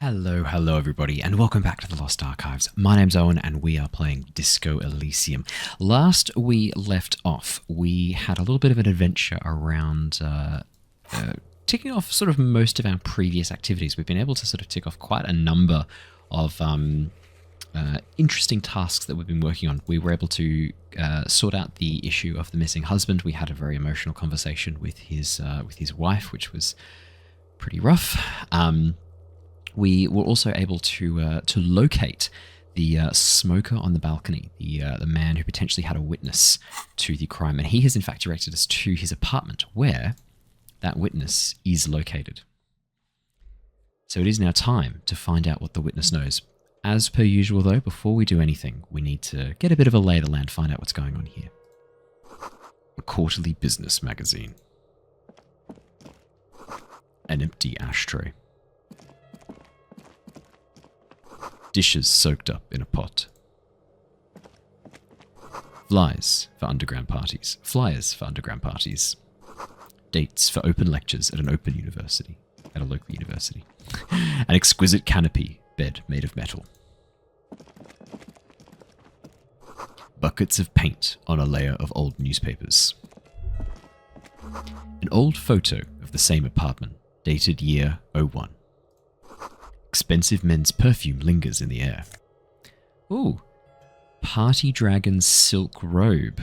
Hello everybody, and welcome back to the Lost Archives. My name's Owen, and we are playing Disco Elysium. Last we left off, we had a little bit of an adventure around ticking off sort of most of our previous activities. We've been able to sort of tick off quite a number of interesting tasks that we've been working on. We were able to sort out the issue of the missing husband. We had a very emotional conversation with his wife, which was pretty rough. We were also able to locate the smoker on the balcony, the man who potentially had a witness to the crime, and he has in fact directed us to his apartment, where that witness is located. So it is now time to find out what the witness knows. As per usual, though, before we do anything, we need to get a bit of a lay of the land, find out what's going on here. A quarterly business magazine. An empty ashtray. Dishes soaked up in a pot. Flyers for underground parties. Flyers for underground parties. Dates for open lectures at an open university. At a local university. An exquisite canopy bed made of metal. Buckets of paint on a layer of old newspapers. An old photo of the same apartment, dated year '01. Expensive men's perfume lingers in the air. Ooh. Party Dragon's silk robe.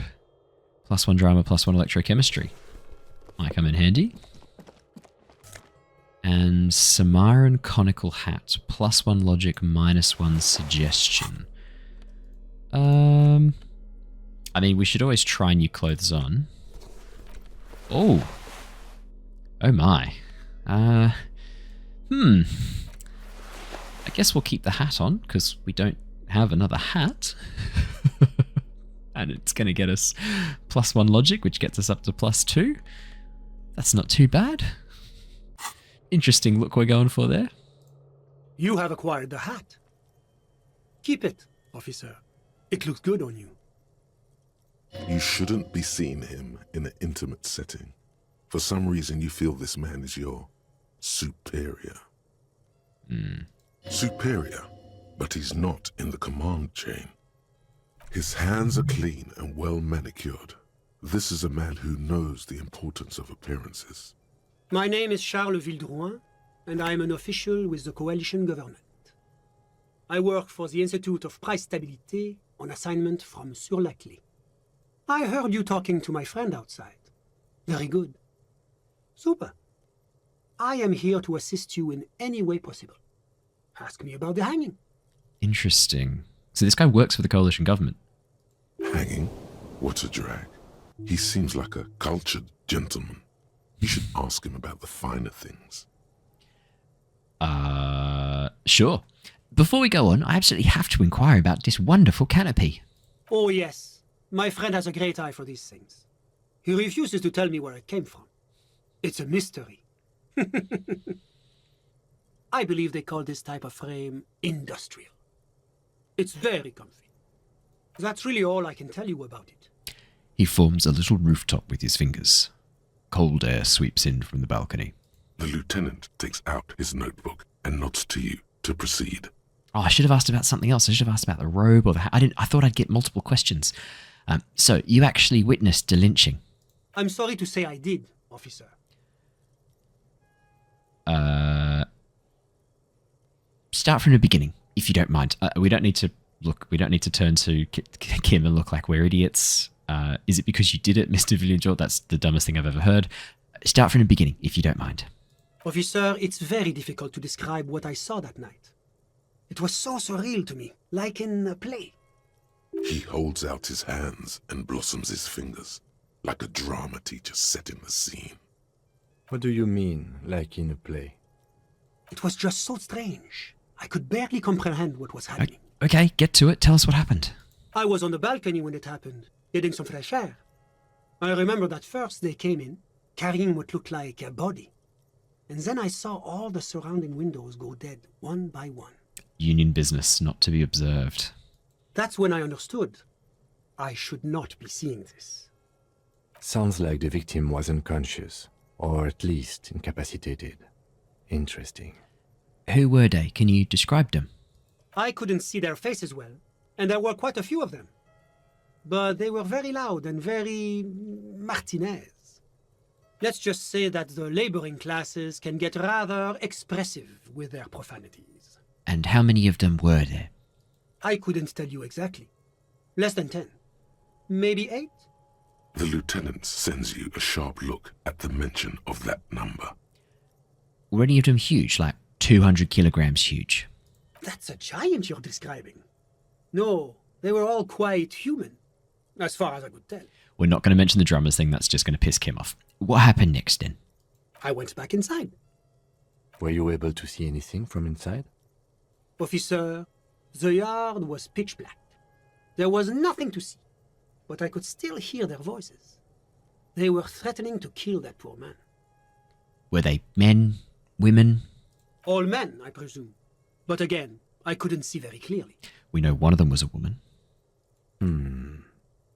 +1 drama, +1 electrochemistry. Might come in handy. And Samaran conical hat. +1 logic, -1 suggestion. I mean, we should always try new clothes on. Oh. Oh my. I guess we'll keep the hat on, because we don't have another hat. And it's going to get us +1 logic, which gets us up to +2. That's not too bad. Interesting look we're going for there. You have acquired the hat. Keep it, officer. It looks good on you. You shouldn't be seeing him in an intimate setting. For some reason, you feel this man is your superior. Superior, but he's not in the command chain. His hands are clean and well manicured. This is a man who knows the importance of appearances. My name is Charles Vildrouin, and I am an official with the coalition government. I work for the Institute of Price Stabilité on assignment from Sur-la-Clé. I heard you talking to my friend outside. Very good. Super. I am here to assist you in any way possible. Ask me about the hanging. Interesting. So this guy works for the coalition government. Hanging? What a drag. He seems like a cultured gentleman. You should ask him about the finer things. Sure. Before we go on, I absolutely have to inquire about this wonderful canopy. Oh yes, my friend has a great eye for these things. He refuses to tell me where it came from. It's a mystery. I believe they call this type of frame industrial. It's very comfy. That's really all I can tell you about it. He forms a little rooftop with his fingers. Cold air sweeps in from the balcony. The lieutenant takes out his notebook and nods to you to proceed. Oh, I should have asked about something else. I should have asked about the robe or the hat. I thought I'd get multiple questions. So, you actually witnessed a lynching? I'm sorry to say I did, officer. Start from the beginning, if you don't mind. We don't need to turn to Kim and look like we're idiots. Is it because you did it, Mr. Villangeau? That's the dumbest thing I've ever heard. Start from the beginning, if you don't mind. Officer, it's very difficult to describe what I saw that night. It was so surreal to me, like in a play. He holds out his hands and blossoms his fingers, like a drama teacher setting the scene. What do you mean, like in a play? It was just so strange. I could barely comprehend what was happening. Okay, get to it. Tell us what happened. I was on the balcony when it happened, getting some fresh air. I remember that first they came in, carrying what looked like a body. And then I saw all the surrounding windows go dead, one by one. Union business, not to be observed. That's when I understood. I should not be seeing this. Sounds like the victim was unconscious, or at least incapacitated. Interesting. Who were they? Can you describe them? I couldn't see their faces well, and there were quite a few of them. But they were very loud and very Martinez. Let's just say that the laboring classes can get rather expressive with their profanities. And how many of them were there? I couldn't tell you exactly. Less than 10. Maybe 8? The lieutenant sends you a sharp look at the mention of that number. Were any of them huge, like 200 kilograms huge? That's a giant you're describing. No, they were all quite human, as far as I could tell. We're not going to mention the drummers thing, that's just going to piss Kim off. What happened next then? I went back inside. Were you able to see anything from inside? Officer, the yard was pitch black. There was nothing to see, but I could still hear their voices. They were threatening to kill that poor man. Were they men, women? All men, I presume. But again, I couldn't see very clearly. We know one of them was a woman.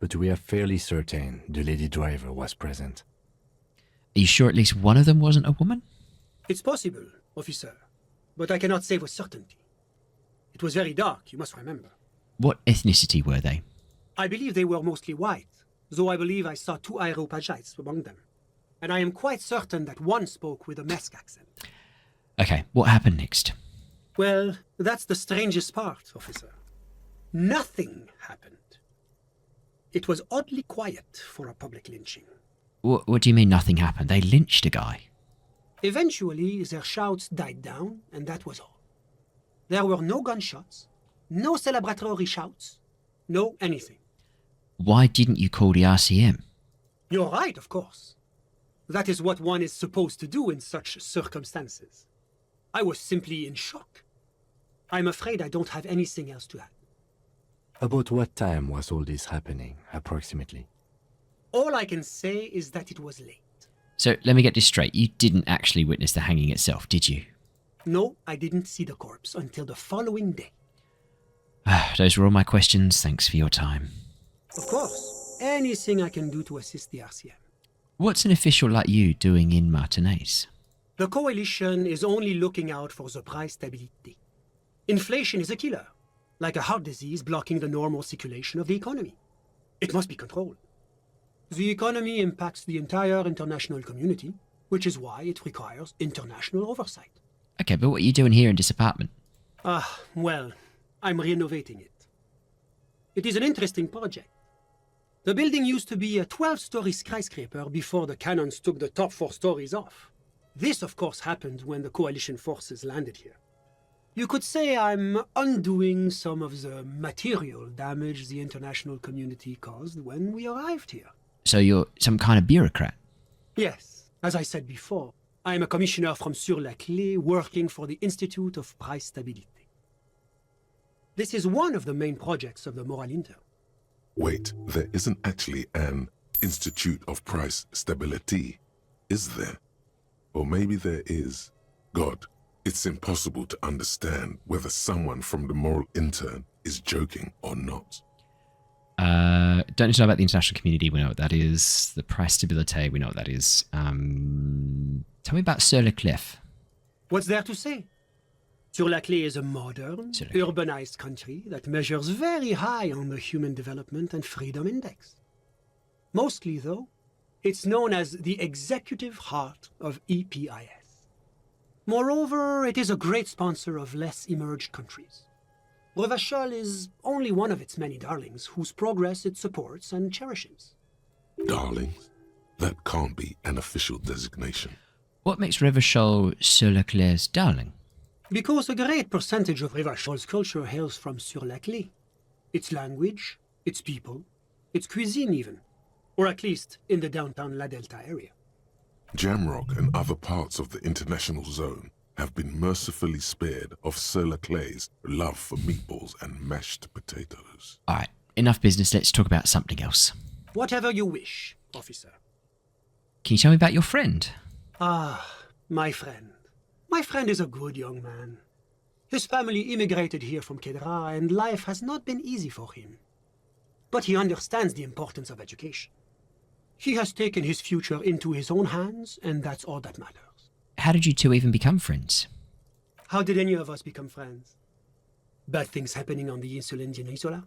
But we are fairly certain the lady driver was present. Are you sure at least one of them wasn't a woman? It's possible, officer, but I cannot say with certainty. It was very dark, you must remember. What ethnicity were they? I believe they were mostly white, though I believe I saw 2 Areopagites among them. And I am quite certain that one spoke with a Mesk accent. Okay, what happened next? Well, that's the strangest part, officer. Nothing happened. It was oddly quiet for a public lynching. What do you mean nothing happened? They lynched a guy. Eventually, their shouts died down, and that was all. There were no gunshots, no celebratory shouts, no anything. Why didn't you call the RCM? You're right, of course. That is what one is supposed to do in such circumstances. I was simply in shock. I'm afraid I don't have anything else to add. About what time was all this happening, approximately? All I can say is that it was late. So let me get this straight. You didn't actually witness the hanging itself, did you? No, I didn't see the corpse until the following day. Those were all my questions. Thanks for your time. Of course, anything I can do to assist the RCM. What's an official like you doing in Martinaise? The coalition is only looking out for the price stability. Inflation is a killer, like a heart disease blocking the normal circulation of the economy. It must be controlled. The economy impacts the entire international community, which is why it requires international oversight. Okay, but what are you doing here in this apartment? Well, I'm renovating it. It is an interesting project. The building used to be a 12-story skyscraper before the cannons took the top 4 stories off. This, of course, happened when the coalition forces landed here. You could say I'm undoing some of the material damage the international community caused when we arrived here. So you're some kind of bureaucrat? Yes, as I said before, I am a commissioner from Sur-la-Clé working for the Institute of Price Stability. This is one of the main projects of the Moral Inter. Wait, there isn't actually an Institute of Price Stability, is there? Or maybe there is. God, it's impossible to understand whether someone from the Moral Intern is joking or not. Don't need to know about the international community. We know what that is. The price stability, we know what that is. Tell me about Sur-la-Clé. What's there to say? Sur-la-Clé is a modern, urbanized country that measures very high on the Human Development and Freedom Index. Mostly, though, it's known as the executive heart of EPIS. Moreover, it is a great sponsor of less emerged countries. Revachol is only one of its many darlings whose progress it supports and cherishes. Darlings? That can't be an official designation. What makes Revachol Sur-la-Clé's darling? Because a great percentage of Revachol's culture hails from Sur-la-Clé. Its language, its people, its cuisine even. Or at least in the downtown La Delta area. Jamrock and other parts of the international zone have been mercifully spared of Sur-la-Clé's love for meatballs and mashed potatoes. Alright, enough business, let's talk about something else. Whatever you wish, officer. Can you tell me about your friend? My friend. My friend is a good young man. His family immigrated here from Kedra, and life has not been easy for him. But he understands the importance of education. He has taken his future into his own hands, and that's all that matters. How did you two even become friends? How did any of us become friends? Bad things happening on the Insulindian Peninsula?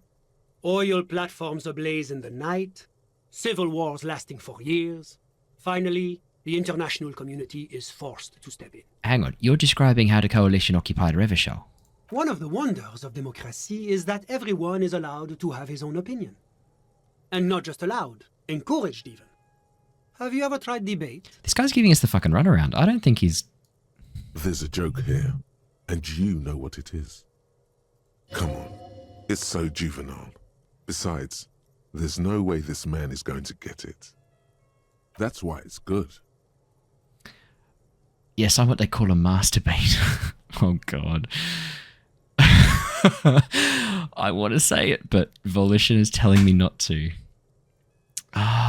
Oil platforms ablaze in the night? Civil wars lasting for years? Finally, the international community is forced to step in. Hang on, you're describing how the coalition occupied Revachol. One of the wonders of democracy is that everyone is allowed to have his own opinion. And not just allowed, encouraged even. Have you ever tried debate? This guy's giving us the fucking runaround. I don't think he's... There's a joke here, and you know what it is. Come on, it's so juvenile. Besides, there's no way this man is going to get it. That's why it's good. Yes, I'm what they call a masturbate. Oh, God. I want to say it, but Volition is telling me not to.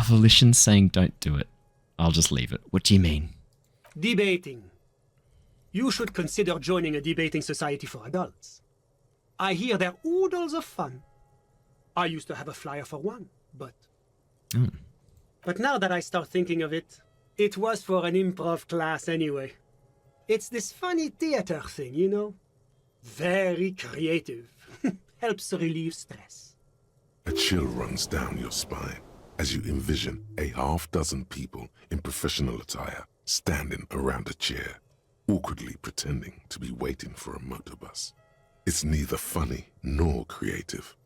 Volition's saying don't do it. I'll just leave it. What do you mean? Debating. You should consider joining a debating society for adults. I hear they're oodles of fun. I used to have a flyer for one, but... But now that I start thinking of it, it was for an improv class anyway. It's this funny theater thing, you know? Very creative. Helps relieve stress. A chill runs down your spine as you envision a half-dozen people in professional attire standing around a chair, awkwardly pretending to be waiting for a motor bus. It's neither funny nor creative.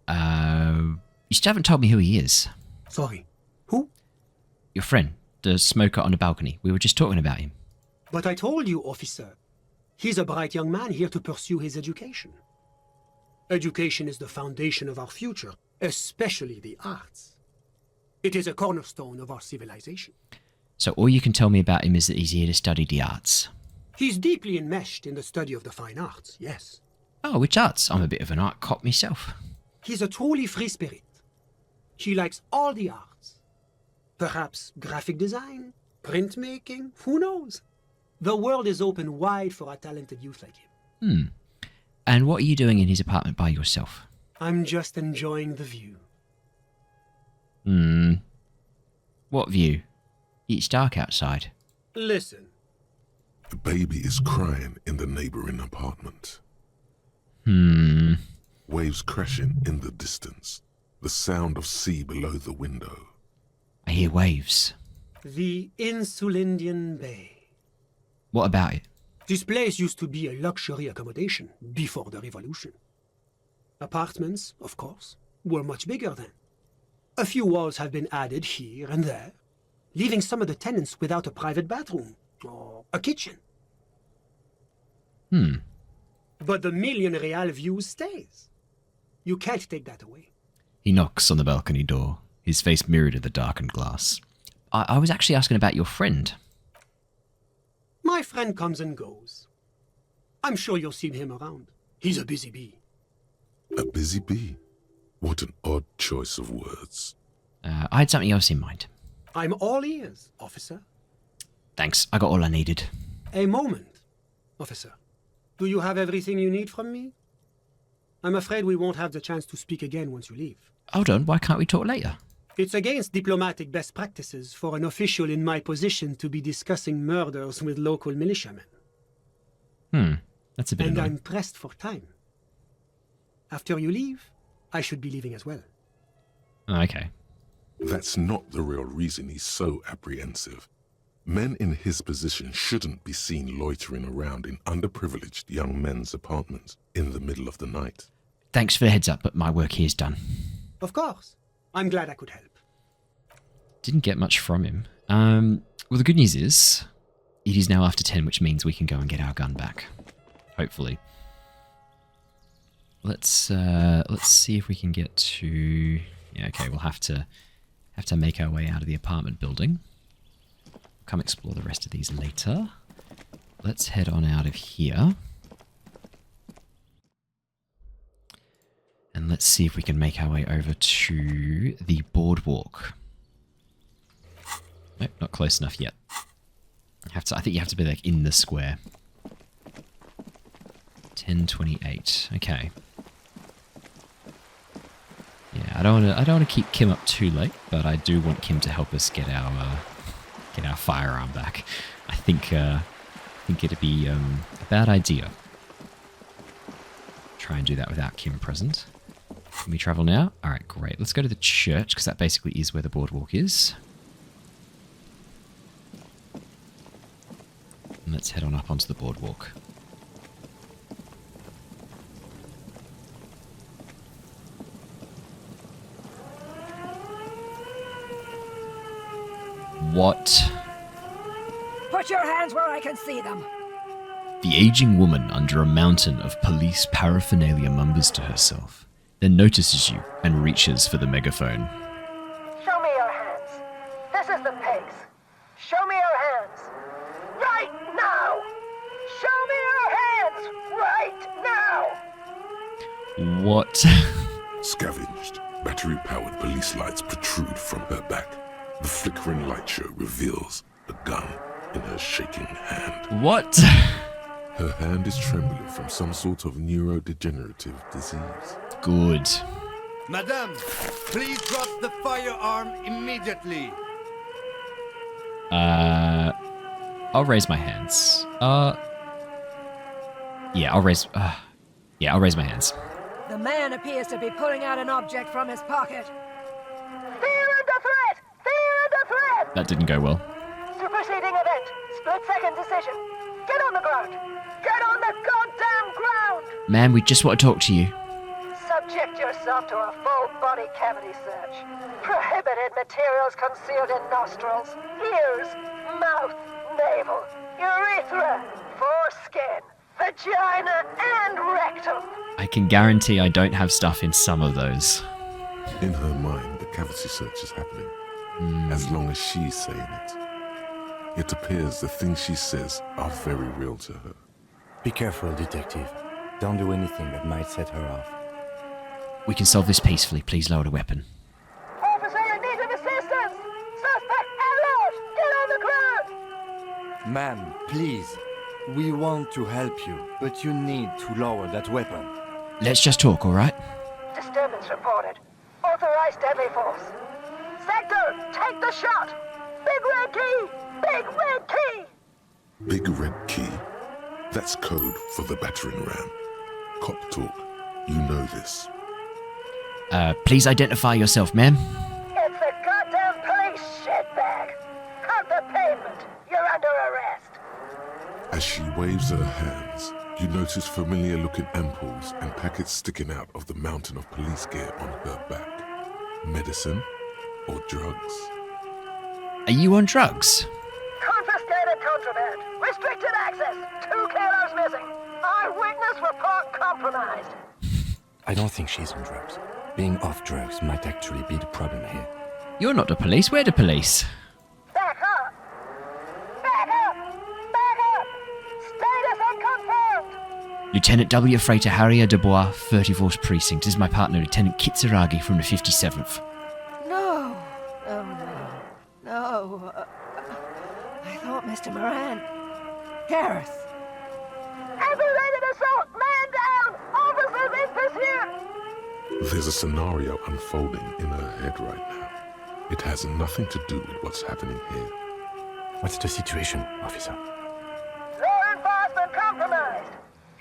You still haven't told me who he is. Sorry, who? Your friend, the smoker on the balcony. We were just talking about him. But I told you, officer. He's a bright young man here to pursue his education. Education is the foundation of our future, especially the arts. It is a cornerstone of our civilization. So all you can tell me about him is that he's here to study the arts. He's deeply enmeshed in the study of the fine arts, yes. Oh, which arts? I'm a bit of an art cop myself. He's a truly free spirit. He likes all the arts. Perhaps graphic design, printmaking, who knows? The world is open wide for a talented youth like him. And what are you doing in his apartment by yourself? I'm just enjoying the view. What view? It's dark outside. Listen. The baby is crying in the neighboring apartment. Waves crashing in the distance. The sound of sea below the window. I hear waves. The Insulindian Bay. What about it? This place used to be a luxury accommodation before the revolution. Apartments, of course, were much bigger then. A few walls have been added here and there, leaving some of the tenants without a private bathroom or a kitchen. But the million real view stays. You can't take that away. He knocks on the balcony door, his face mirrored in the darkened glass. I was actually asking about your friend. My friend comes and goes. I'm sure you'll see him around. He's a busy bee. A busy bee? What an odd choice of words. I had something else in mind. I'm all ears, officer. Thanks, I got all I needed. A moment, officer. Do you have everything you need from me? I'm afraid we won't have the chance to speak again once you leave. Hold on, why can't we talk later? It's against diplomatic best practices for an official in my position to be discussing murders with local militiamen. That's a bit And annoying. I'm pressed for time. After you leave, I should be leaving as well. Okay. That's not the real reason he's so apprehensive. Men in his position shouldn't be seen loitering around in underprivileged young men's apartments in the middle of the night. Thanks for the heads up, but my work here's done. Of course. I'm glad I could help. Didn't get much from him. Well, the good news is, it is now after 10, which means we can go and get our gun back. Hopefully. Let's see if we can get to... Yeah, okay, we'll have to make our way out of the apartment building. Come explore the rest of these later. Let's head on out of here. And let's see if we can make our way over to the boardwalk. Nope, not close enough yet. I think you have to be like in the square. 10:28. Okay. Yeah, I don't want to keep Kim up too late, but I do want Kim to help us get our firearm back. I think it'd be a Bad idea. Try and do that without Kim present. Can we travel now? Alright, great. Let's go to the church, because that basically is where the boardwalk is. And let's head on up onto the boardwalk. What? Put your hands where I can see them. The aging woman under a mountain of police paraphernalia mumbles to herself, then notices you and reaches for the megaphone. Show me your hands. This is the pigs. Show me your hands. Right now! Show me your hands! Right now! What? Scavenged, battery-powered police lights protrude from her back. The flickering light show reveals a gun in her shaking hand. What? Her hand is trembling from some sort of neurodegenerative disease. Good. Madame, please drop the firearm immediately. I'll raise my hands. Yeah, I'll raise my hands. The man appears to be pulling out an object from his pocket. Fear under threat! Fear under threat! That didn't go well. Superseding event. Split-second decision. Get on the ground. Get on the goddamn ground! Man, we just want to talk to you. Subject yourself to a full body cavity search. Prohibited materials concealed in nostrils, ears, mouth, navel, urethra, foreskin, vagina, and rectum. I can guarantee I don't have stuff in some of those. In her mind, the cavity search is happening, as long as she's saying it. It appears the things she says are very real to her. Be careful, detective. Don't do anything that might set her off. We can solve this peacefully. Please lower the weapon. Officer in need of assistance! Suspect alert! Get on the ground! Ma'am, please. We want to help you, but you need to lower that weapon. Let's just talk, alright? Disturbance reported. Authorized deadly force. Sector, take the shot! Big red key! Big red key! Big red key. That's code for the battering ram. Cop talk. You know this. Please identify yourself, ma'am. It's the goddamn police shitbag! Hug the pavement! You're under arrest! As she waves her hands, you notice familiar-looking ampoules and packets sticking out of the mountain of police gear on her back. Medicine or drugs? Are you on drugs? Confiscated contraband! Restricted access! 2 kilos missing! Eyewitness report compromised! I don't think she's on drugs. Being off drugs might actually be the problem here. You're not the police. We're the police. Back up! Back up! Back up! Status unconfirmed! Lieutenant W. Freighter Harrier Dubois, 34th Precinct. This is my partner, Lieutenant Kitsuragi from the 57th. No! Oh no. No. I thought Mr. Moran. Gareth! Aggravated assault! Man down! Officers in pursuit! There's a scenario unfolding in her head right now. It has nothing to do with what's happening here. What's the situation, officer? Law enforcement compromised!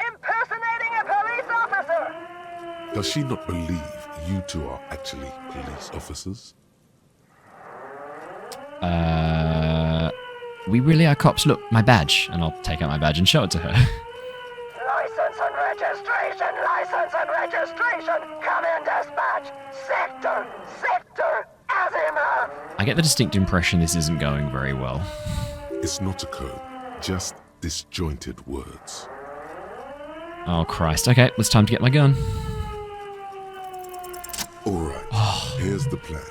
Impersonating a police officer! Does she not believe you two are actually police officers? We really are cops. Look, my badge. And I'll take out my badge and show it to her. License and registration! License and registration! Come in, dispatch! Sector! Azimuth! I get the distinct impression this isn't going very well. It's not a code, just disjointed words. Oh, Christ. Okay, it's time to get my gun. Alright, here's the plan.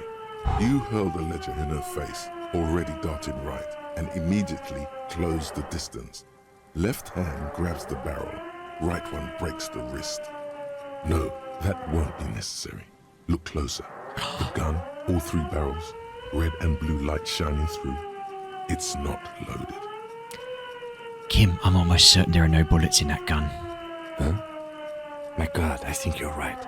You hurl the ledger in her face, already darting right, and immediately close the distance. Left hand grabs the barrel, right one breaks the wrist. No, that won't be necessary. Look closer. The gun, all 3 barrels, red and blue light shining through. It's not loaded. Kim, I'm almost certain there are no bullets in that gun. Huh? My God, I think you're right.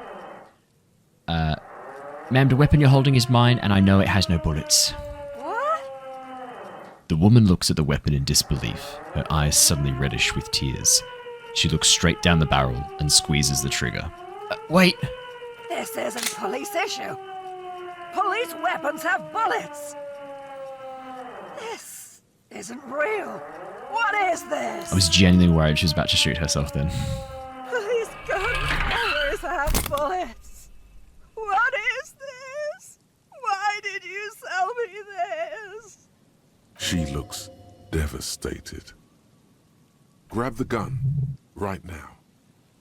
Ma'am, the weapon you're holding is mine, and I know it has no bullets. What? The woman looks at the weapon in disbelief, her eyes suddenly reddish with tears. She looks straight down the barrel and squeezes the trigger. Wait! This isn't police issue. Police weapons have bullets. This isn't real. What is this? I was genuinely worried she was about to shoot herself then. Police guns always have bullets. What is this? Why did you sell me this? She looks devastated. Grab the gun, right now.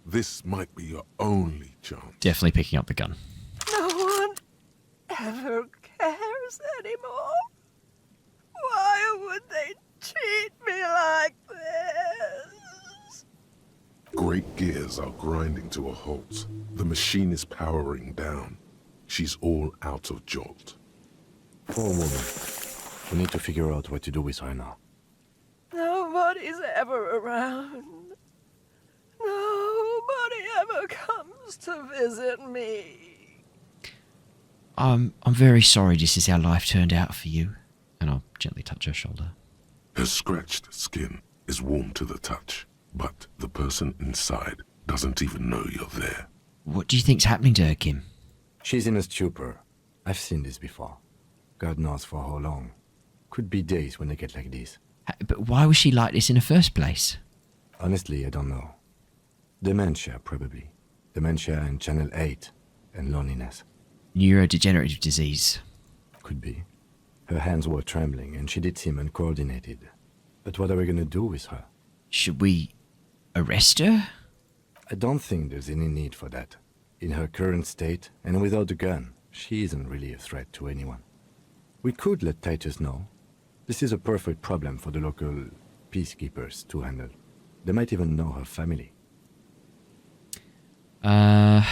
This might be your only chance. Definitely picking up the gun. No one ever cares anymore. Why would they treat me like this? Great gears are grinding to a halt. The machine is powering down. She's all out of jolt. Poor woman. We need to figure out what to do with her now. Nobody's ever around. Nobody ever comes to visit me. I'm very sorry this is how life turned out for you. And I'll gently touch her shoulder. Her scratched skin is warm to the touch, but the person inside doesn't even know you're there. What do you think's happening to her, Kim? She's in a stupor. I've seen this before. God knows for how long. Could be days when they get like this. But why was she like this in the first place? Honestly, I don't know. Dementia, probably. Dementia and Channel 8. And loneliness. Neurodegenerative disease. Could be. Her hands were trembling and she did seem uncoordinated. But what are we gonna do with her? Should we arrest her? I don't think there's any need for that. In her current state, and without a gun, she isn't really a threat to anyone. We could let Titus know. This is a perfect problem for the local peacekeepers to handle. They might even know her family. I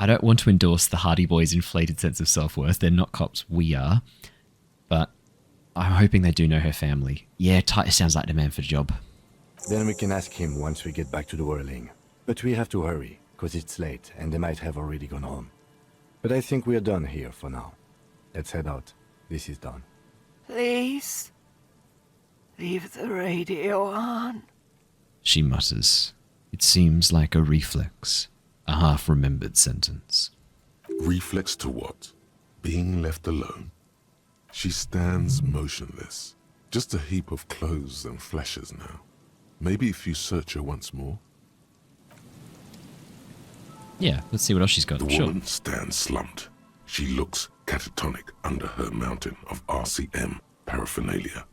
don't want to endorse the Hardy Boys' inflated sense of self-worth. They're not cops, we are. But I'm hoping they do know her family. Yeah, Titus sounds like the man for the job. Then we can ask him once we get back to the whirling. But we have to hurry, because it's late and they might have already gone home. But I think we're done here for now. Let's head out. This is done. Please, leave the radio on. She mutters. It seems like a reflex. A half-remembered sentence. Reflex to what? Being left alone? She stands motionless. Just a heap of clothes and fleshes now. Maybe if you search her once more? Yeah, let's see what else she's got. The Sure. woman stands slumped. She looks catatonic under her mountain of RCM paraphernalia.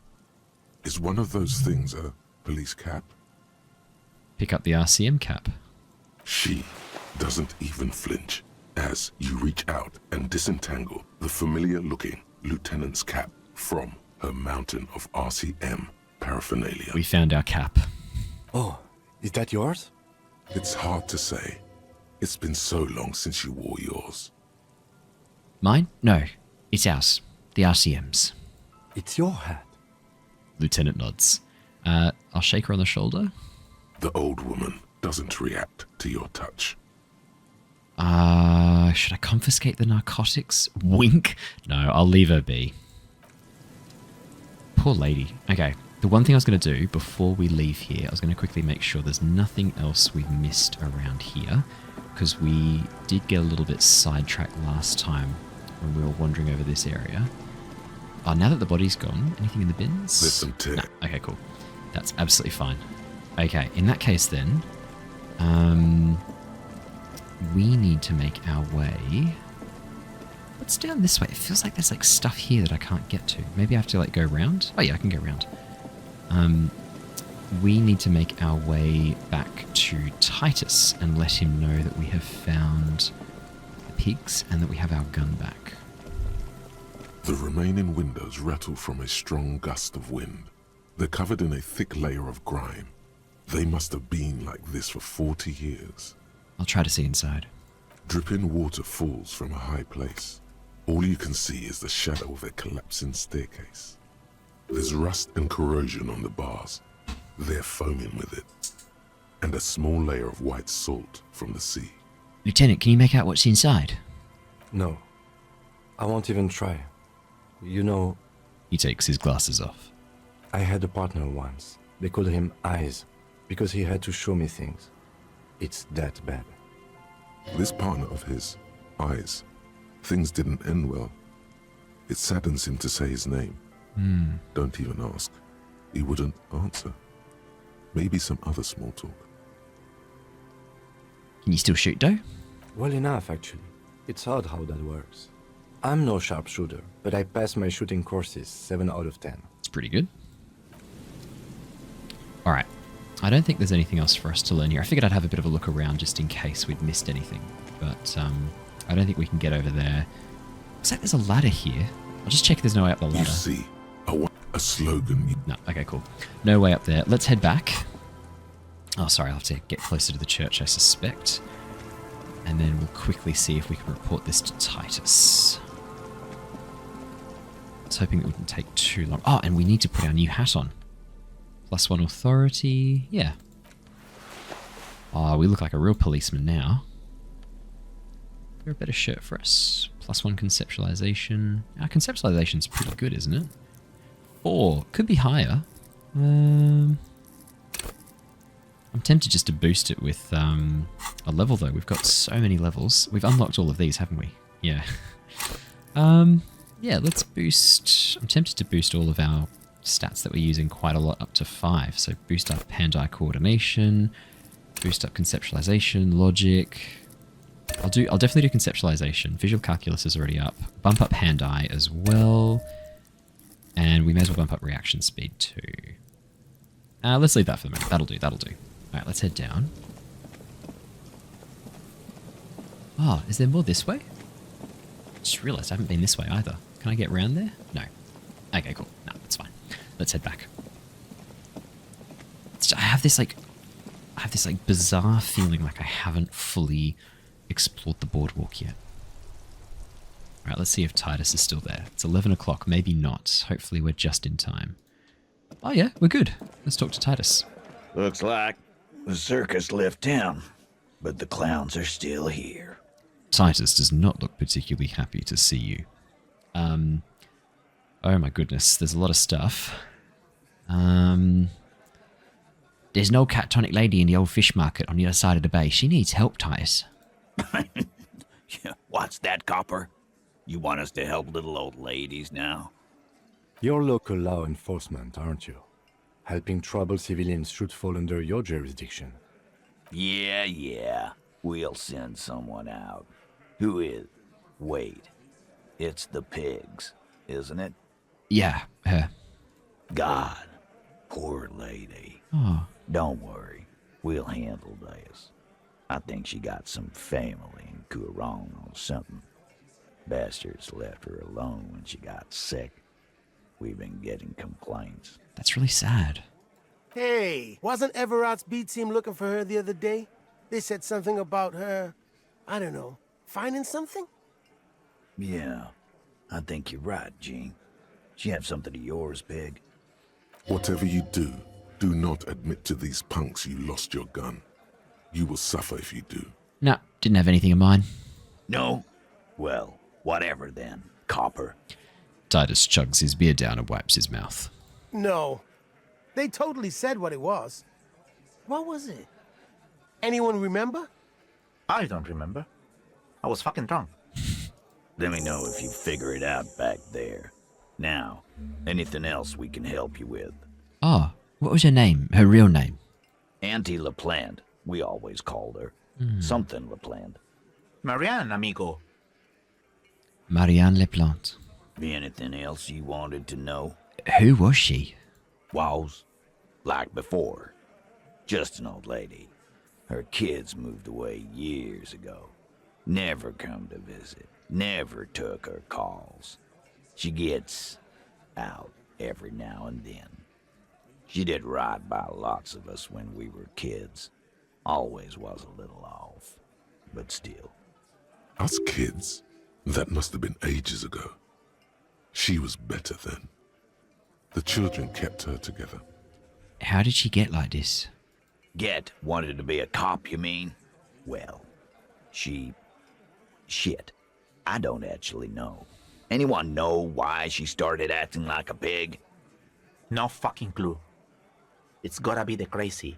Is one of those things a police cap? Pick up the RCM cap. She doesn't even flinch as you reach out and disentangle the familiar-looking lieutenant's cap from her mountain of RCM paraphernalia. We found our cap. Oh, is that yours? It's hard to say. It's been so long since you wore yours. Mine? No, it's ours. The RCM's. It's your hat. Lieutenant nods. I'll shake her on the shoulder. The old woman doesn't react to your touch. Should I confiscate the narcotics? Wink. No, I'll leave her be. Poor lady. Okay, the one thing I was going to do before we leave here, I was going to quickly make sure there's nothing else we've missed around here, because we did get a little bit sidetracked last time when we were wandering over this area. Oh, now that the body's gone, anything in the bins? There's some tea. No. Okay, cool. That's absolutely fine. Okay, in that case then, we need to make our way. What's down this way? It feels like there's like stuff here that I can't get to. Maybe I have to like go around? Oh yeah, I can go around. We need to make our way back to Titus and let him know that we have found the pigs and that we have our gun back. The remaining windows rattle from a strong gust of wind. They're covered in a thick layer of grime. They must have been like this for 40 years. I'll try to see inside. Dripping water falls from a high place. All you can see is the shadow of a collapsing staircase. There's rust and corrosion on the bars. They're foaming with it. And a small layer of white salt from the sea. Lieutenant, can you make out what's inside? No. I won't even try. You know, He takes his glasses off. I had a partner once. They called him Eyes, because he had to show me things. It's that bad. This partner of his, Eyes, things didn't end well. It saddens him to say his name. Don't even ask. He wouldn't answer. Maybe some other small talk. Can you still shoot, though? Well enough, actually. It's odd how that works. I'm no sharpshooter, but I passed my shooting courses 7 out of 10. It's pretty good. Alright. I don't think there's anything else for us to learn here. I figured I'd have a bit of a look around just in case we'd missed anything. But I don't think we can get over there. Looks like there's a ladder here. I'll just check if there's no way up the ladder. You see, a slogan. No, okay, cool. No way up there. Let's head back. Oh, sorry, I'll have to get closer to the church, I suspect. And then we'll quickly see if we can report this to Titus. I was hoping it wouldn't take too long. Oh, and we need to put our new hat on. +1 authority. Yeah. Oh, we look like a real policeman now. Is there a better shirt for us? +1 conceptualization. Our conceptualization's pretty good, isn't it? 4. Could be higher. I'm tempted just to boost it with a level, though. We've got so many levels. We've unlocked all of these, haven't we? Yeah. Yeah, let's boost... I'm tempted to boost all of our stats that we're using quite a lot up to 5. So boost up hand-eye coordination, boost up conceptualization, logic. I'll definitely do conceptualization. Visual calculus is already up. Bump up hand-eye as well. And we may as well bump up reaction speed too. Let's leave that for the moment. That'll do. Alright, let's head down. Oh, is there more this way? Just realised I haven't been this way either. Can I get round there? No. Okay, cool. No, that's fine. Let's head back. I have this bizarre feeling like I haven't fully explored the boardwalk yet. Alright, let's see if Titus is still there. It's 11 o'clock, maybe not. Hopefully we're just in time. Oh yeah, we're good. Let's talk to Titus. Looks like the circus left town, but the clowns are still here. Titus does not look particularly happy to see you. Oh my goodness, there's a lot of stuff. There's no catatonic lady in the old fish market on the other side of the bay. She needs help, Titus. What's that, Copper? You want us to help little old ladies now? You're local law enforcement, aren't you? Helping troubled civilians should fall under your jurisdiction. Yeah. We'll send someone out. Who is? Wait. It's the pigs, isn't it? Yeah, her. God. Poor lady. Oh. Don't worry. We'll handle this. I think she got some family in Courong or something. Bastards left her alone when she got sick. We've been getting complaints. That's really sad. Hey, wasn't Everard's B team looking for her the other day? They said something about her, I don't know, finding something? Yeah, I think you're right, Gene. She have something of yours, Pig. Whatever you do not admit to these punks you lost your gun. You will suffer if you do. No, didn't have anything in mind. No? Well, whatever then, Copper. Titus chugs his beer down and wipes his mouth. No. They totally said what it was. What was it? Anyone remember? I don't remember. I was fucking drunk. Let me know if you figure it out back there. Now, anything else we can help you with? Oh, what was her name? Her real name? Auntie LaPlante, we always called her. Something LaPlante. Marianne, amigo. Marianne LaPlante. Anything else you wanted to know? Who was she? Was, like before. Just an old lady. Her kids moved away years ago. Never come to visit. Never took her calls. She gets out every now and then. She did right by lots of us when we were kids. Always was a little off, but still. Us kids? That must have been ages ago. She was better then. The children kept her together. How did she get like this? Wanted to be a cop, you mean? Well, shit. I don't actually know. Anyone know why she started acting like a pig? No fucking clue. It's gotta be the crazy.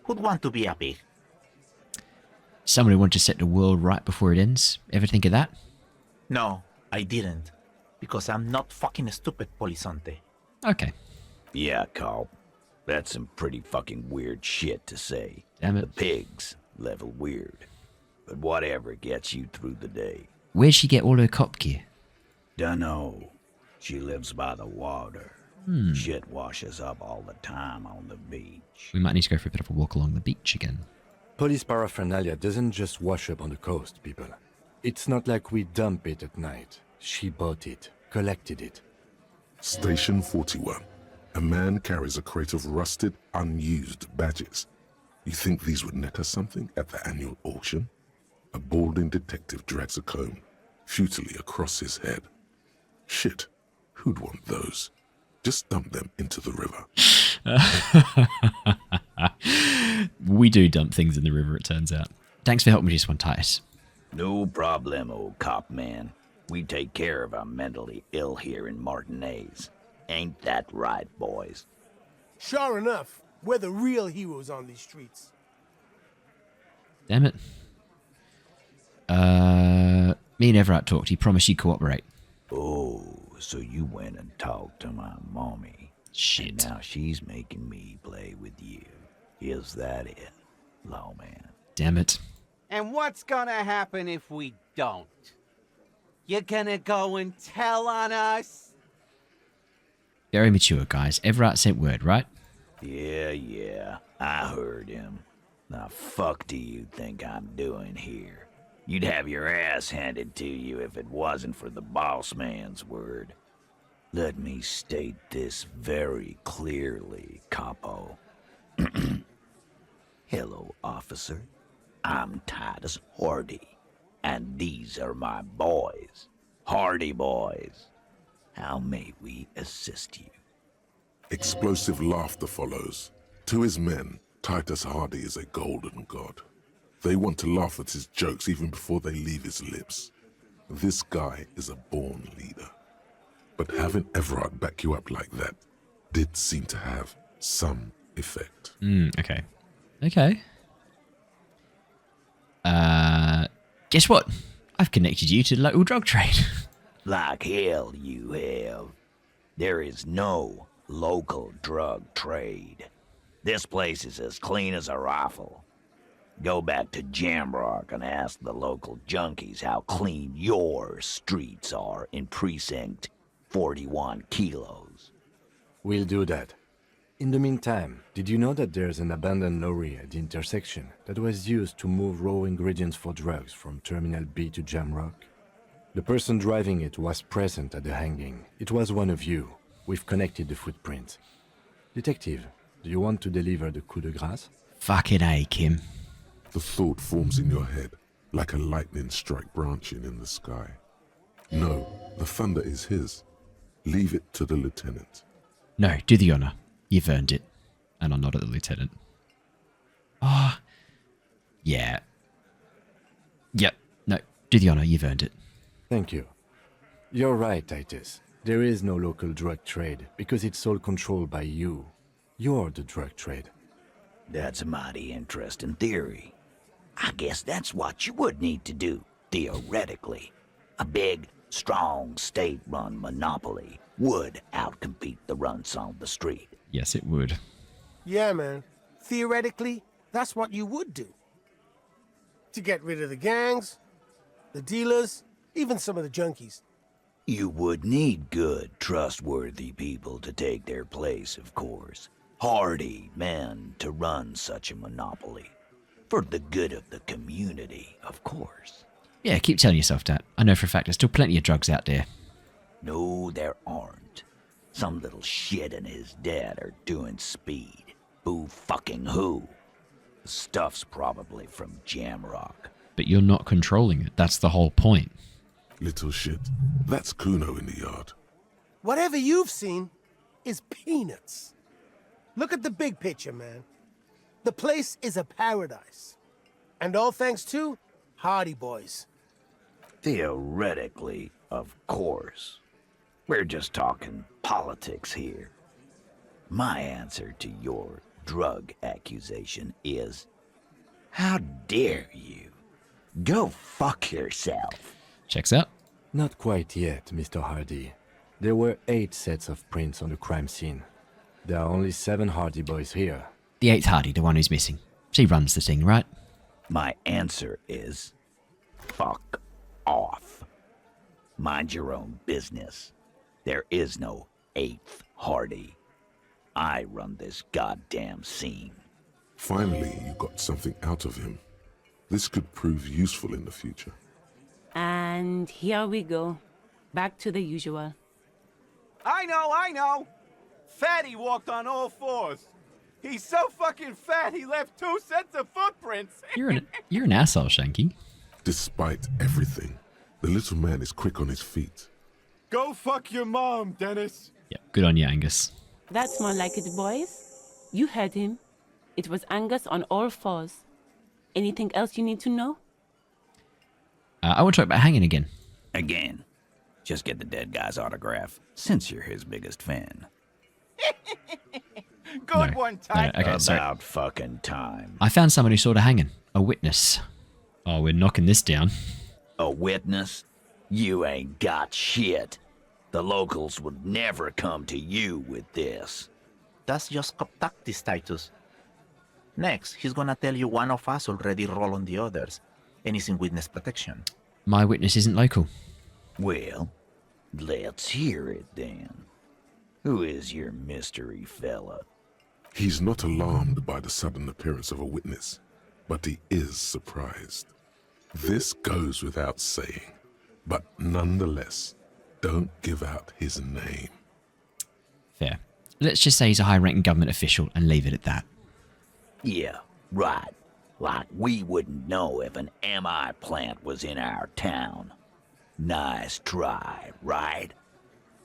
Who'd want to be a pig? Someone who wanted to set the world right before it ends. Ever think of that? No, I didn't. Because I'm not fucking stupid, Polizonte. Okay. Yeah, Carl. That's some pretty fucking weird shit to say. Damn it. The pigs level weird. But whatever gets you through the day. Where'd she get all her cop gear? Dunno. She lives by the water. Shit washes up all the time on the beach. We might need to go for a bit of a walk along the beach again. Police paraphernalia doesn't just wash up on the coast, people. It's not like we dump it at night. She bought it, collected it. Station 41. A man carries a crate of rusted, unused badges. You think these would net us something at the annual auction? A balding detective drags a comb futilely across his head. Shit, who'd want those? Just dump them into the river. We do dump things in the river, it turns out. Thanks for helping me this one, Titus. No problem, old cop man. We take care of our mentally ill here in Martinez. Ain't that right, boys? Sure enough, we're the real heroes on these streets. Damn it. Me and Everett talked. He promised he'd cooperate. Oh, so you went and talked to my mommy. Shit. And now she's making me play with you. Is that it, lawman? Damn it. And what's gonna happen if we don't? You gonna go and tell on us? Very mature, guys. Everett sent word, right? Yeah, I heard him. The fuck do you think I'm doing here? You'd have your ass handed to you if it wasn't for the boss man's word. Let me state this very clearly, capo. Hello, officer. I'm Titus Hardy, and these are my boys, Hardy boys. How may we assist you? Explosive laughter follows. To his men, Titus Hardy is a golden god. They want to laugh at his jokes even before they leave his lips. This guy is a born leader. But having Everard back you up like that did seem to have some effect. Okay. Guess what? I've connected you to the local drug trade. Like hell you have. There is no local drug trade. This place is as clean as a rifle. Go back to Jamrock and ask the local junkies how clean your streets are in Precinct 41 Kilos. We'll do that. In the meantime, did you know that there's an abandoned lorry at the intersection that was used to move raw ingredients for drugs from Terminal B to Jamrock? The person driving it was present at the hanging. It was one of you. We've connected the footprint. Detective, do you want to deliver the coup de grâce? Fucking A, Kim. The thought forms in your head like a lightning strike branching in the sky. No, the thunder is his. Leave it to the lieutenant. No, do the honor. You've earned it. And I'm not at the lieutenant. Yeah. Yep. No, do the honor. You've earned it. Thank you. You're right, Titus. There is no local drug trade because it's all controlled by you. You're the drug trade. That's a mighty interesting theory. I guess that's what you would need to do, theoretically. A big, strong, state-run monopoly would outcompete the runts on the street. Yes, it would. Yeah, man. Theoretically, that's what you would do. To get rid of the gangs, the dealers, even some of the junkies. You would need good, trustworthy people to take their place, of course. Hardy men to run such a monopoly. For the good of the community, of course. Yeah, keep telling yourself that. I know for a fact there's still plenty of drugs out there. No, there aren't. Some little shit and his dad are doing speed. Who fucking who? The stuff's probably from Jamrock. But you're not controlling it. That's the whole point. Little shit. That's Kuno in the yard. Whatever you've seen is peanuts. Look at the big picture, man. The place is a paradise. And all thanks to Hardy boys. Theoretically, of course. We're just talking politics here. My answer to your drug accusation is, how dare you? Go fuck yourself. Checks out. Not quite yet, Mr. Hardy. There were 8 sets of prints on the crime scene. There are only 7 Hardy boys here. The 8th Hardy, the one who's missing. She runs the thing, right? My answer is, fuck off. Mind your own business. There is no 8th Hardy. I run this goddamn scene. Finally, you got something out of him. This could prove useful in the future. And here we go. Back to the usual. I know! Fatty walked on all 4s. He's so fucking fat he left 2 sets of footprints. You're an asshole, Shanky. Despite everything, the little man is quick on his feet. Go fuck your mom, Dennis. Yeah, good on you, Angus. That's more like it, boys. You heard him. It was Angus on all 4s. Anything else you need to know? I want to talk about hanging again. Again. Just get the dead guy's autograph, since you're his biggest fan. Good one, Ty. Okay, sorry. About fucking time. I found someone who saw the hanging. A witness. Oh, we're knocking this down. A witness? You ain't got shit. The locals would never come to you with this. That's just contactis, Titus. Next, he's gonna tell you one of us already roll on the others, and he's in witness protection. My witness isn't local. Well, let's hear it then. Who is your mystery fella? He's not alarmed by the sudden appearance of a witness, but he is surprised. This goes without saying, but nonetheless, don't give out his name. Fair. Let's just say he's a high-ranking government official and leave it at that. Yeah, right. Like we wouldn't know if an MI plant was in our town. Nice try, right?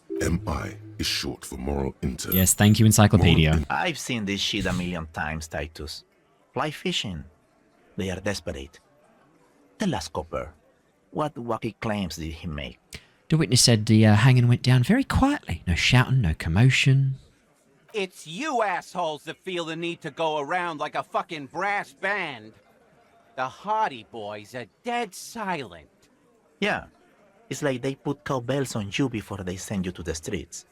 MI is short for moral inter. Yes, thank you, Encyclopedia. I've seen this shit a million times, Titus. Fly fishing. They are desperate. Tell us, Copper, what wacky claims did he make? The witness said the hanging went down very quietly. No shouting, no commotion. It's you assholes that feel the need to go around like a fucking brass band. The Hardy boys are dead silent. Yeah, it's like they put cowbells on you before they send you to the streets.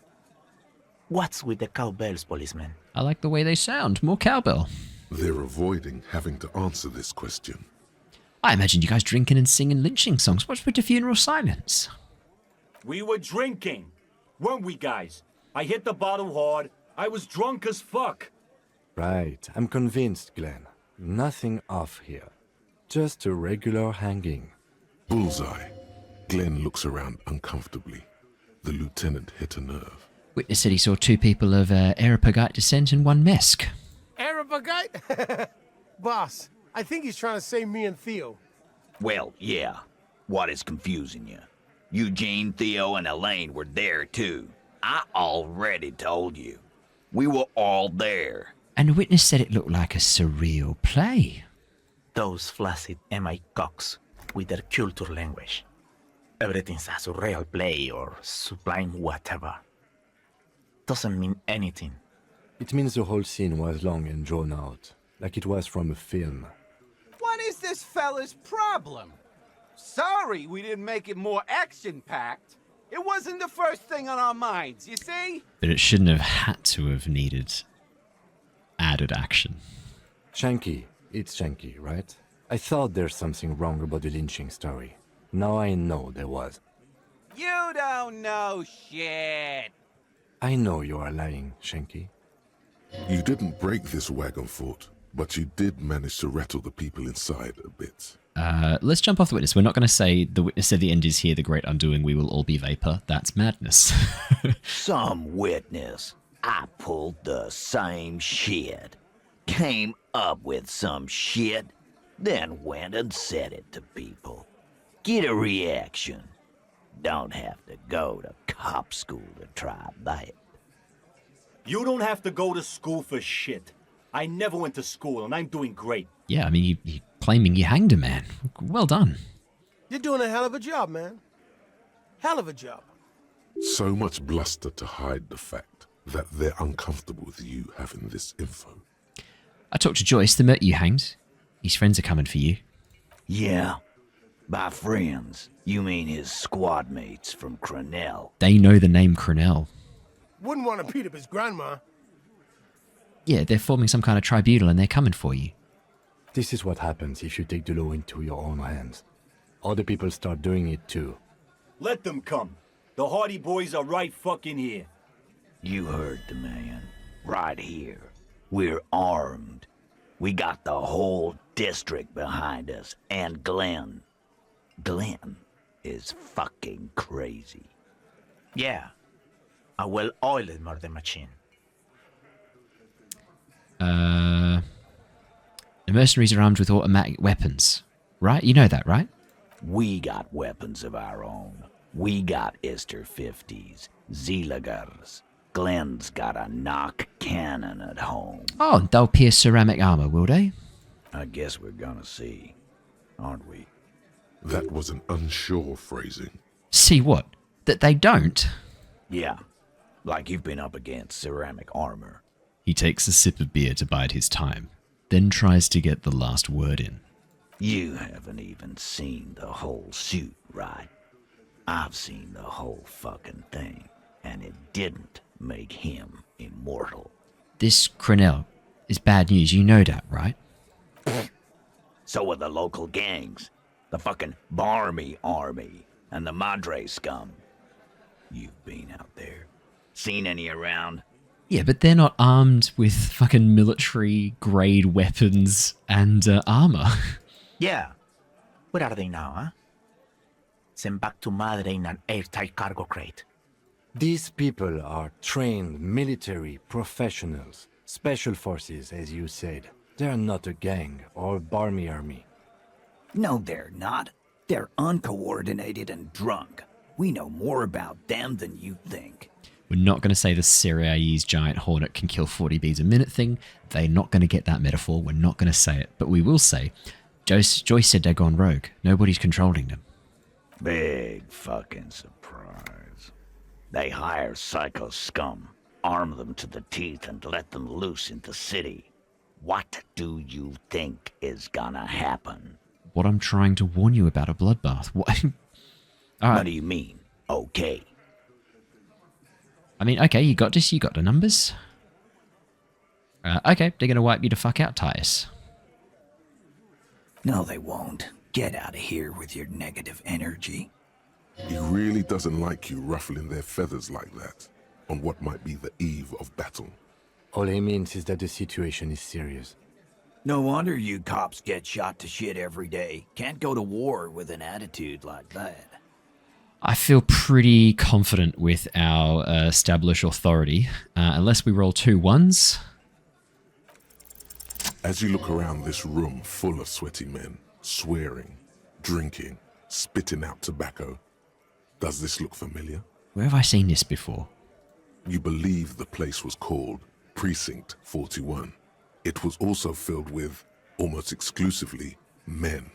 What's with the cowbells, policeman? I like the way they sound. More cowbell. They're avoiding having to answer this question. I imagined you guys drinking and singing lynching songs. What's with the funeral silence? We were drinking, weren't we, guys? I hit the bottle hard. I was drunk as fuck. Right, I'm convinced, Glenn. Nothing off here. Just a regular hanging. Bullseye. Glenn looks around uncomfortably. The lieutenant hit a nerve. Witness said he saw 2 people of Arapagite descent and 1 Mesk. Arapagite? Boss, I think he's trying to say me and Theo. Well, yeah. What is confusing you? Eugene, Theo, and Elaine were there too. I already told you. We were all there. And the witness said it looked like a surreal play. Those flaccid MI cocks with their culture language. Everything's a surreal play or sublime whatever. Doesn't mean anything. It means the whole scene was long and drawn out, like it was from a film. What is this fella's problem? Sorry we didn't make it more action-packed. It wasn't the first thing on our minds, you see? But it shouldn't have had to have needed added action. Shanky. It's Shanky, right? I thought there's something wrong about the lynching story. Now I know there was. You don't know shit. I know you are lying, Shanky. You didn't break this wagon fort, but you did manage to rattle the people inside a bit. Let's jump off the witness. We're not going to say the witness said the end is here, the great undoing, we will all be vapor. That's madness. Some witness. I pulled the same shit. Came up with some shit, then went and said it to people. Get a reaction. Don't have to go to cop school to try that. You don't have to go to school for shit. I never went to school, and I'm doing great. Yeah, I mean, you claiming you hanged a man. Well done. You're doing a hell of a job, man. Hell of a job. So much bluster to hide the fact. that they're uncomfortable with you having this info. I talked to Joyce, the merc you hanged. His friends are coming for you. Yeah. By friends, you mean his squad mates from Crenell. They know the name Crenell. Wouldn't want to beat up his grandma. Yeah, they're forming some kind of tribunal and they're coming for you. This is what happens if you take the law into your own hands. Other people start doing it too. Let them come. The Hardy boys are right fucking here. You heard the man. Right here. We're armed. We got the whole district behind us, and Glenn. Glenn is fucking crazy. Yeah. A well-oiled murder machine. The mercenaries are armed with automatic weapons, right? You know that, right? We got weapons of our own. We got Ister 50s, Zeelagers. Glenn's got a knock cannon at home. Oh, they'll pierce ceramic armor, will they? I guess we're gonna see, aren't we? That was an unsure phrasing. See what? That they don't? Yeah, like you've been up against ceramic armor. He takes a sip of beer to bide his time, then tries to get the last word in. You haven't even seen the whole suit, right? I've seen the whole fucking thing, and it didn't make him immortal. This Crenell is bad news, you know that, right? So are the local gangs, the fucking Barmy Army, and the Madre scum. You've been out there. Seen any around? Yeah, but they're not armed with fucking military-grade weapons and armor. Yeah. Where are they now, huh? Sent back to Madre in an airtight cargo crate. These people are trained military professionals, special forces, as you said. They're not a gang or Barmy army. No, they're not. They're uncoordinated and drunk. We know more about them than you think. We're not going to say the Syria's giant hornet can kill 40 bees a minute thing. They're not going to get that metaphor. We're not going to say it. But we will say, Joyce said they're gone rogue. Nobody's controlling them. Big fucking surprise. They hire psycho scum, arm them to the teeth, and let them loose in the city. What do you think is gonna happen? What I'm trying to warn you about, a bloodbath. What? What do you mean, okay? I mean, okay, you got this, you got the numbers. Okay, they're gonna wipe you the fuck out, Titus. No, they won't. Get out of here with your negative energy. He really doesn't like you ruffling their feathers like that, on what might be the eve of battle. All he means is that the situation is serious. No wonder you cops get shot to shit every day. Can't go to war with an attitude like that. I feel pretty confident with our established authority, unless we roll 2 1s. As you look around this room full of sweaty men, swearing, drinking, spitting out tobacco, does this look familiar? Where have I seen this before? You believe the place was called Precinct 41. It was also filled with, almost exclusively, men,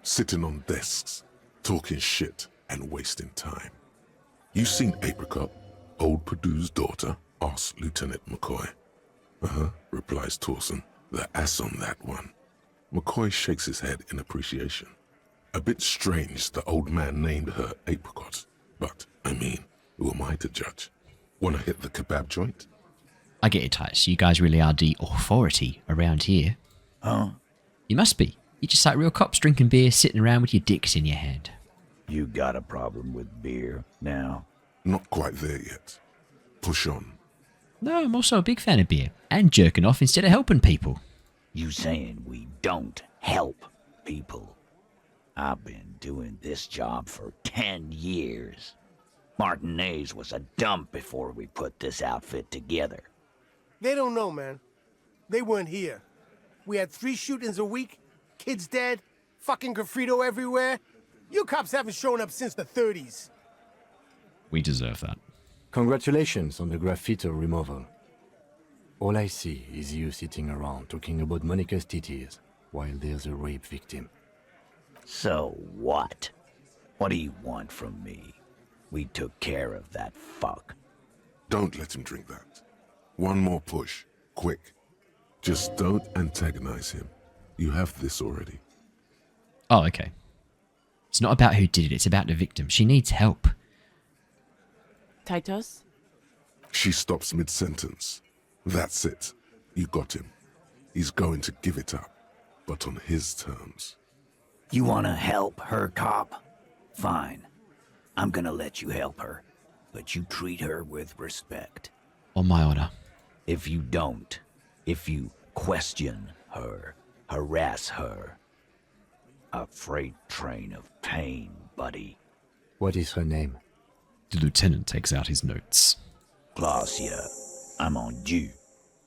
sitting on desks, talking shit and wasting time. You seen Apricot, old Purdue's daughter? Asks Lieutenant McCoy. Replies Torson. The ass on that one. McCoy shakes his head in appreciation. A bit strange the old man named her Apricot, but, I mean, who am I to judge? Wanna hit the kebab joint? I get it, Titus. You guys really are the authority around here. Huh? You must be. You're just like real cops drinking beer, sitting around with your dicks in your hand. You got a problem with beer now? Not quite there yet. Push on. No, I'm also a big fan of beer. And jerking off instead of helping people. You saying we don't help people? I've been doing this job for 10 years. Martinez was a dump before we put this outfit together. They don't know, man. They weren't here. We had 3 shootings a week, kids dead, fucking graffito everywhere. You cops haven't shown up since the 30s. We deserve that. Congratulations on the graffito removal. All I see is you sitting around talking about Monica's titties while there's a rape victim. So what? What do you want from me? We took care of that fuck. Don't let him drink that. One more push. Quick. Just don't antagonize him. You have this already. Oh, okay. It's not about who did it, it's about the victim. She needs help. Titus? She stops mid-sentence. That's it. You got him. He's going to give it up, but on his terms. You wanna help her, cop? Fine. I'm gonna let you help her, but you treat her with respect. On my honor. If you don't, if you question her, harass her, a freight train of pain, buddy. What is her name? The lieutenant takes out his notes. Glacia, I'm on due.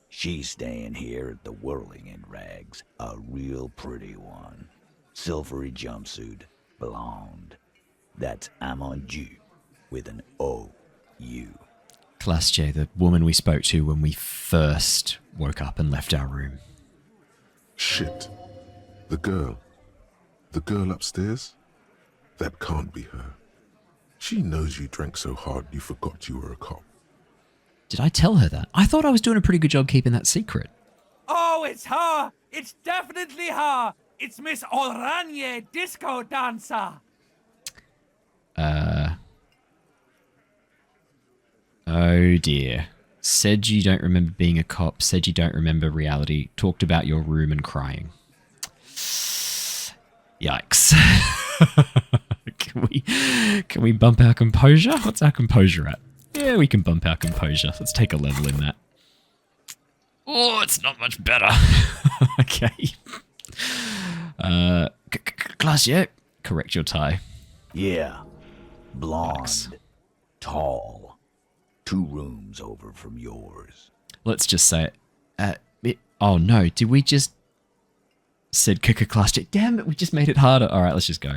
She's staying here at the Whirling in Rags, a real pretty one. Silvery jumpsuit, blonde. That's Amonju with an O-U. Class J, the woman we spoke to when we first woke up and left our room. Shit. The girl. The girl upstairs? That can't be her. She knows you drank so hard you forgot you were a cop. Did I tell her that? I thought I was doing a pretty good job keeping that secret. Oh, it's her! It's definitely her! It's Miss Oranje, disco dancer! Oh dear. Said you don't remember being a cop, said you don't remember reality, talked about your room and crying. Yikes. Can we bump our composure? What's our composure at? Yeah, we can bump our composure. Let's take a level in that. Oh, it's not much better. Okay. Class, yeah. Correct your tie. Yeah. Blonde. Alex. Tall. 2 rooms over from yours. Let's just say it. Oh no, did we just... Said Class J. Damn it, we just made it harder. Alright, let's just go.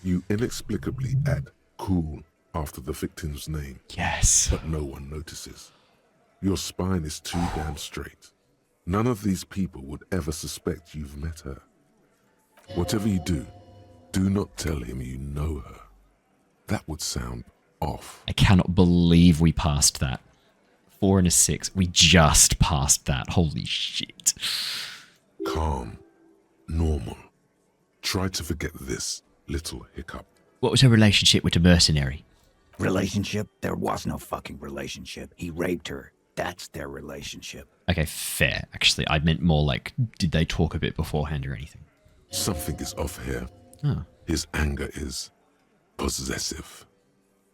You inexplicably add cool after the victim's name. Yes. But no one notices. Your spine is too damn straight. None of these people would ever suspect you've met her. Whatever you do not tell him you know her. That would sound off. I cannot believe we passed that. 4 and a 6. We just passed that. Holy shit. Calm. Normal. Try to forget this little hiccup. What was her relationship with the mercenary? Relationship? There was no fucking relationship. He raped her. That's their relationship. Okay, fair. Actually, I meant more like, did they talk a bit beforehand or anything? Something is off here. Oh. His anger is possessive.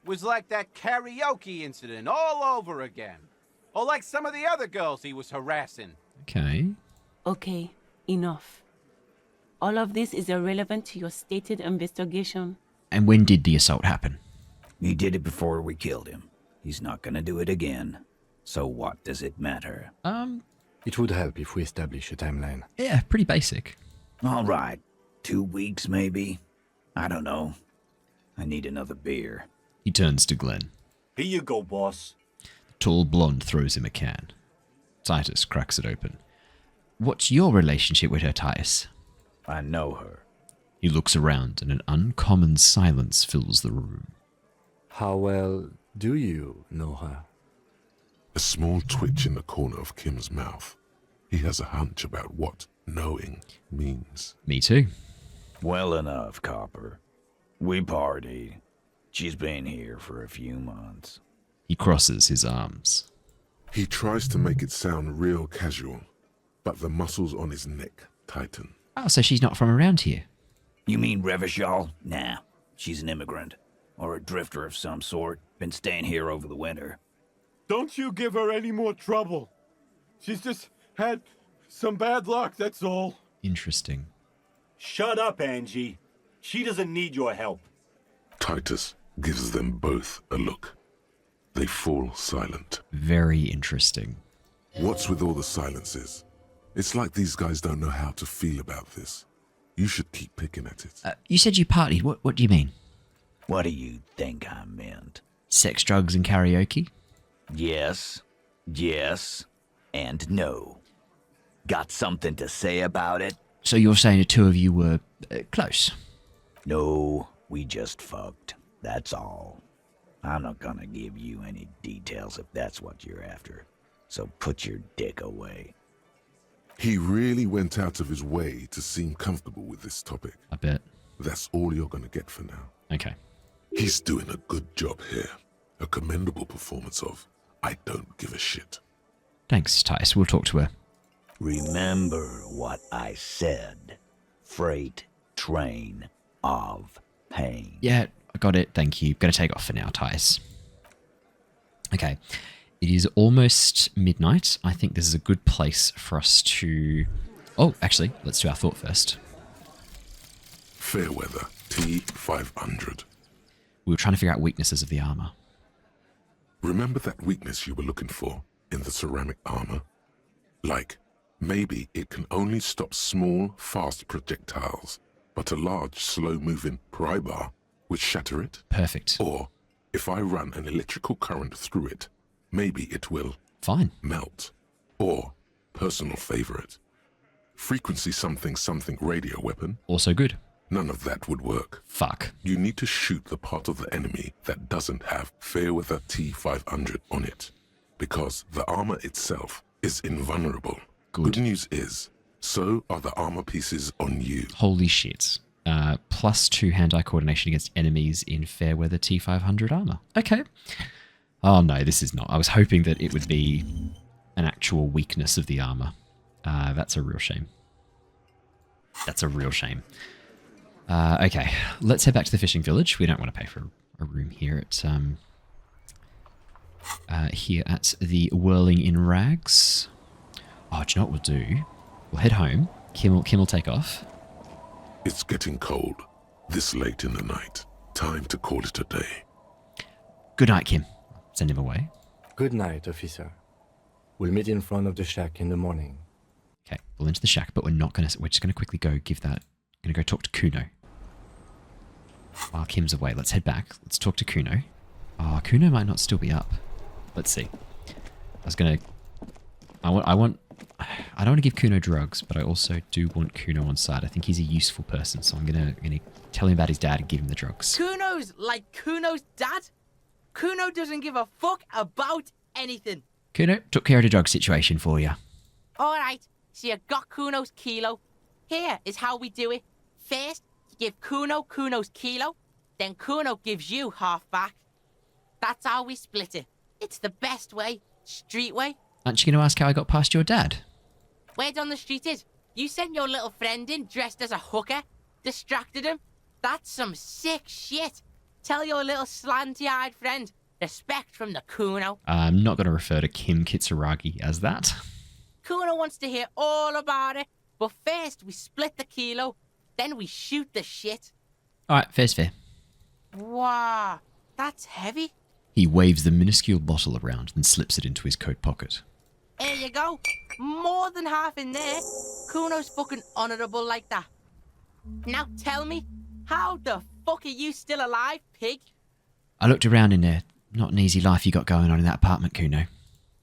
Was like that karaoke incident all over again. Or like some of the other girls he was harassing. Okay. Okay, enough. All of this is irrelevant to your stated investigation. And when did the assault happen? He did it before we killed him. He's not gonna do it again. So what does it matter? It would help if we establish a timeline. Yeah, pretty basic. All right. 2 weeks, maybe? I don't know. I need another beer. He turns to Glenn. Here you go, boss. The tall blonde throws him a can. Titus cracks it open. What's your relationship with her, Titus? I know her. He looks around and an uncommon silence fills the room. How well do you know her? A small twitch in the corner of Kim's mouth. He has a hunch about what knowing means. Me too. Well enough, Copper. We party. She's been here for a few months. He crosses his arms. He tries to make it sound real casual, but the muscles on his neck tighten. Oh, so she's not from around here? You mean Revachol? Nah, she's an immigrant. Or a drifter of some sort. Been staying here over the winter. Don't you give her any more trouble. She's just had some bad luck, that's all. Interesting. Shut up, Angie. She doesn't need your help. Titus gives them both a look. They fall silent. Very interesting. What's with all the silences? It's like these guys don't know how to feel about this. You should keep picking at it. You said you partied. What do you mean? What do you think I meant? Sex, drugs, and karaoke? Yes, and no. Got something to say about it? So you're saying the two of you were close? No, we just fucked. That's all. I'm not gonna give you any details if that's what you're after. So put your dick away. He really went out of his way to seem comfortable with this topic. I bet. That's all you're gonna get for now. Okay. He's doing a good job here. A commendable performance of I don't give a shit. Thanks, Tice. We'll talk to her. Remember what I said. Freight train of pain. Yeah, I got it. Thank you. Gonna take off for now, Tice. Okay. It is almost midnight. I think this is a good place for us to... Oh, actually, let's do our thought first. Fairweather, T500. We were trying to figure out weaknesses of the armor. Remember that weakness you were looking for in the ceramic armor? Like, maybe it can only stop small, fast projectiles, but a large, slow-moving pry bar would shatter it? Perfect. Or, if I run an electrical current through it, maybe it will... Fine. ...melt. Or, personal favorite, frequency something something radio weapon. Also good. None of that would work. Fuck. You need to shoot the part of the enemy that doesn't have Fairweather T500 on it, because the armor itself is invulnerable. Good news is, so are the armor pieces on you. Holy shit. +2 hand-eye coordination against enemies in Fairweather T500 armor. Okay. Oh no, this is not. I was hoping that it would be an actual weakness of the armor. That's a real shame. That's a real shame. Okay, let's head back to the fishing village. We don't want to pay for a room here at the Whirling in Rags. Oh, do you know what we'll do? We'll head home. Kim will take off. It's getting cold. This late in the night. Time to call it a day. Good night, Kim. Send him away. Good night, officer. We'll meet in front of the shack in the morning. Okay, we'll enter the shack, but we're just gonna quickly go gonna go talk to Kuno. While Kim's away, let's head back. Let's talk to Kuno. Oh, Kuno might not still be up. Let's see. I don't want to give Kuno drugs, but I also do want Kuno on side. I think he's a useful person, so I'm gonna tell him about his dad and give him the drugs. Kuno's like Kuno's dad? Kuno doesn't give a fuck about anything. Kuno took care of the drug situation for you. Alright, so you got Kuno's kilo. Here is how we do it. First, you give Kuno Kuno's kilo, then Kuno gives you half back. That's how we split it. It's the best way. Street way. Aren't you going to ask how I got past your dad? Word on the street is, you sent your little friend in dressed as a hooker, distracted him. That's some sick shit. Tell your little slanty-eyed friend, respect from the Kuno. I'm not going to refer to Kim Kitsuragi as that. Kuno wants to hear all about it, but first we split the kilo, then we shoot the shit. Alright, fair's fair. Wow, that's heavy. He waves the minuscule bottle around and slips it into his coat pocket. There you go. More than half in there. Kuno's fucking honourable like that. Now tell me, how the fuck are you still alive, pig? I looked around in there. Not an easy life you got going on in that apartment, Kuno.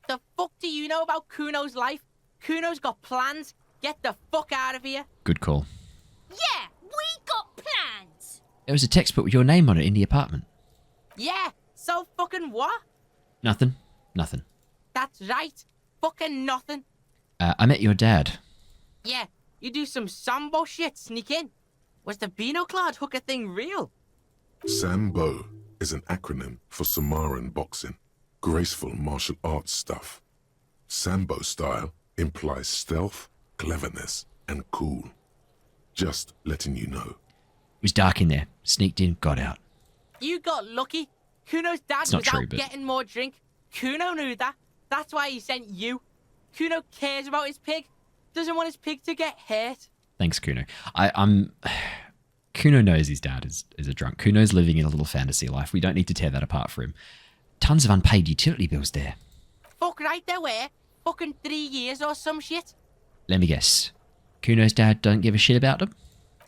The fuck do you know about Kuno's life? Kuno's got plans. Get the fuck out of here. Good call. Yeah, we got plans. There was a textbook with your name on it in the apartment. Yeah, so fucking what? Nothing. That's right. Fucking nothing. I met your dad. Yeah, you do some Sambo shit, sneak in. Was the Beano-clad hooker thing real? Sambo is an acronym for Samoan boxing, graceful martial arts stuff. Sambo style implies stealth, cleverness, and cool. Just letting you know. It was dark in there. Sneaked in, got out. You got lucky. Kuno's dad was out getting more drink. Kuno knew that. That's why he sent you. Kuno cares about his pig. Doesn't want his pig to get hurt. Thanks, Kuno. Kuno knows his dad is a drunk. Kuno's living in a little fantasy life. We don't need to tear that apart for him. Tons of unpaid utility bills there. Fuck right there were. Fucking 3 years or some shit. Let me guess. Kuno's dad don't give a shit about them?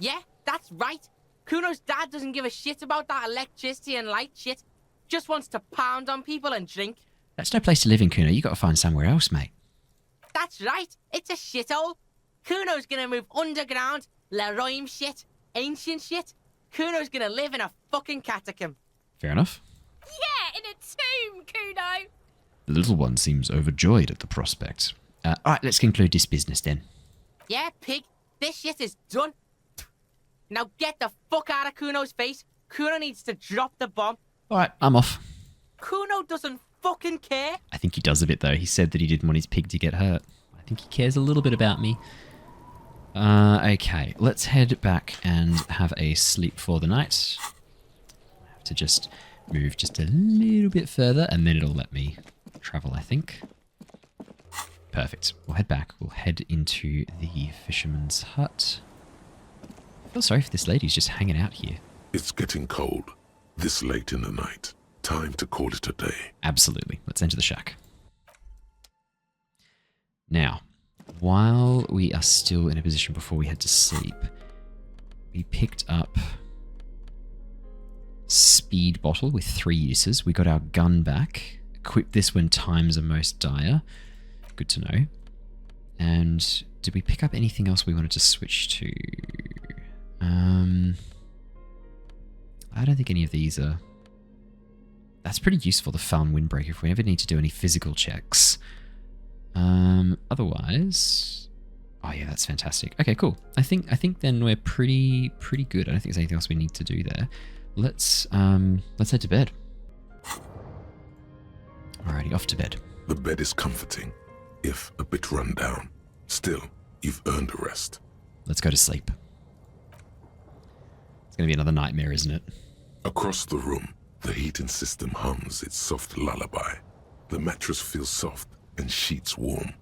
Yeah, that's right. Kuno's dad doesn't give a shit about that electricity and light shit. Just wants to pound on people and drink. That's no place to live in, Kuno. You got to find somewhere else, mate. That's right. It's a shithole. Kuno's gonna move underground. Leroy shit. Ancient shit. Kuno's gonna live in a fucking catacomb. Fair enough. Yeah, get in a tomb, Kuno. The little one seems overjoyed at the prospect. All right, let's conclude this business then. Yeah, pig. This shit is done. Now get the fuck out of Kuno's face. Kuno needs to drop the bomb. All right, I'm off. Kuno doesn't fucking care. I think he does a bit, though. He said that he didn't want his pig to get hurt. I think he cares a little bit about me. Okay, let's head back and have a sleep for the night. I have to just move just a little bit further, and then it'll let me travel, I think. Perfect. We'll head back. We'll head into the fisherman's hut. I feel sorry for this lady who's just hanging out here. It's getting cold. This late in the night. Time to call it a day. Absolutely. Let's enter the shack. Now, while we are still in a position before we head to sleep, we picked up speed bottle with 3 uses. We got our gun back. Equip this when times are most dire. Good to know. And did we pick up anything else we wanted to switch to? I don't think any of these are... That's pretty useful, the Falm Windbreaker, if we ever need to do any physical checks. Otherwise... Oh yeah, that's fantastic. Okay, cool. I think then we're pretty good. I don't think there's anything else we need to do there. Let's head to bed. Alrighty, off to bed. The bed is comforting, if a bit run down. Still, you've earned a rest. Let's go to sleep. It's going to be another nightmare, isn't it? Across the room, the heating system hums its soft lullaby. The mattress feels soft and sheets warm.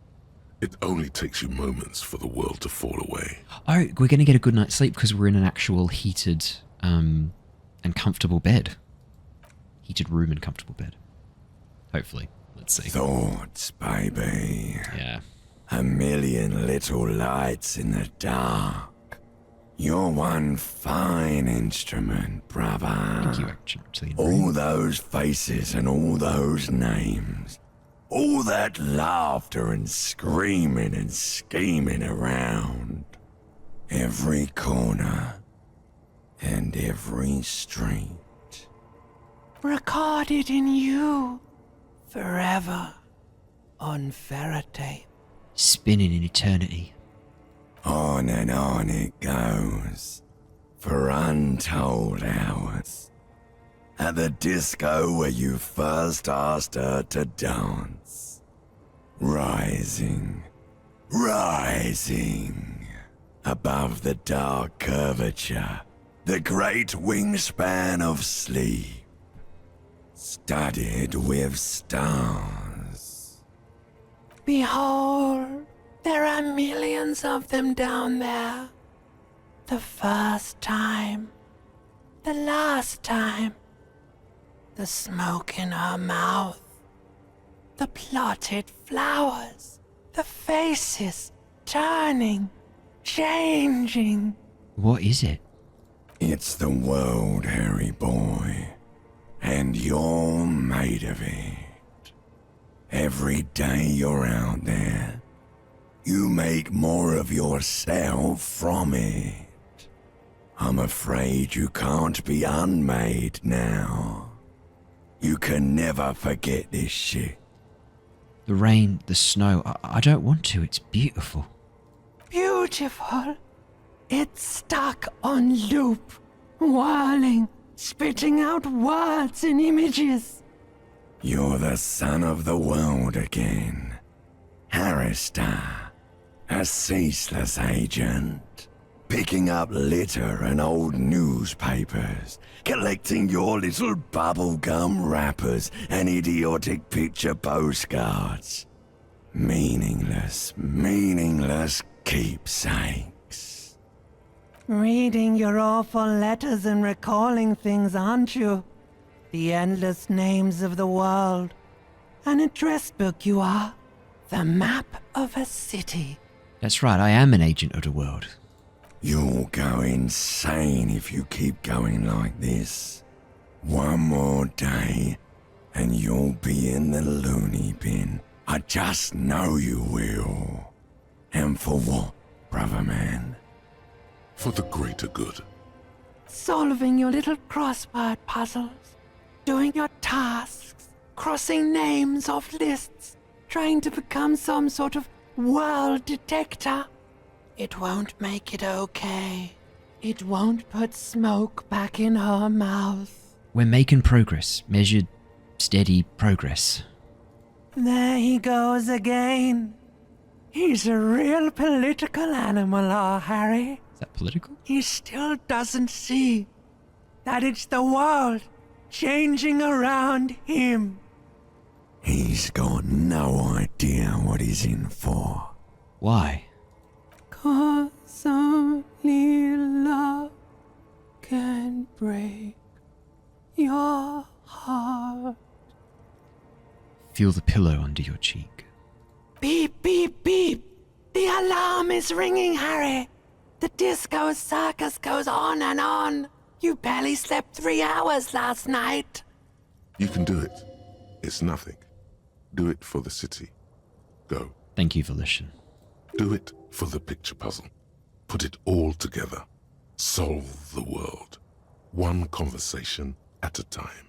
It only takes you moments for the world to fall away. Oh, we're going to get a good night's sleep because we're in an actual heated and comfortable bed. Heated room and comfortable bed. Hopefully. Let's see. Thoughts, baby. Yeah. A million little lights in the dark. You're one fine instrument, brother. Thank you, actually. All those faces and all those names. All that laughter and screaming and scheming around. Every corner and every street. Recorded in you. Forever. On ferrotape. Spinning in eternity. On and on it goes. For untold hours. At the disco where you first asked her to dance. Rising. Rising. Above the dark curvature. The great wingspan of sleep. Studded with stars. Behold, there are millions of them down there. The first time. The last time. The smoke in her mouth. The plotted flowers. The faces turning, changing. What is it? It's the world, Harry boy. And you're made of it. Every day you're out there, you make more of yourself from it. I'm afraid you can't be unmade now. You can never forget this shit. The rain, the snow, I don't want to. It's beautiful. Beautiful. It's stuck on loop, whirling, spitting out words and images. You're the son of the world again. Harrister, a ceaseless agent. Picking up litter and old newspapers. Collecting your little bubblegum wrappers and idiotic picture postcards. Meaningless keepsakes. Reading your awful letters and recalling things, aren't you? The endless names of the world. An address book you are. The map of a city. That's right, I am an agent of the world. You'll go insane if you keep going like this. One more day, and you'll be in the loony bin. I just know you will. And for what, brother man? For the greater good. Solving your little crossword puzzles. doing your tasks, crossing names off lists, trying to become some sort of world detector. It won't make it okay. It won't put smoke back in her mouth. We're making progress. Measured, steady progress. There he goes again. He's a real political animal, our Harry. Is that political? He still doesn't see that it's the world changing around him. He's got no idea what he's in for. Why? 'Cause only love can break your heart. Feel the pillow under your cheek. Beep, beep, beep. The alarm is ringing, Harry. The disco circus goes on and on. You barely slept 3 hours last night. You can do it. It's nothing. Do it for the city. Go. Thank you, Volition. Do it for the picture puzzle. Put it all together. Solve the world. One conversation at a time.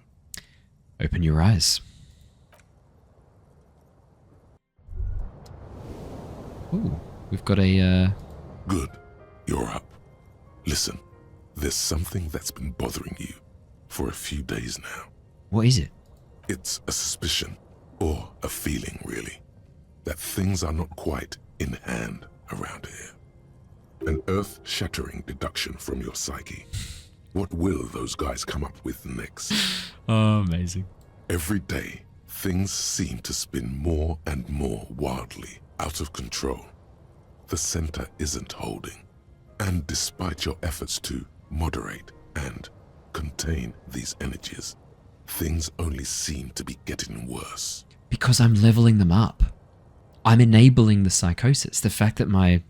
Open your eyes. Ooh, we've got a, Good. You're up. Listen, there's something that's been bothering you for a few days now. What is it? It's a suspicion, or a feeling really, that things are not quite in hand around here. An earth-shattering deduction from your psyche. What will those guys come up with next? Oh, amazing. Every day, things seem to spin more and more wildly, out of control. The center isn't holding. And despite your efforts to moderate and contain these energies, things only seem to be getting worse. Because I'm leveling them up. I'm enabling the psychosis. The fact that my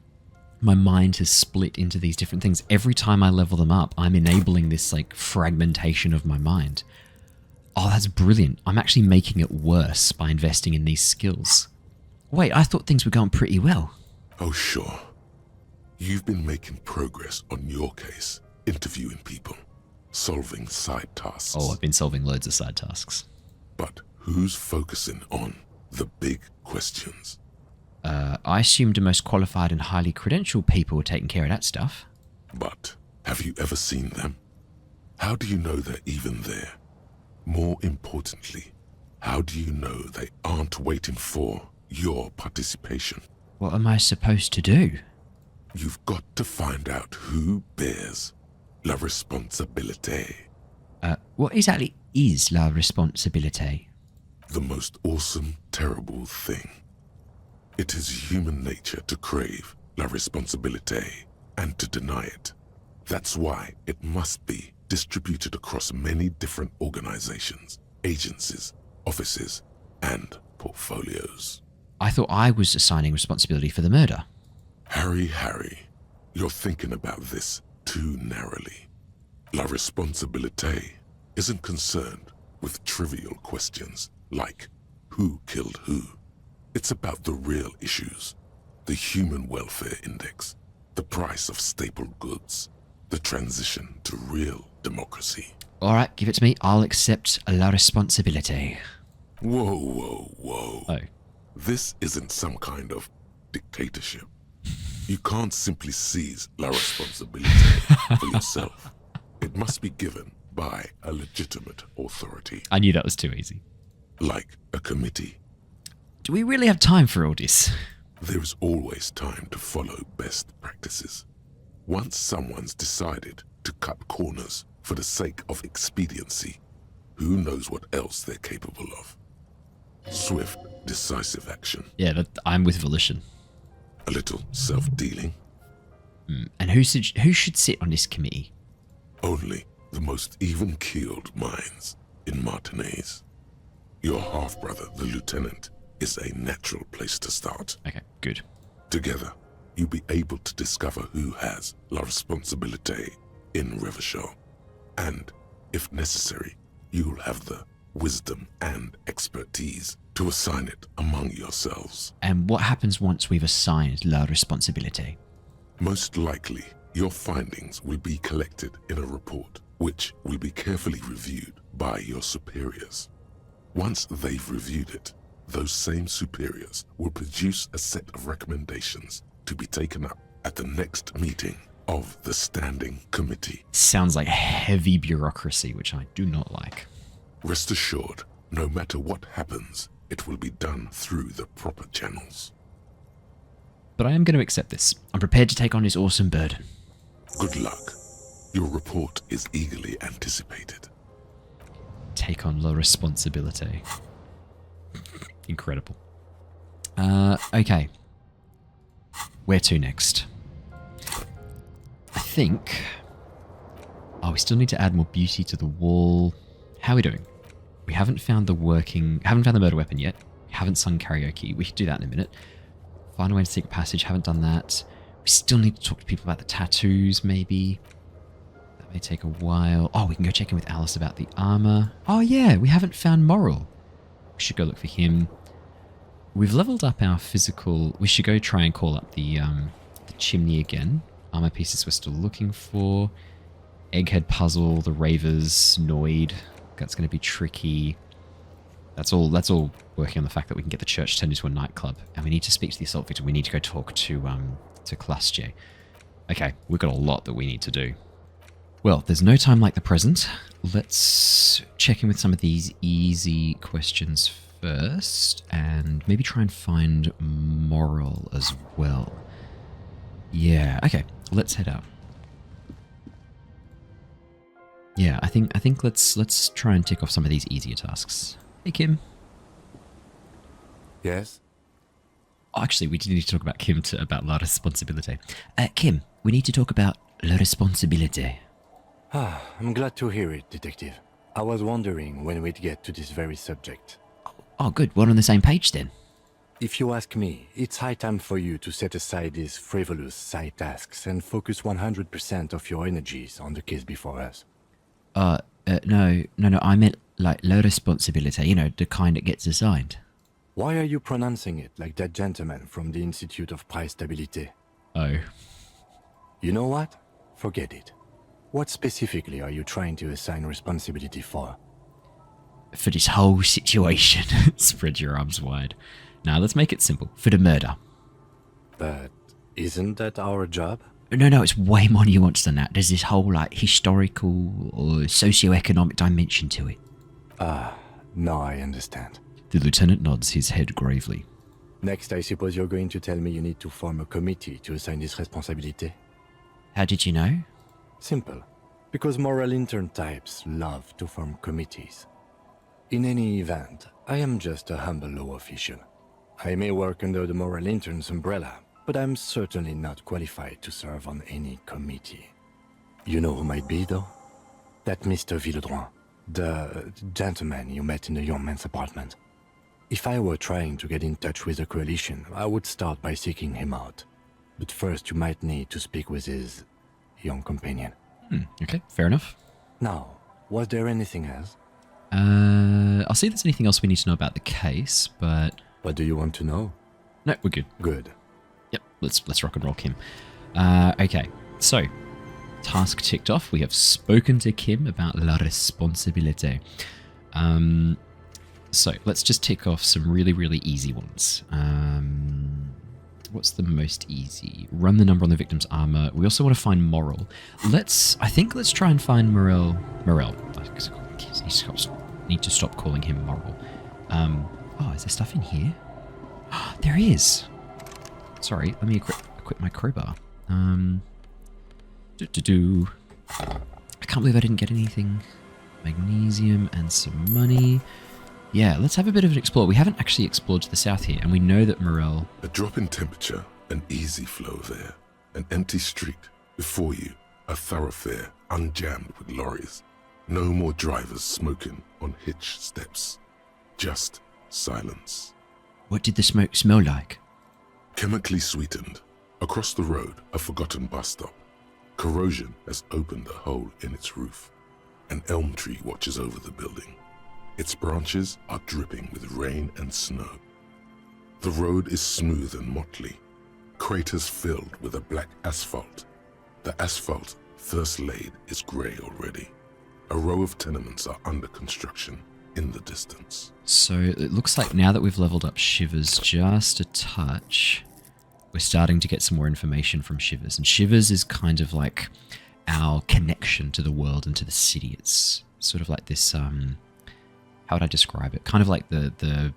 mind has split into these different things. Every time I level them up, I'm enabling this like fragmentation of my mind. Oh, that's brilliant. I'm actually making it worse by investing in these skills. Wait, I thought things were going pretty well. Oh, sure. You've been making progress on your case, interviewing people, solving side tasks. Oh, I've been solving loads of side tasks. But who's focusing on the big questions? I assumed the most qualified and highly credentialed people were taking care of that stuff. But have you ever seen them? How do you know they're even there? More importantly, how do you know they aren't waiting for your participation? What am I supposed to do? You've got to find out who bears la responsabilité. What exactly is la responsabilité? The most awesome, terrible thing. It is human nature to crave la responsabilité and to deny it. That's why it must be distributed across many different organizations, agencies, offices, and portfolios. I thought I was assigning responsibility for the murder. Harry, you're thinking about this too narrowly. La responsabilité isn't concerned with trivial questions like who killed who. It's about the real issues, the human welfare index, the price of staple goods, the transition to real democracy. All right, give it to me. I'll accept la responsabilité. Whoa. Oh. This isn't some kind of dictatorship. You can't simply seize la responsabilité for yourself. It must be given by a legitimate authority. I knew that was too easy. Like a committee. Do we really have time for all this? There's always time to follow best practices. Once someone's decided to cut corners for the sake of expediency, who knows what else they're capable of? Swift, decisive action. Yeah, I'm with Volition. A little self-dealing. And who should sit on this committee? Only the most even-keeled minds in Martinez. Your half-brother, the lieutenant, is a natural place to start. Okay, good. Together, you'll be able to discover who has la responsabilité in Revachol. And, if necessary, you'll have the wisdom and expertise to assign it among yourselves. And what happens once we've assigned la responsabilité? Most likely, your findings will be collected in a report, which will be carefully reviewed by your superiors. Once they've reviewed it, those same superiors will produce a set of recommendations to be taken up at the next meeting of the Standing Committee. Sounds like heavy bureaucracy, which I do not like. Rest assured, no matter what happens, it will be done through the proper channels. But I am going to accept this. I'm prepared to take on this awesome burden. Good luck. Your report is eagerly anticipated. Take on the responsibility. Incredible. Okay. Where to next? I think... Oh, we still need to add more beauty to the wall. How are we doing? We haven't found the murder weapon yet. We haven't sung karaoke. We should do that in a minute. Find a way to secret passage. Haven't done that. We still need to talk to people about the tattoos, maybe. That may take a while. Oh, we can go check in with Alice about the armor. Oh yeah, we haven't found Moral. We should go look for him. We've leveled up our physical... We should go try and call up the chimney again. Armor pieces we're still looking for. Egghead puzzle, the Ravers, Noid. That's going to be tricky. That's all working on the fact that we can get the church turned into a nightclub. And we need to speak to the assault victim. We need to go talk to Klasje. Okay, we've got a lot that we need to do. Well, there's no time like the present. Let's check in with some of these easy questions first. And maybe try and find Moral as well. Yeah, okay. Let's head out. Yeah, I think let's try and tick off some of these easier tasks. Hey, Kim. Yes? Oh, actually, we do need to talk about Kim about La Responsabilité. Kim, we need to talk about La Responsabilité. I'm glad to hear it, Detective. I was wondering when we'd get to this very subject. Oh, good. We're on the same page then. If you ask me, it's high time for you to set aside these frivolous side tasks and focus 100% of your energies on the case before us. No, I meant like La Responsabilité, you know, the kind that gets assigned. Why are you pronouncing it like that gentleman from the Institute of Price Stabilité? Oh. You know what? Forget it. What specifically are you trying to assign responsibility for? For this whole situation. Spread your arms wide. Now, let's make it simple. For the murder. But isn't that our job? No, it's way more nuanced than that. There's this whole, like, historical or socio-economic dimension to it. No, I understand. The lieutenant nods his head gravely. Next, I suppose you're going to tell me you need to form a committee to assign this responsibility. How did you know? Simple. Because moral intern types love to form committees. In any event, I am just a humble law official. I may work under the moral intern's umbrella, but I'm certainly not qualified to serve on any committee. You know who might be, though? That Mr. Villedroit, the gentleman you met in the young man's apartment. If I were trying to get in touch with the coalition, I would start by seeking him out. But first you might need to speak with his young companion. Okay, fair enough. Now, was there anything else? I'll see if there's anything else we need to know about the case, but... What do you want to know? No, we're good. Good. Yep, let's rock and roll Kim. Okay, so, task ticked off. We have spoken to Kim about La Responsabilité. So, let's just tick off some really, really easy ones. What's the most easy? Run the number on the victim's armor. We also want to find Moral. I think let's try and find Morel. I need to stop calling him Moral. Oh, is there stuff in here? There is. Sorry, let me equip my crowbar. I can't believe I didn't get anything. Magnesium and some money. Yeah, let's have a bit of an explore. We haven't actually explored to the south here, and we know that Morel... A drop in temperature, an easy flow there. An empty street. Before you, a thoroughfare unjammed with lorries. No more drivers smoking on hitch steps. Just silence. What did the smoke smell like? Chemically sweetened. Across the road, a forgotten bus stop. Corrosion has opened a hole in its roof. An elm tree watches over the building. Its branches are dripping with rain and snow. The road is smooth and motley, craters filled with a black asphalt. The asphalt, first laid, is grey already. A row of tenements are under construction in the distance. So it looks like now that we've leveled up Shivers just a touch, we're starting to get some more information from Shivers. And Shivers is kind of like our connection to the world and to the city. It's sort of like this, how would I describe it? Kind of like the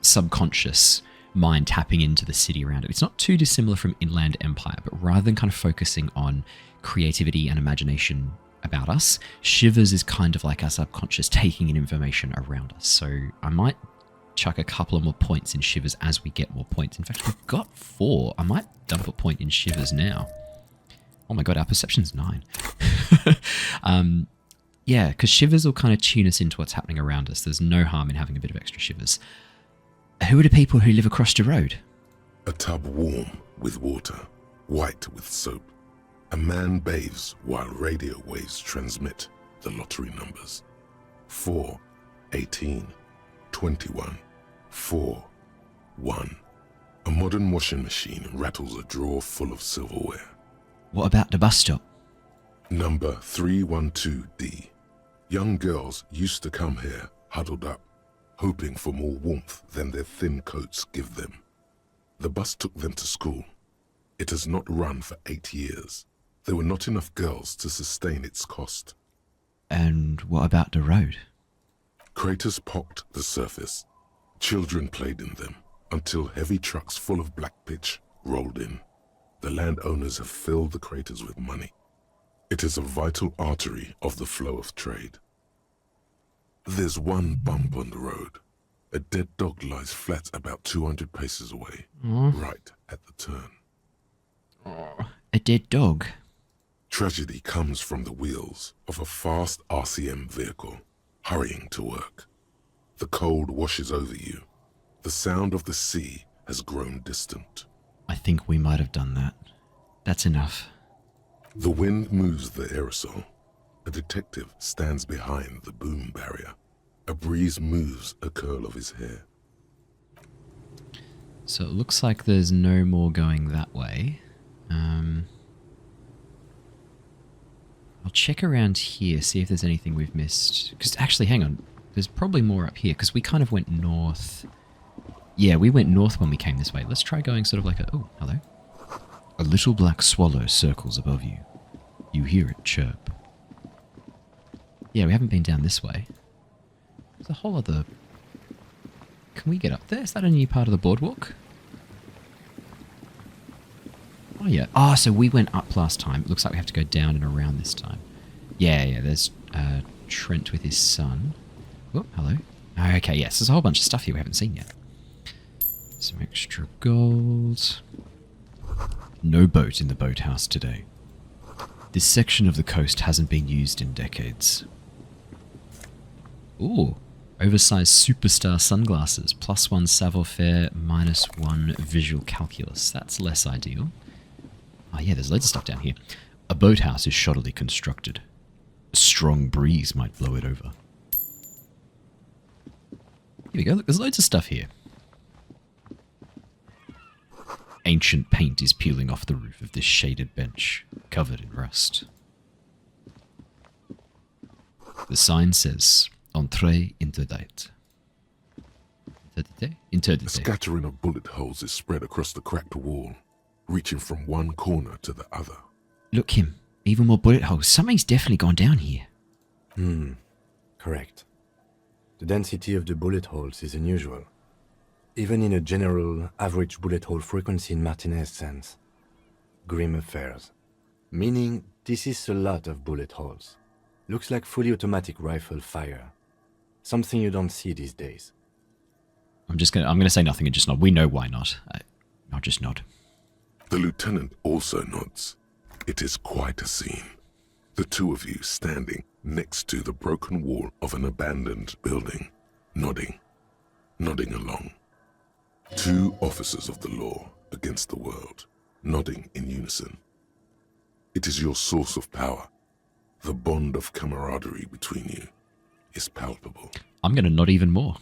subconscious mind tapping into the city around it. It's not too dissimilar from Inland Empire, but rather than kind of focusing on creativity and imagination about us, Shivers is kind of like our subconscious taking in information around us. So I might chuck a couple of more points in Shivers as we get more points. In fact, we've got 4. I might dump a point in Shivers now. Oh my god, our perception's 9. Yeah, because Shivers will kind of tune us into what's happening around us. There's no harm in having a bit of extra Shivers. Who are the people who live across the road? A tub warm with water, white with soap. A man bathes while radio waves transmit the lottery numbers. 4, 18, 21, 4, 1. A modern washing machine rattles a drawer full of silverware. What about the bus stop? Number 312D. Young girls used to come here huddled up, hoping for more warmth than their thin coats give them. The bus took them to school. It has not run for 8 years. There were not enough girls to sustain its cost. And what about the road? Craters pocked the surface. Children played in them until heavy trucks full of black pitch rolled in. The landowners have filled the craters with money. It is a vital artery of the flow of trade. There's one bump on the road. A dead dog lies flat about 200 paces away, right at the turn. A dead dog? Tragedy comes from the wheels of a fast RCM vehicle, hurrying to work. The cold washes over you. The sound of the sea has grown distant. I think we might have done that. That's enough. The wind moves the aerosol. A detective stands behind the boom barrier. A breeze moves a curl of his hair. So it looks like there's no more going that way. I'll check around here, see if there's anything we've missed. Because actually, hang on. There's probably more up here, because we kind of went north. Yeah, we went north when we came this way. Let's try going sort of like a... Oh, hello. A little black swallow circles above you. You hear it chirp. Yeah, we haven't been down this way. There's a whole other... Can we get up there? Is that a new part of the boardwalk? Oh, yeah. Ah, so we went up last time. It looks like we have to go down and around this time. Yeah, there's Trent with his son. Oh, hello. Okay, yes, there's a whole bunch of stuff here we haven't seen yet. Some extra gold. No boat in the boathouse today. This section of the coast hasn't been used in decades. Ooh, oversized superstar sunglasses. +1 savoir-faire, -1 visual calculus. That's less ideal. Oh yeah, there's loads of stuff down here. A boathouse is shoddily constructed. A strong breeze might blow it over. Here we go, look, there's loads of stuff here. Ancient paint is peeling off the roof of this shaded bench, covered in rust. The sign says, Entree Interrogate. A scattering of bullet holes is spread across the cracked wall, reaching from one corner to the other. Look, Kim, even more bullet holes. Something's definitely gone down here. Correct. The density of the bullet holes is unusual. Even in a general average bullet hole frequency in Martinez sense. Grim affairs. Meaning, this is a lot of bullet holes. Looks like fully automatic rifle fire. Something you don't see these days. I'm gonna say nothing and just nod. We know why not. I'll just nod. The lieutenant also nods. It is quite a scene. The two of you standing next to the broken wall of an abandoned building, nodding along. 2 officers of the law against the world, nodding in unison. It is your source of power. The bond of camaraderie between you is palpable. I'm going to nod even more.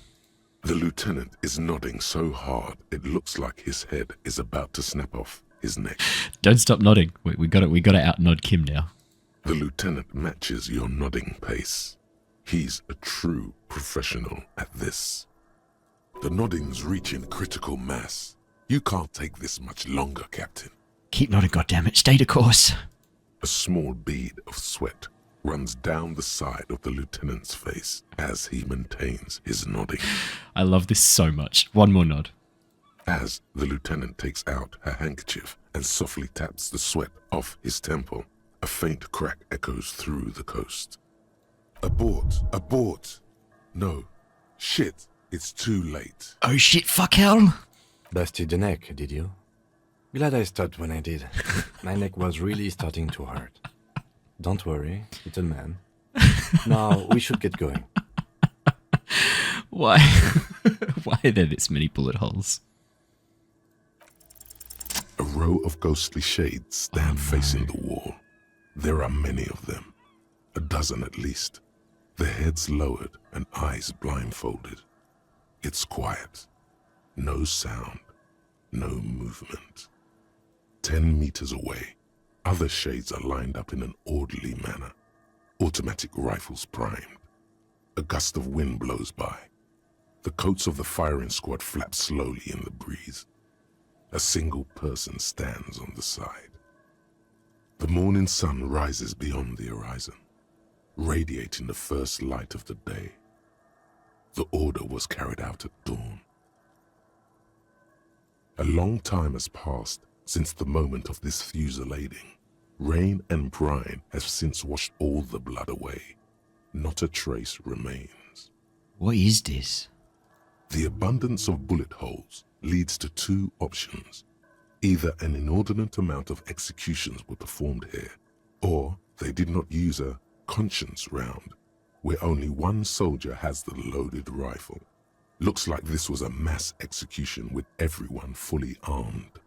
The lieutenant is nodding so hard it looks like his head is about to snap off his neck. Don't stop nodding. We got to out nod Kim now. The lieutenant matches your nodding pace. He's a true professional at this. The nodding's reaching critical mass. You can't take this much longer, Captain. Keep nodding, goddammit. Stay the course. A small bead of sweat runs down the side of the lieutenant's face as he maintains his nodding. I love this so much. One more nod. As the lieutenant takes out her handkerchief and softly taps the sweat off his temple, a faint crack echoes through the coast. Abort! Abort! No. Shit, it's too late. Oh shit, fuck hell! Busted the neck, did you? Glad I stopped when I did. My neck was really starting to hurt. Don't worry, little man. Now we should get going. Why? Why are there this many bullet holes? A row of ghostly shades stand facing the wall. There are many of them, a dozen at least, their heads lowered and eyes blindfolded. It's quiet. No sound. No movement. 10 meters away, other shades are lined up in an orderly manner, automatic rifles primed. A gust of wind blows by. The coats of the firing squad flap slowly in the breeze. A single person stands on the side. The morning sun rises beyond the horizon, radiating the first light of the day. The order was carried out at dawn. A long time has passed since the moment of this fusillading. Rain and brine have since washed all the blood away. Not a trace remains. What is this? The abundance of bullet holes leads to two options. Either an inordinate amount of executions were performed here, or they did not use a conscience round, where only one soldier has the loaded rifle. Looks like this was a mass execution with everyone fully armed.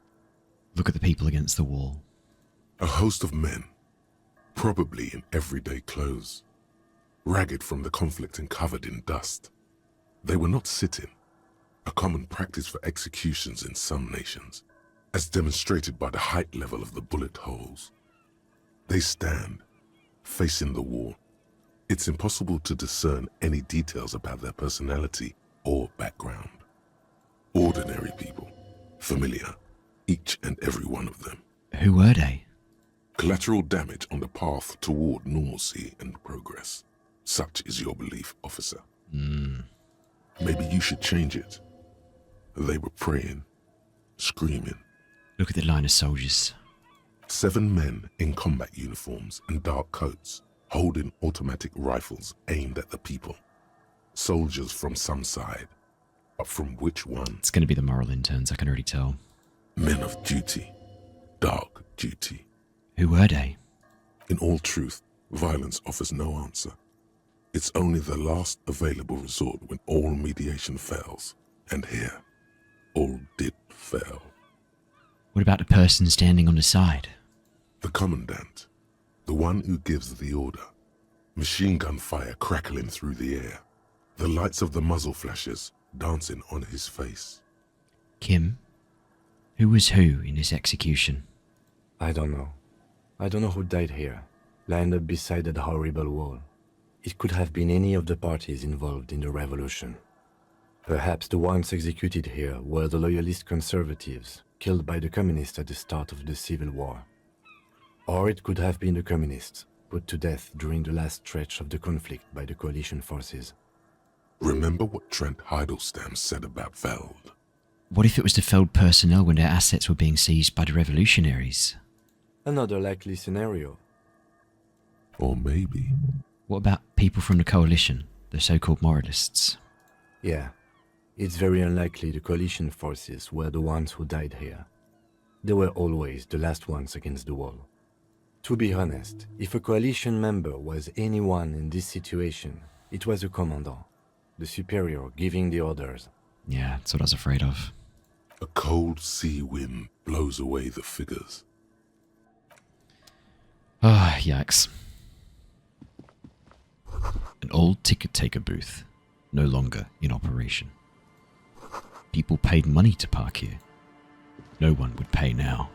Look at the people against the wall. A host of men, probably in everyday clothes, ragged from the conflict and covered in dust. They were not sitting, a common practice for executions in some nations, as demonstrated by the height level of the bullet holes. They stand, facing the wall. It's impossible to discern any details about their personality or background. Ordinary people, familiar, each and every one of them. Who were they? Collateral damage on the path toward normalcy and progress. Such is your belief, officer. Maybe you should change it. They were praying, screaming. Look at the line of soldiers. 7 men in combat uniforms and dark coats, holding automatic rifles aimed at the people. Soldiers from some side, but from which one? It's going to be the moral interns, I can already tell. Men of duty. Dark duty. Who were they? In all truth, violence offers no answer. It's only the last available resort when all mediation fails. And here, all did fail. What about the person standing on the side? The commandant. The one who gives the order. Machine gun fire crackling through the air. The lights of the muzzle flashes dancing on his face. Kim? Who was who in this execution? I don't know. I don't know who died here, lined up beside that horrible wall. It could have been any of the parties involved in the revolution. Perhaps the ones executed here were the loyalist conservatives, killed by the communists at the start of the Civil War. Or it could have been the communists, put to death during the last stretch of the conflict by the coalition forces. Remember what Trent Heidelstein said about Veld? What if it was the Feld personnel when their assets were being seized by the revolutionaries? Another likely scenario. Or maybe... What about people from the coalition, the so-called moralists? Yeah, it's very unlikely the coalition forces were the ones who died here. They were always the last ones against the wall. To be honest, if a coalition member was anyone in this situation, it was a commandant, the superior giving the orders. Yeah, that's what I was afraid of. A cold sea wind blows away the figures. Ah, yikes. An old ticket taker booth, no longer in operation. People paid money to park here. No one would pay now.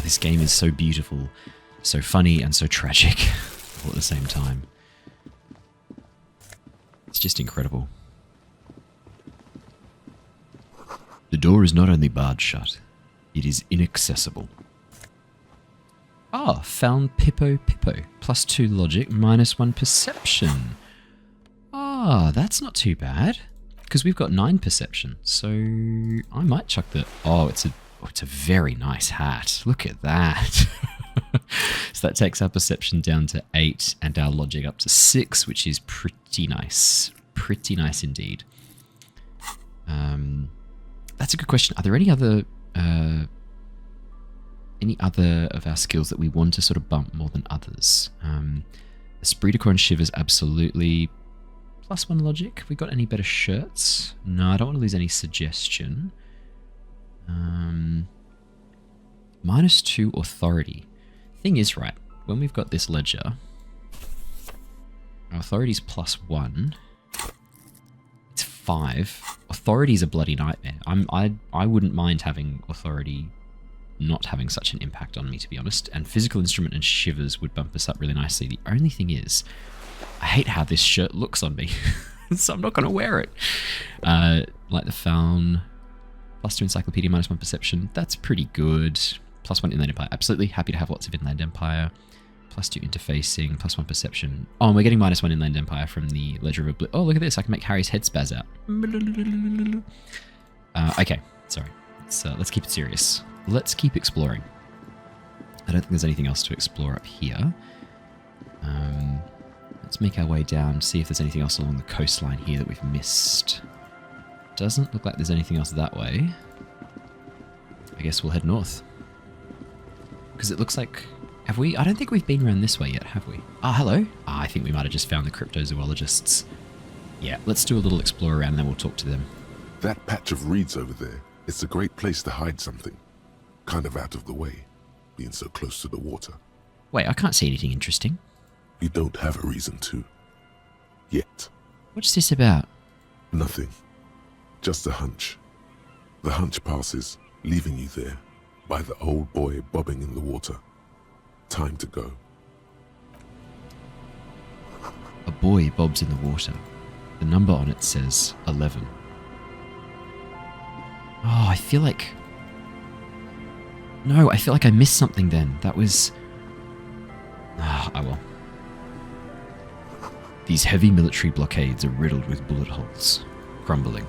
this game is so beautiful, so funny, and so tragic all at the same time. It's just incredible. The door is not only barred shut, it is inaccessible. Ah, found Pippo. +2 logic, -1 perception. Ah, that's not too bad. Because we've got 9 perception, so I might chuck the... Oh, it's a very nice hat. Look at that. So that takes our perception down to 8 and our logic up to 6, which is pretty nice. Pretty nice indeed. That's a good question. Are there any other of our skills that we want to sort of bump more than others? Esprit de corps and shivers, absolutely. +1 logic. Have we got any better shirts? No, I don't want to lose any suggestion. -2 authority. Thing is, right, when we've got this ledger, our authority's +1. It's 5. Authority's a bloody nightmare. I wouldn't mind having authority not having such an impact on me, to be honest. And physical instrument and shivers would bump us up really nicely. The only thing is, I hate how this shirt looks on me, so I'm not going to wear it. Like the Faun, +2 encyclopedia, -1 perception. That's pretty good. +1 inland empire. Absolutely happy to have lots of inland empire. +2 interfacing, +1 perception. Oh, and we're getting -1 inland empire from the Ledger of Oblivion. Oh, look at this. I can make Harry's head spaz out. Okay, sorry. Let's keep it serious. Let's keep exploring. I don't think there's anything else to explore up here. Let's make our way down, see if there's anything else along the coastline here that we've missed. Doesn't look like there's anything else that way. I guess we'll head north. Because it looks like... Have we? I don't think we've been around this way yet, have we? Ah, hello. Ah, I think we might have just found the cryptozoologists. Yeah, let's do a little explore around and then we'll talk to them. That patch of reeds over there, it's a great place to hide something. Kind of out of the way, being so close to the water. Wait, I can't see anything interesting. You don't have a reason to. Yet. What's this about? Nothing. Just a hunch. The hunch passes, leaving you there, by the old boy bobbing in the water. Time to go. A boy bobs in the water. The number on it says 11. Oh, I feel like... No, I feel like I missed something then. That was... Ah, oh well. These heavy military blockades are riddled with bullet holes, crumbling.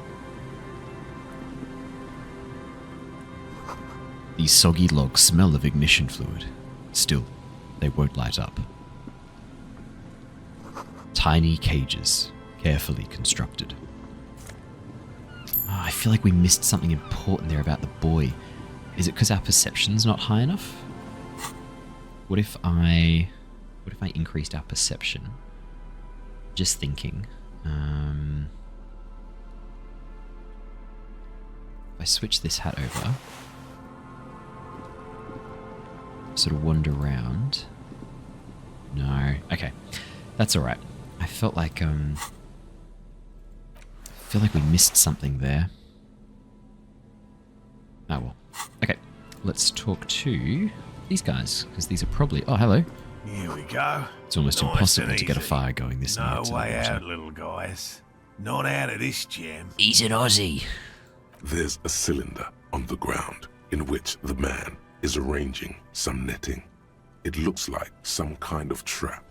These soggy logs smell of ignition fluid. Still, they won't light up. Tiny cages, carefully constructed. Oh, I feel like we missed something important there about the boy. Is it because our perception's not high enough? What if I increased our perception? Just thinking. If I switch this hat over, sort of wander around. No. Okay. That's alright. I felt like we missed something there. Oh well. Okay. Let's talk to these guys, because these are probably... Oh, hello. Here we go. It's almost impossible to get a fire going this near No to the way water. out, little guys. Not out of this jam. He's an Aussie. There's a cylinder on the ground in which the man is arranging some netting. It looks like some kind of trap.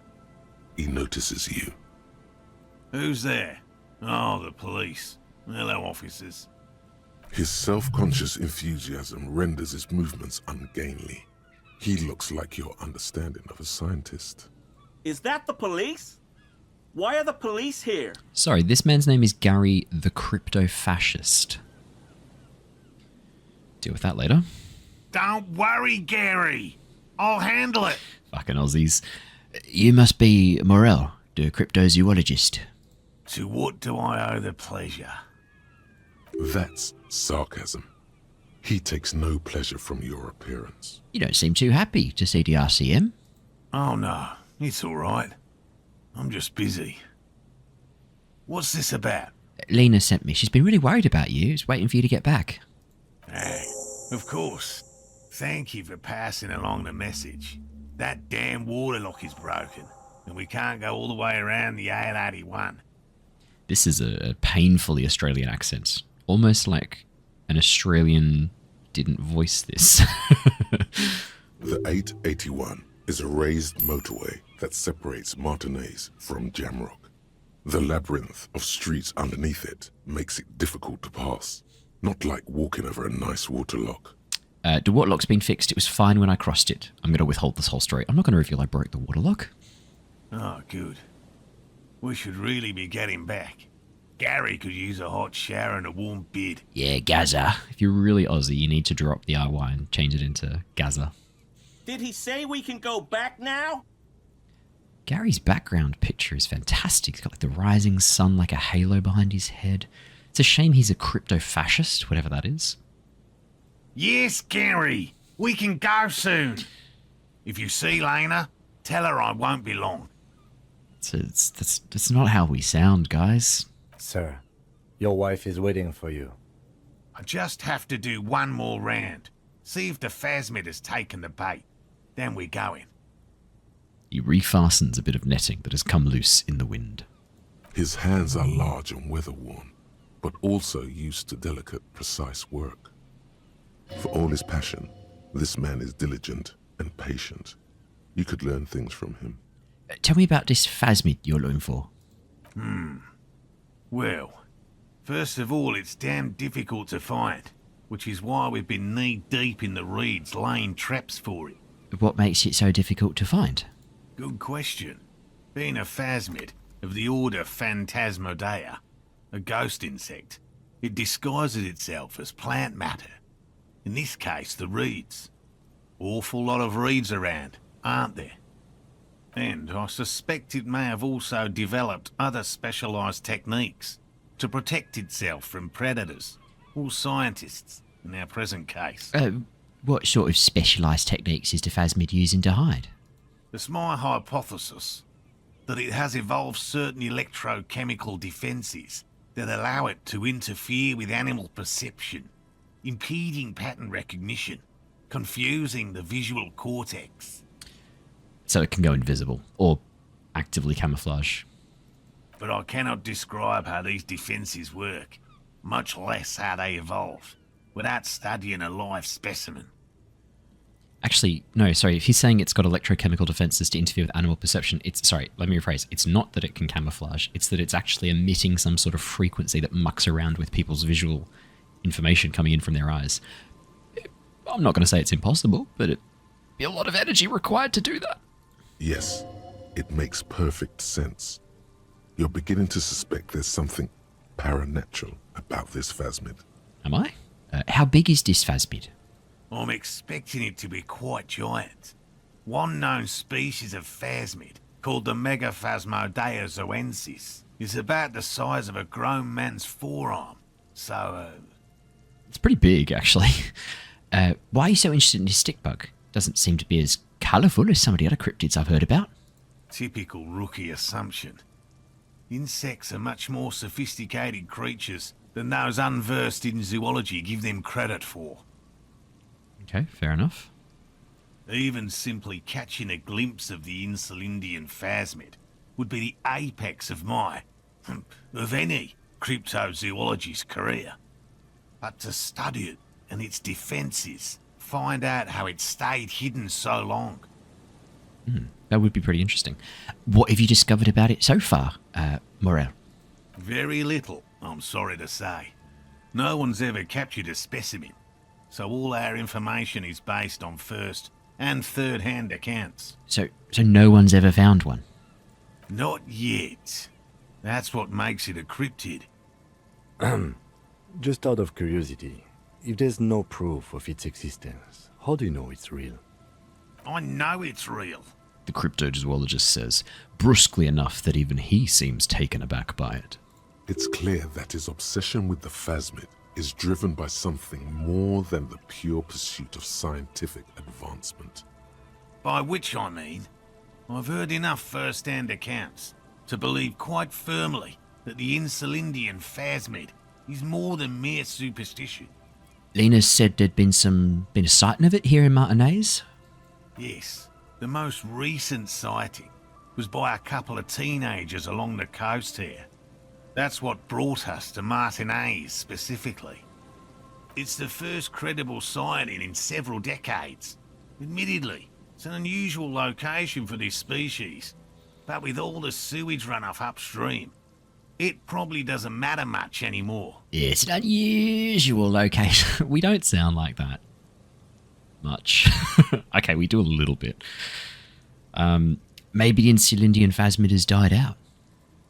He notices you. Who's there? Oh, the police. Hello, officers. His self-conscious enthusiasm renders his movements ungainly. He looks like your understanding of a scientist. Is that the police? Why are the police here? Sorry, this man's name is Gary the Crypto-Fascist. Deal with that later. Don't worry, Gary. I'll handle it. Fucking Aussies. You must be Morel, the cryptozoologist. To what do I owe the pleasure? That's sarcasm. He takes no pleasure from your appearance. You don't seem too happy to see the RCM. Oh no, it's all right. I'm just busy. What's this about? Lena sent me. She's been really worried about you. She's waiting for you to get back. Of course. Thank you for passing along the message. That damn waterlock is broken, and we can't go all the way around the AL-81. This is a painfully Australian accent. Almost like an Australian didn't voice this. The 881 is a raised motorway that separates Martinez from Jamrock. The labyrinth of streets underneath it makes it difficult to pass, not like walking over a nice waterlock. The waterlock's been fixed. It was fine when I crossed it. I'm going to withhold this whole story. I'm not going to reveal I broke the waterlock. Oh, good. We should really be getting back. Gary could use a hot shower and a warm bed. Yeah, Gaza. If you're really Aussie, you need to drop the RY and change it into Gaza. Did he say we can go back now? Gary's background picture is fantastic. He's got like the rising sun like a halo behind his head. It's a shame he's a crypto-fascist, whatever that is. Yes, Gary. We can go soon. If you see Lena, tell her I won't be long. That's not how we sound, guys. Sir, your wife is waiting for you. I just have to do one more round. See if the phasmid has taken the bait. Then we're going. He refastens a bit of netting that has come loose in the wind. His hands are large and weather-worn, but also used to delicate, precise work. For all his passion, this man is diligent and patient. You could learn things from him. Tell me about this phasmid you're looking for. Well, first of all, it's damn difficult to find, which is why we've been knee-deep in the reeds laying traps for it. What makes it so difficult to find? Good question. Being a phasmid of the order Phantasmodea, a ghost insect, it disguises itself as plant matter. In this case, the reeds. Awful lot of reeds around, aren't there? And I suspect it may have also developed other specialised techniques to protect itself from predators, or scientists, in our present case. What sort of specialised techniques is the phasmid using to hide? It's my hypothesis that it has evolved certain electrochemical defences that allow it to interfere with animal perception, impeding pattern recognition, confusing the visual cortex. So it can go invisible, or actively camouflage. But I cannot describe how these defences work, much less how they evolve, without studying a live specimen. Actually, no, sorry, if he's saying it's got electrochemical defenses to interfere with animal perception, let me rephrase. It's not that it can camouflage, it's that it's actually emitting some sort of frequency that mucks around with people's visual information coming in from their eyes. I'm not going to say it's impossible, but it'd be a lot of energy required to do that. Yes, it makes perfect sense. You're beginning to suspect there's something paranatural about this phasmid. Am I? How big is this phasmid? I'm expecting it to be quite giant. One known species of phasmid, called the Megaphasmodea zoensis, is about the size of a grown man's forearm. So, It's pretty big, actually. Why are you so interested in this stick bug? Doesn't seem to be as colourful as some of the other cryptids I've heard about. Typical rookie assumption. Insects are much more sophisticated creatures than those unversed in zoology give them credit for. Okay, fair enough. Even simply catching a glimpse of the Insulindian phasmid would be the apex of of any cryptozoologist's career. But to study it and its defences, find out how it stayed hidden so long. That would be pretty interesting. What have you discovered about it so far, Morel? Very little, I'm sorry to say. No one's ever captured a specimen, so all our information is based on first and third-hand accounts. So no one's ever found one? Not yet. That's what makes it a cryptid. Just out of curiosity, if there's no proof of its existence, how do you know it's real? I know it's real. The cryptozoologist says, brusquely enough that even he seems taken aback by it. It's clear that his obsession with the phasmid is driven by something more than the pure pursuit of scientific advancement. By which I mean, I've heard enough first-hand accounts to believe quite firmly that the Insulindian phasmid is more than mere superstition. Lena said there'd been a sighting of it here in Martinez. Yes, the most recent sighting was by a couple of teenagers along the coast here. That's what brought us to Martinez specifically. It's the first credible sighting in several decades. Admittedly, it's an unusual location for this species, but with all the sewage runoff upstream, it probably doesn't matter much anymore. Yeah, it's an unusual location. We don't sound like that much. Okay, we do a little bit. Maybe the Insulindian phasmid has died out.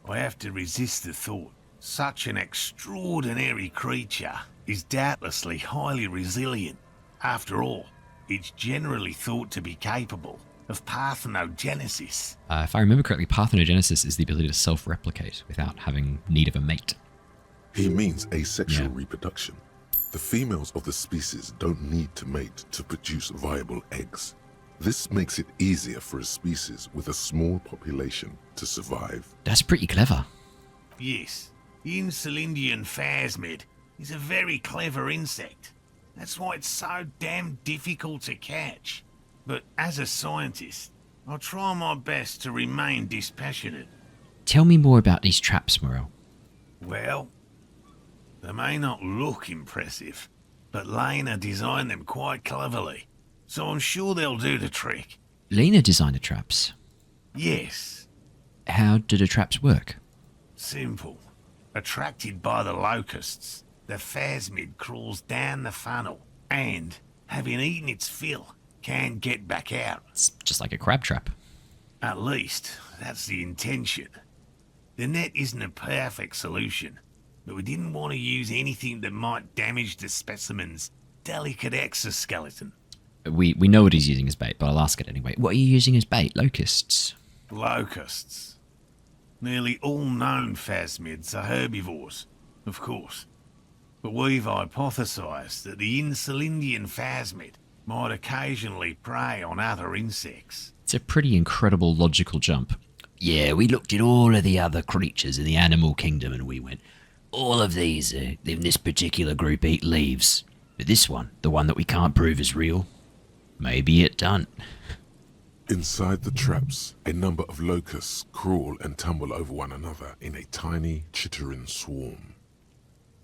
I have to resist the thought. Such an extraordinary creature is doubtlessly highly resilient. After all, it's generally thought to be capable of parthenogenesis. If I remember correctly, parthenogenesis is the ability to self-replicate without having need of a mate. He means asexual reproduction. The females of the species don't need to mate to produce viable eggs. This makes it easier for a species with a small population to survive. That's pretty clever. Yes, the Insulindian phasmid is a very clever insect. That's why it's so damn difficult to catch. But as a scientist, I'll try my best to remain dispassionate. Tell me more about these traps, Morel. Well, they may not look impressive, but Lena designed them quite cleverly, so I'm sure they'll do the trick. Lena designed the traps? Yes. How do the traps work? Simple. Attracted by the locusts, the phasmid crawls down the funnel and, having eaten its fill, can't get back out. It's just like a crab trap. At least, that's the intention. The net isn't a perfect solution, but we didn't want to use anything that might damage the specimen's delicate exoskeleton. We know what he's using as bait, but I'll ask it anyway. What are you using as bait? Locusts? Locusts. Nearly all known phasmids are herbivores, of course. But we've hypothesized that the Insulindian phasmid might occasionally prey on other insects. It's a pretty incredible logical jump. Yeah, we looked at all of the other creatures in the animal kingdom and we went, all of these in this particular group eat leaves. But this one, the one that we can't prove is real, maybe it don't. Inside the traps, a number of locusts crawl and tumble over one another in a tiny, chittering swarm.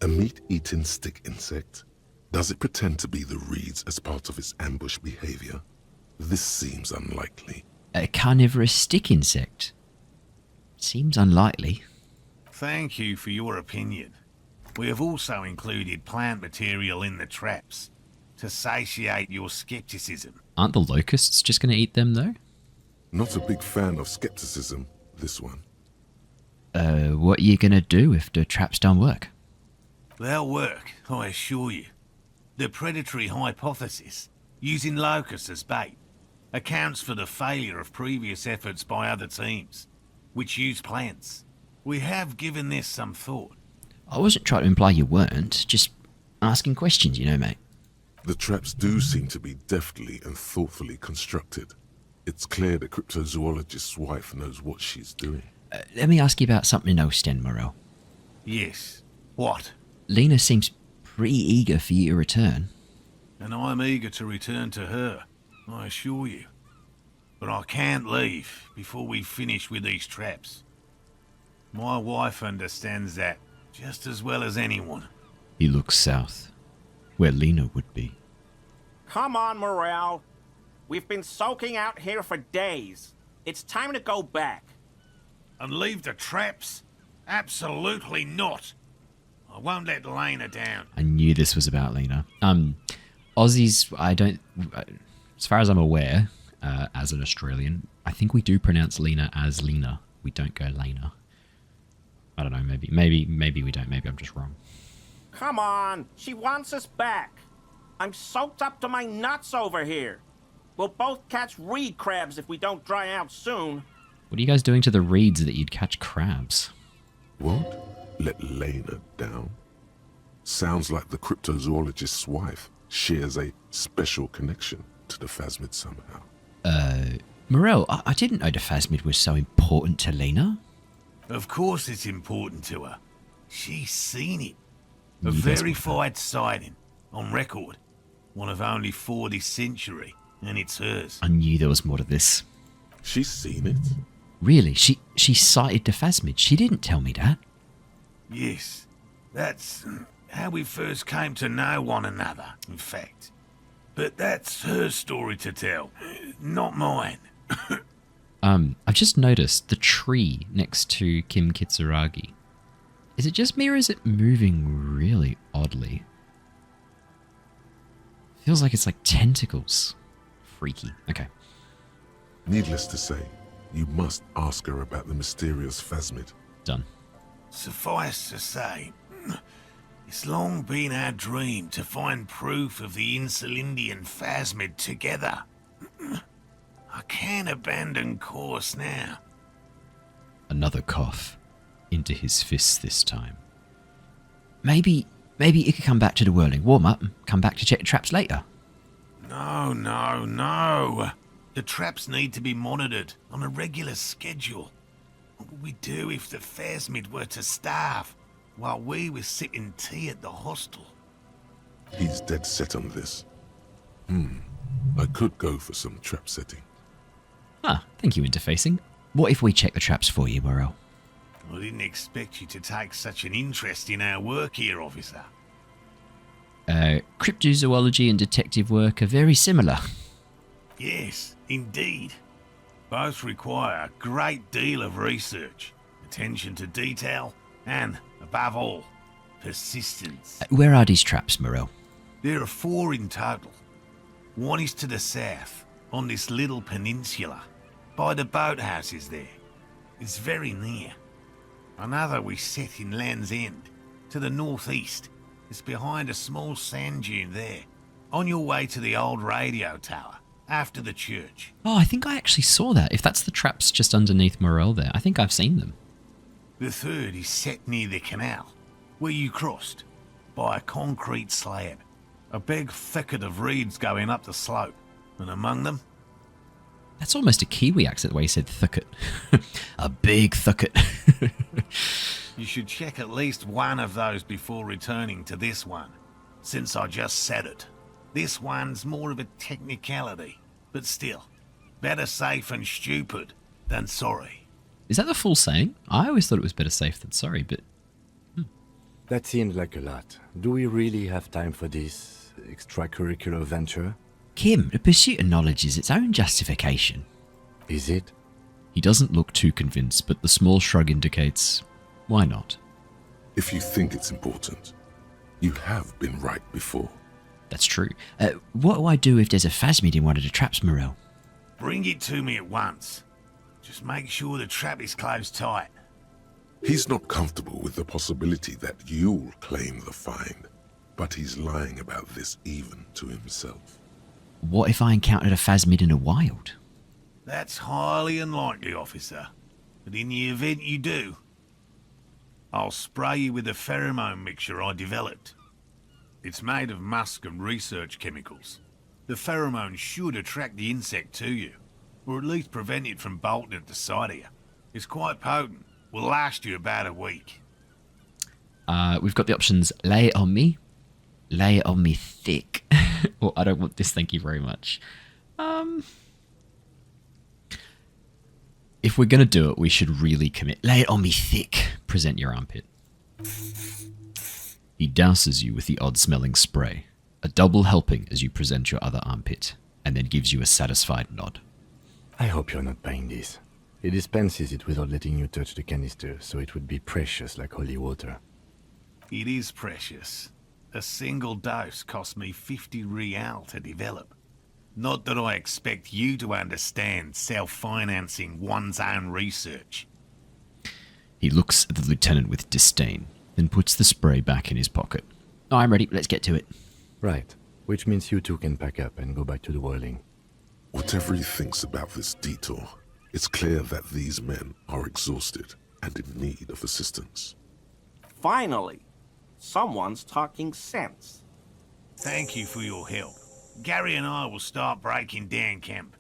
A meat-eating stick insect? Does it pretend to be the reeds as part of its ambush behavior? This seems unlikely. A carnivorous stick insect? Seems unlikely. Thank you for your opinion. We have also included plant material in the traps to satiate your skepticism. Aren't the locusts just going to eat them, though? Not a big fan of skepticism, this one. What are you going to do if the traps don't work? They'll work, I assure you. The predatory hypothesis, using locusts as bait, accounts for the failure of previous efforts by other teams, which use plants. We have given this some thought. I wasn't trying to imply you weren't, just asking questions, you know, mate. The traps do seem to be deftly and thoughtfully constructed. It's clear the cryptozoologist's wife knows what she's doing. Let me ask you about something else then, Morel. Yes. What? Lena seems pretty eager for you to return. And I'm eager to return to her, I assure you. But I can't leave before we finish with these traps. My wife understands that just as well as anyone. He looks south, where Lena would be. Come on, Morel. We've been soaking out here for days. It's time to go back. And leave the traps? Absolutely not. I won't let Lena down. I knew this was about Lena. Aussies, as far as I'm aware, as an Australian, I think we do pronounce Lena as Lena. We don't go Lena. I don't know, maybe we don't, maybe I'm just wrong. Come on, she wants us back. I'm soaked up to my nuts over here. We'll both catch reed crabs if we don't dry out soon. What are you guys doing to the reeds that you'd catch crabs? What? Let Lena down? Sounds like the cryptozoologist's wife shares a special connection to the phasmid somehow. Morel, I didn't know the phasmid was so important to Lena. Of course it's important to her. She's seen it. A verified sighting On record. One of only 4 this century, and it's hers. I knew there was more to this. She's seen it? Really? She sighted the phasmid. She didn't tell me that. Yes. That's how we first came to know one another, in fact. But that's her story to tell, not mine. I've just noticed the tree next to Kim Kitsuragi. Is it just me or is it moving really oddly? Feels like it's like tentacles. Freaky. Okay. Needless to say, you must ask her about the mysterious phasmid. Done. Suffice to say, it's long been our dream to find proof of the Insulindian phasmid together. I can't abandon course now. Another cough into his fists this time. Maybe it could come back to the whirling warm up and come back to check the traps later. No. The traps need to be monitored on a regular schedule. What would we do if the phasmid were to starve while we were sipping tea at the hostel? He's dead set on this. I could go for some trap setting. Thank you, interfacing. What if we check the traps for you, Morel? I didn't expect you to take such an interest in our work here, officer. Cryptozoology and detective work are very similar. Yes, indeed. Both require a great deal of research, attention to detail, and, above all, persistence. Where are these traps, Morel? There are 4 in total. One is to the south, on this little peninsula, by the boathouses there. It's very near. Another we set in Land's End, to the northeast. It's behind a small sand dune there, on your way to the old radio tower, after the church. Oh, I think I actually saw that. If that's the traps just underneath Morel there, I think I've seen them. The third is set near the canal, where you crossed, by a concrete slab. A big thicket of reeds going up the slope, and among them... That's almost a Kiwi accent the way you said thicket. A big thicket. You should check at least one of those before returning to this one, since I just said it. This one's more of a technicality, but still, better safe and stupid than sorry. Is that the full saying? I always thought it was better safe than sorry, but... That seemed like a lot. Do we really have time for this extracurricular venture? Kim, the pursuit of knowledge is its own justification. Is it? He doesn't look too convinced, but the small shrug indicates, why not? If you think it's important, you have been right before. That's true. What do I do if there's a phasmid in one of the traps, Morel? Bring it to me at once. Just make sure the trap is closed tight. He's not comfortable with the possibility that you'll claim the find, but he's lying about this even to himself. What if I encountered a phasmid in the wild? That's highly unlikely, officer. But in the event you do, I'll spray you with a pheromone mixture I developed. It's made of musk and research chemicals. The pheromone should attract the insect to you, or at least prevent it from bolting at the sight of you. It's quite potent. Will last you about a week. We've got the options lay it on me thick, or I don't want this, thank you very much. If we're going to do it, we should really commit. Lay it on me thick. Present your armpit. He douses you with the odd-smelling spray, a double helping as you present your other armpit, and then gives you a satisfied nod. I hope you're not buying this. He dispenses it without letting you touch the canister, so it would be precious like holy water. It is precious. A single dose cost me 50 real to develop. Not that I expect you to understand self-financing one's own research. He looks at the lieutenant with disdain, then puts the spray back in his pocket. Oh, I'm ready. Let's get to it. Right. Which means you two can pack up and go back to the whirling. Whatever he thinks about this detour, it's clear that these men are exhausted and in need of assistance. Finally, someone's talking sense. Thank you for your help. Gary and I will start breaking down camp.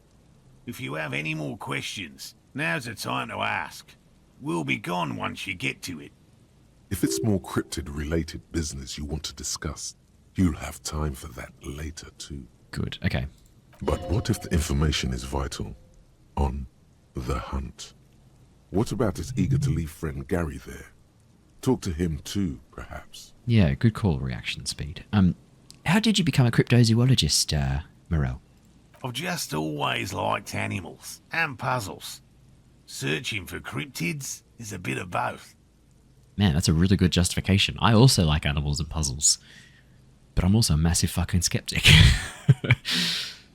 If you have any more questions, now's the time to ask. We'll be gone once you get to it. If it's more cryptid-related business you want to discuss, You'll have time for that later, too. Good, okay. But what if the information is vital? On the hunt. What about his eager-to-leave friend Gary there? Talk to him too, perhaps. Yeah, good call, reaction speed. How did you become a cryptozoologist, Morel? I've just always liked animals and puzzles. Searching for cryptids is a bit of both. Man, that's a really good justification. I also like animals and puzzles. But I'm also a massive fucking skeptic.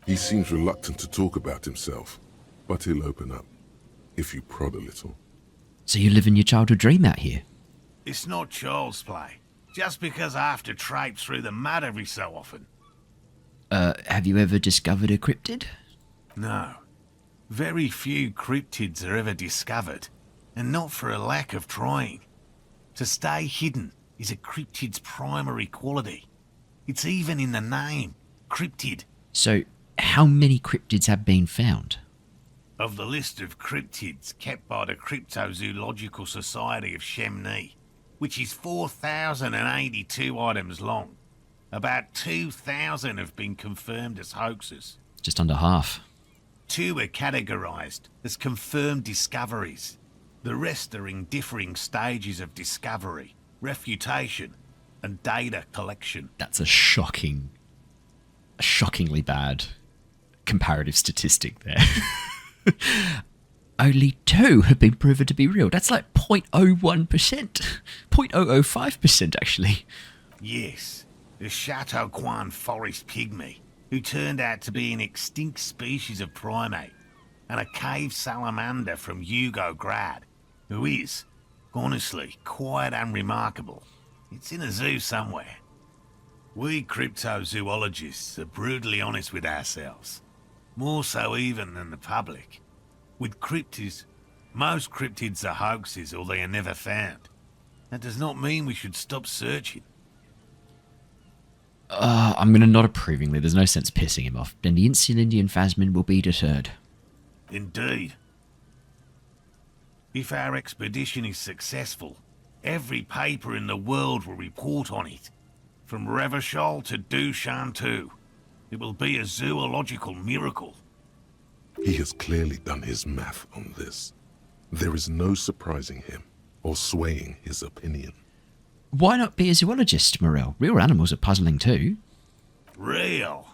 He seems reluctant to talk about himself, but he'll open up, if you prod a little. So you're living your childhood dream out here? It's not child's play, just because I have to traipse through the mud every so often. Have you ever discovered a cryptid? No. Very few cryptids are ever discovered, and not for a lack of trying. To stay hidden is a cryptid's primary quality. It's even in the name, cryptid. So, how many cryptids have been found? Of the list of cryptids kept by the Cryptozoological Society of Chemnee, which is 4,082 items long, about 2,000 have been confirmed as hoaxes. Just under half. 2 are categorised as confirmed discoveries. The rest are in differing stages of discovery, refutation, and data collection. That's a shockingly bad comparative statistic there. Only 2 have been proven to be real. That's like 0.01%. 0.005% actually. Yes, the Chateauquan forest pygmy, who turned out to be an extinct species of primate, and a cave salamander from Yugograd, who is, honestly, quite unremarkable. It's in a zoo somewhere. We cryptozoologists are brutally honest with ourselves, more so even than the public. With cryptids, most cryptids are hoaxes or they are never found. That does not mean we should stop searching. I'm going to nod approvingly. There's no sense pissing him off. Then the Indian Phasmin will be deterred. Indeed. If our expedition is successful, every paper in the world will report on it. From Revachol to Dushantu. It will be a zoological miracle. He has clearly done his math on this. There is no surprising him or swaying his opinion. Why not be a zoologist, Morel? Real animals are puzzling too. Real?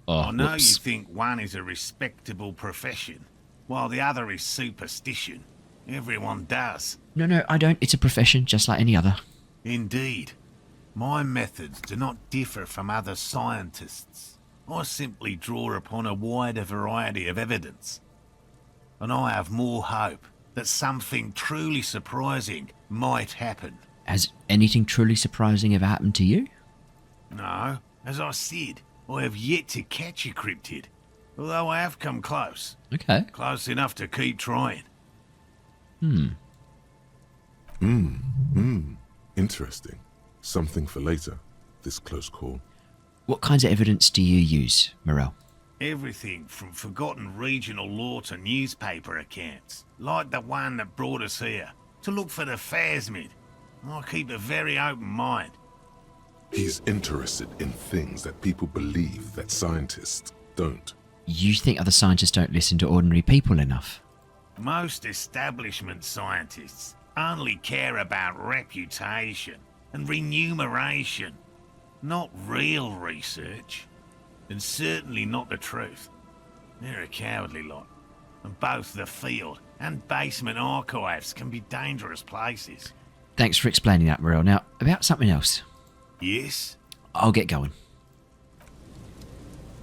Oh, I know whoops. you think one is a respectable profession, while the other is superstition. Everyone does. No, I don't. It's a profession, just like any other. Indeed. My methods do not differ from other scientists. I simply draw upon a wider variety of evidence. And I have more hope that something truly surprising might happen. Has anything truly surprising ever happened to you? No, as I said, I have yet to catch a cryptid. Although I have come close. Okay. Close enough to keep trying. Interesting. Something for later, this close call. What kinds of evidence do you use, Morel? Everything from forgotten regional lore to newspaper accounts, like the one that brought us here, to look for the phasmid. I keep a very open mind. He's interested in things that people believe that scientists don't. You think other scientists don't listen to ordinary people enough? Most establishment scientists only care about reputation and remuneration, not real research, and certainly not the truth. They're a cowardly lot, and both the field and basement archives can be dangerous places. Thanks for explaining that, Morel. Now, about something else. Yes? I'll get going.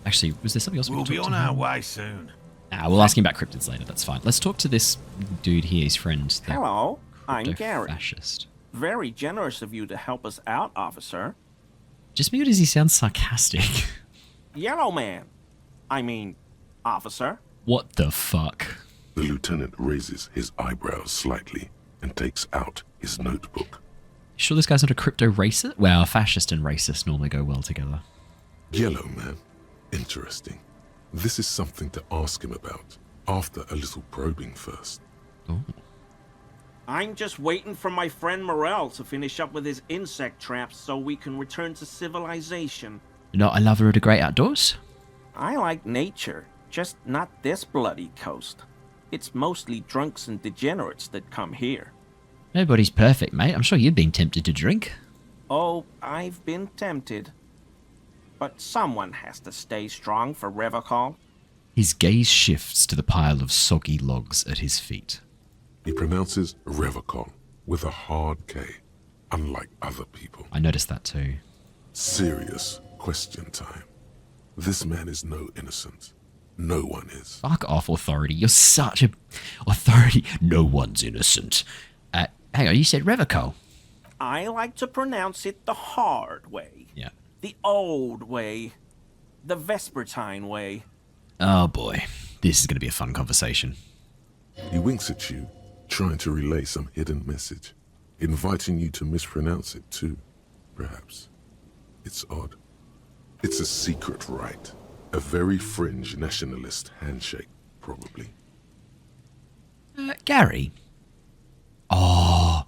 Actually, was there something else we We'll could be talk on to our him? way soon. We'll ask him about cryptids later, that's fine. Let's talk to this dude here, his friend. the Hello, I'm Gary. crypto-fascist. Very generous of you to help us out, officer. Just because he sounds sarcastic. Yellow man. I mean, officer. What the fuck? The lieutenant raises his eyebrows slightly and takes out his notebook. Sure this guy's not a crypto-racist? Well, fascist and racist normally go well together. Yellow man. Interesting. This is something to ask him about, after a little probing first. Oh. I'm just waiting for my friend Morel to finish up with his insect traps so we can return to civilization. Not a lover of the great outdoors? I like nature, just not this bloody coast. It's mostly drunks and degenerates that come here. Nobody's perfect, mate. I'm sure you've been tempted to drink. Oh, I've been tempted. But someone has to stay strong for Revocol. His gaze shifts to the pile of soggy logs at his feet. He pronounces Revocol with a hard K, unlike other people. I noticed that too. Serious question time. This man is no innocent. No one is. Fuck off, authority. You're such a... Authority. No one's innocent. Hang on, you said Revocol. I like to pronounce it the hard way. Yeah. The old way. The Vespertine way. Oh boy. This is going to be a fun conversation. He winks at you, trying to relay some hidden message, inviting you to mispronounce it too, perhaps. It's odd. It's a secret rite. A very fringe nationalist handshake, probably. Gary? Oh,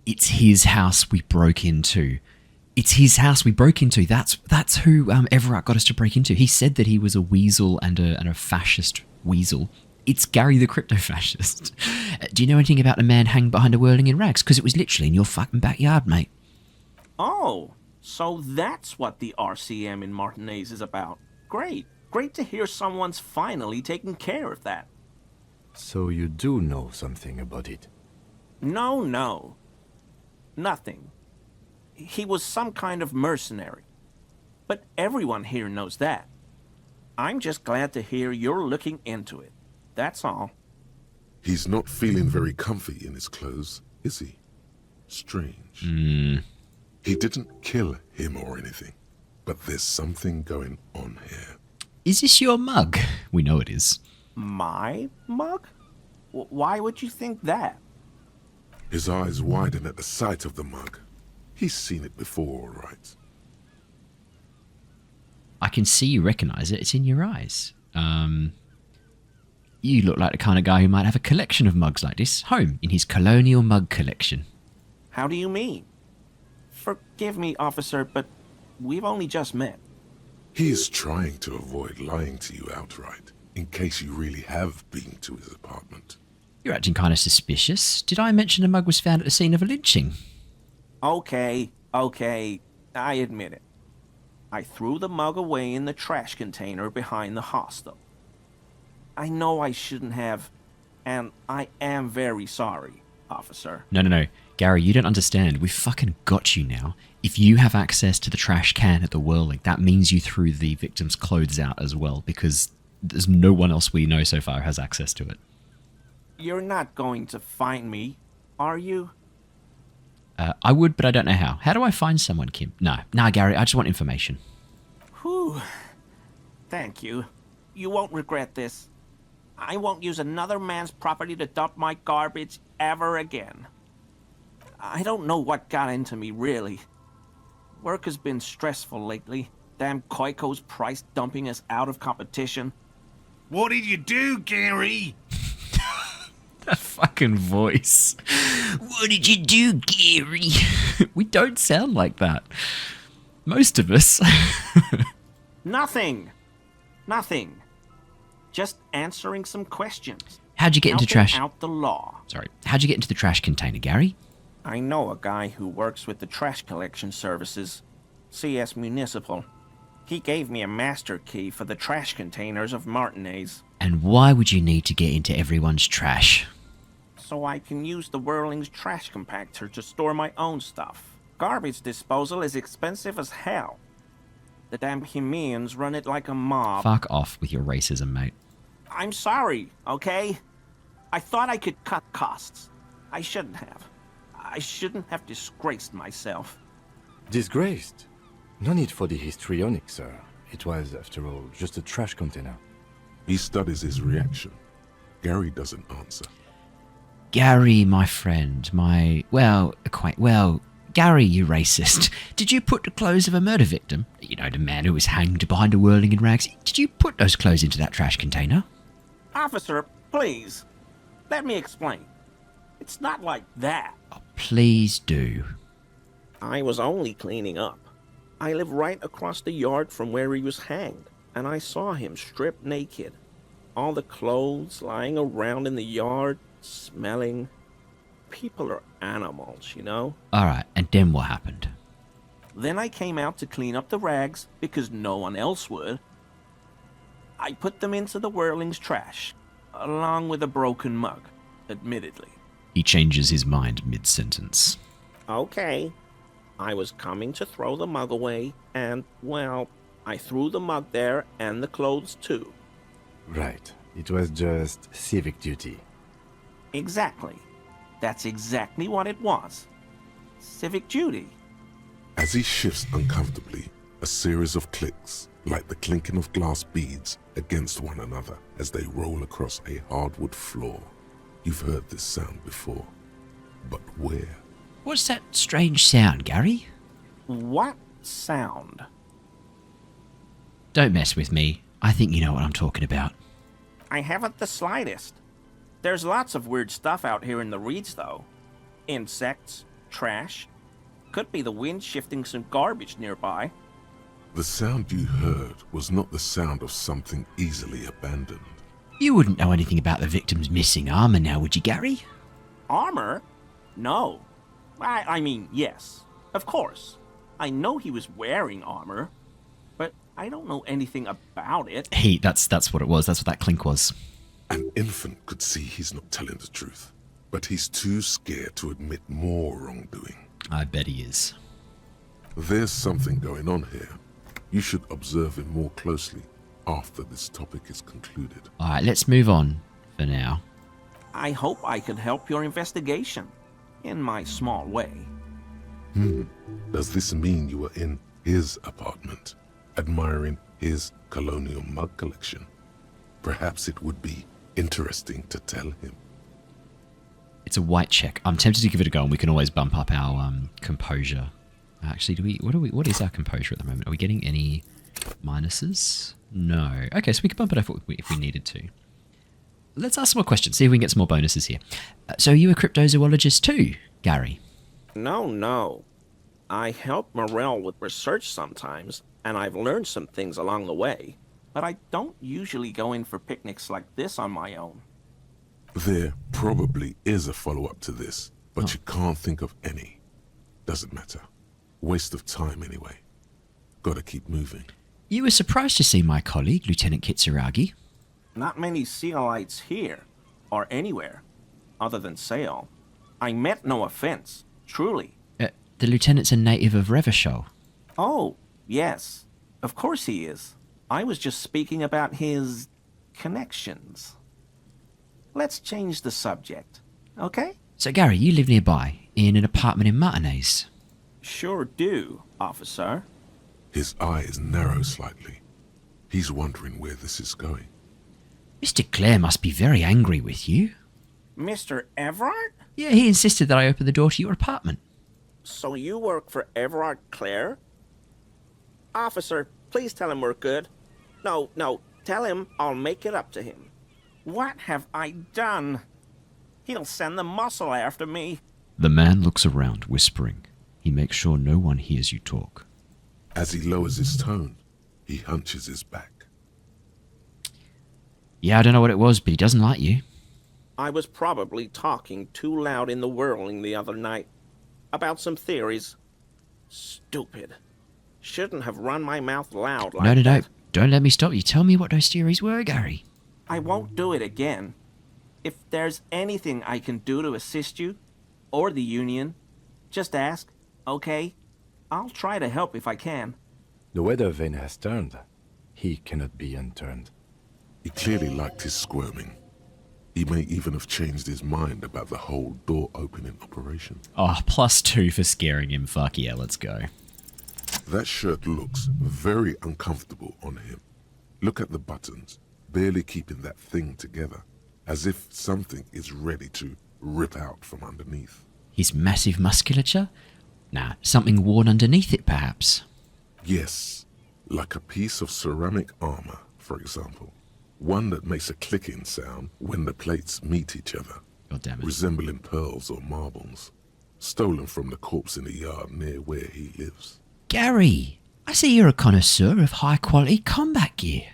it's his house we broke into. It's his house we broke into. That's who Everett got us to break into. He said that he was a weasel and a fascist weasel. It's Gary the crypto-fascist. Do you know anything about the man hanging behind a whirling in rags? Because it was literally in your fucking backyard, mate. Oh, so that's what the RCM in Martinez is about. Great. Great to hear someone's finally taking care of that. So you do know something about it? No. Nothing. He was some kind of mercenary. But everyone here knows that. I'm just glad to hear you're looking into it. That's all. He's not feeling very comfy in his clothes, is he? Strange. He didn't kill him or anything, but there's something going on here. Is this your mug? We know it is. My mug? Why would you think that? His eyes widen at the sight of the mug. He's seen it before, all right. I can see you recognize it. It's in your eyes. You look like the kind of guy who might have a collection of mugs like this home in his colonial mug collection. How do you mean? Forgive me, officer, but we've only just met. He is trying to avoid lying to you outright, in case you really have been to his apartment. You're acting kind of suspicious. Did I mention the mug was found at the scene of a lynching? Okay, I admit it. I threw the mug away in the trash container behind the hostel. I know I shouldn't have, and I am very sorry, officer. No. Gary, you don't understand. We've fucking got you now. If you have access to the trash can at the whirling, that means you threw the victim's clothes out as well, because there's no one else we know so far who has access to it. You're not going to find me, are you? I would, but I don't know how. How do I find someone, Kim? No, Gary, I just want information. Whew. Thank you. You won't regret this. I won't use another man's property to dump my garbage ever again. I don't know what got into me, really. Work has been stressful lately. Damn Koiko's price dumping us out of competition. What did you do, Gary? That fucking voice. What did you do, Gary? We don't sound like that. Most of us. Nothing. Just answering some questions. How'd you get into trash? Out the law. Sorry. How'd you get into the trash container, Gary? I know a guy who works with the trash collection services, CS Municipal. He gave me a master key for the trash containers of Martinez. And why would you need to get into everyone's trash? So I can use the Whirling's trash compactor to store my own stuff. Garbage disposal is expensive as hell. The damn Hemians run it like a mob. Fuck off with your racism, mate. I'm sorry, okay? I thought I could cut costs. I shouldn't have. I shouldn't have disgraced myself. Disgraced? No need for the histrionic, sir. It was, after all, just a trash container. He studies his reaction. Gary doesn't answer. Gary, my friend, Gary, you racist. Did you put the clothes of a murder victim, you know, the man who was hanged behind a whirling in rags, did you put those clothes into that trash container? Officer, please. Let me explain. It's not like that. Please do. I was only cleaning up. I live right across the yard from where he was hanged, and I saw him stripped naked. All the clothes lying around in the yard, smelling. People are animals, you know? Alright, and then what happened? Then I came out to clean up the rags because no one else would. I put them into the whirling's trash, along with a broken mug, admittedly. He changes his mind mid-sentence. Okay. I was coming to throw the mug away, and, well, I threw the mug there and the clothes too. Right. It was just civic duty. Exactly. That's exactly what it was. Civic duty. As he shifts uncomfortably, a series of clicks, like the clinking of glass beads against one another as they roll across a hardwood floor. You've heard this sound before, but where? What's that strange sound, Gary? What sound? Don't mess with me. I think you know what I'm talking about. I haven't the slightest. There's lots of weird stuff out here in the reeds, though. Insects, trash. Could be the wind shifting some garbage nearby. The sound you heard was not the sound of something easily abandoned. You wouldn't know anything about the victim's missing armor now, would you, Gary? Armor? No. I mean, yes. Of course. I know he was wearing armor, but I don't know anything about it. That's what it was. That's what that clink was. An infant could see he's not telling the truth, but he's too scared to admit more wrongdoing. I bet he is. There's something going on here. You should observe him more closely after this topic is concluded. Alright, let's move on for now. I hope I could help your investigation, in my small way. Does this mean you were in his apartment, admiring his colonial mug collection? Perhaps it would be interesting to tell him. It's a white check. I'm tempted to give it a go, and we can always bump up our composure. Actually, what is our composure at the moment? Are we getting any minuses? No. Okay, so we can bump it up if we needed to. Let's ask some more questions, see if we can get some more bonuses here. So are you a cryptozoologist too, Gary? No. I help Morel with research sometimes, and I've learned some things along the way. But I don't usually go in for picnics like this on my own. There probably is a follow-up to this, but you can't think of any. Doesn't matter. Waste of time anyway. Gotta keep moving. You were surprised to see my colleague, Lieutenant Kitsuragi. Not many Sealites here, or anywhere, other than Sail. I meant no offense, truly. The lieutenant's a native of Revachol. Oh, yes. Of course he is. I was just speaking about his connections. Let's change the subject, okay? So Gary, you live nearby, in an apartment in Martinez. Sure do, officer. His eyes narrow slightly. He's wondering where this is going. Mr. Clare must be very angry with you. Mr. Everard? Yeah, he insisted that I open the door to your apartment. So you work for Everard Clare? Officer, please tell him we're good. No, tell him I'll make it up to him. What have I done? He'll send the muscle after me. The man looks around, whispering. He makes sure no one hears you talk. As he lowers his tone, he hunches his back. Yeah, I don't know what it was, but he doesn't like you. I was probably talking too loud in the whirling the other night. About some theories. Stupid. Shouldn't have run my mouth loud like that. No. Don't let me stop you. Tell me what those theories were, Gary. I won't do it again. If there's anything I can do to assist you, or the Union, just ask, okay? I'll try to help if I can. The weather vane has turned. He cannot be unturned. He clearly liked his squirming. He may even have changed his mind about the whole door-opening operation. Oh, +2 for scaring him. Fuck yeah, let's go. That shirt looks very uncomfortable on him. Look at the buttons, barely keeping that thing together, as if something is ready to rip out from underneath. His massive musculature? Nah, something worn underneath it, perhaps. Yes, like a piece of ceramic armor, for example. One that makes a clicking sound when the plates meet each other. God damn it. resembling pearls or marbles, stolen from the corpse in the yard near where he lives. Gary, I see you're a connoisseur of high-quality combat gear.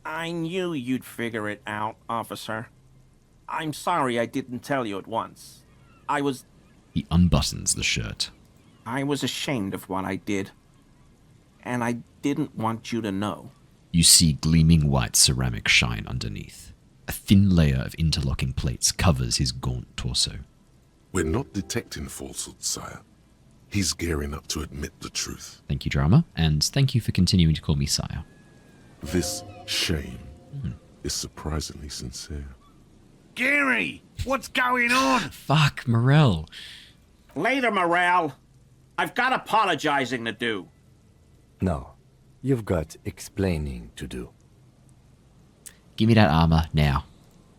I knew you'd figure it out, officer. I'm sorry I didn't tell you at once. He unbuttons the shirt. I was ashamed of what I did. And I didn't want you to know. You see gleaming white ceramic shine underneath. A thin layer of interlocking plates covers his gaunt torso. We're not detecting falsehood, sire. He's gearing up to admit the truth. Thank you, Drama, and thank you for continuing to call me sire. This shame is surprisingly sincere. Gary, what's going on? Fuck, Morel. Later, Morel. I've got apologizing to do. No, you've got explaining to do. Give me that armor now.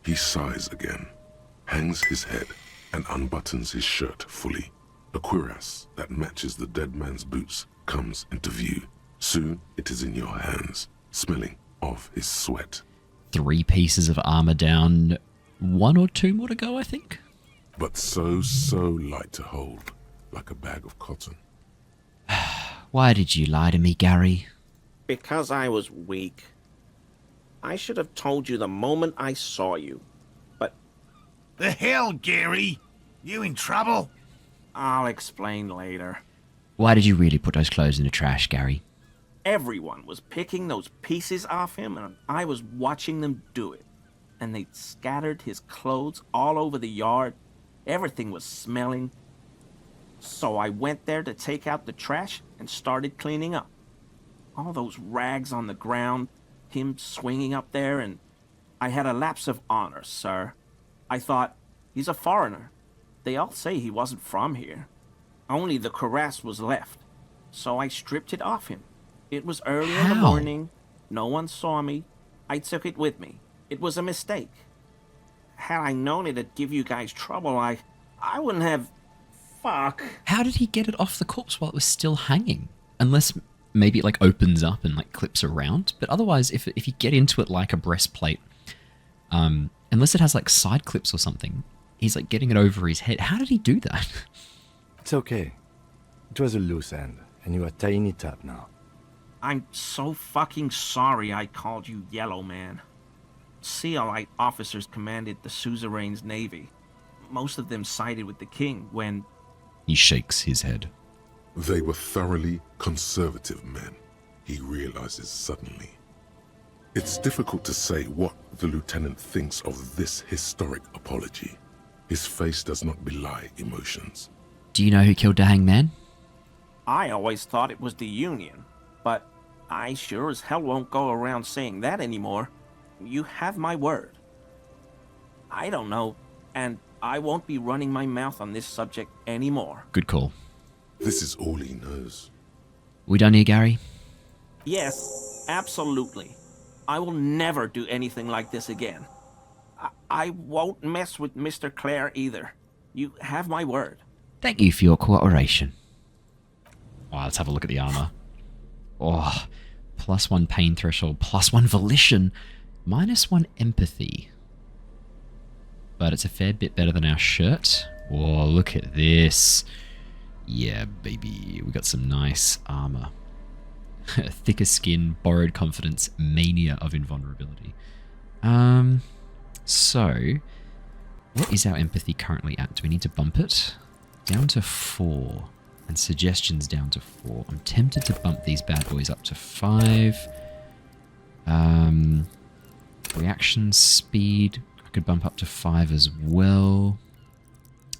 He sighs again, hangs his head, and unbuttons his shirt fully. A cuirass that matches the dead man's boots comes into view. Soon it is in your hands, smelling of his sweat. 3 pieces of armor down. 1 or 2 more to go, I think. But so light to hold, like a bag of cotton. Why did you lie to me, Gary? Because I was weak. I should have told you the moment I saw you. But... The hell, Gary? You in trouble? I'll explain later. Why did you really put those clothes in the trash, Gary? Everyone was picking those pieces off him, and I was watching them do it. And they'd scattered his clothes all over the yard. Everything was smelling. So I went there to take out the trash and started cleaning up. All those rags on the ground, him swinging up there, and I had a lapse of honor, sir. I thought, he's a foreigner. They all say he wasn't from here. Only the cuirass was left. So I stripped it off him. It was early in the morning. No one saw me. I took it with me. It was a mistake. Had I known it'd give you guys trouble, I wouldn't have... Fuck. How did he get it off the corpse while it was still hanging? Unless maybe it like opens up and like clips around. But otherwise, if you get into it like a breastplate, unless it has like side clips or something, he's like getting it over his head. How did he do that? It's okay. It was a loose end, and you are tying it up now. I'm so fucking sorry I called you Yellow Man. Seolite officers commanded the suzerain's navy. Most of them sided with the king when... He shakes his head. They were thoroughly conservative men, he realizes suddenly. It's difficult to say what the lieutenant thinks of this historic apology. His face does not belie emotions. Do you know who killed the hangman? I always thought it was the Union, but I sure as hell won't go around saying that anymore. You have my word. I don't know, and I won't be running my mouth on this subject anymore. Good call. This is all he knows. We done here, Gary? Yes, absolutely. I will never do anything like this again. I won't mess with Mr. Clare either. You have my word. Thank you for your cooperation. Oh, let's have a look at the armor. Oh, +1 pain threshold, +1 volition, -1 empathy. But it's a fair bit better than our shirt. Whoa, look at this. Yeah, baby. We got some nice armor. Thicker skin, borrowed confidence, mania of invulnerability. So, what is our empathy currently at? Do we need to bump it? Down to 4. And suggestions down to 4. I'm tempted to bump these bad boys up to 5. Reaction speed, I could bump up to 5 as well.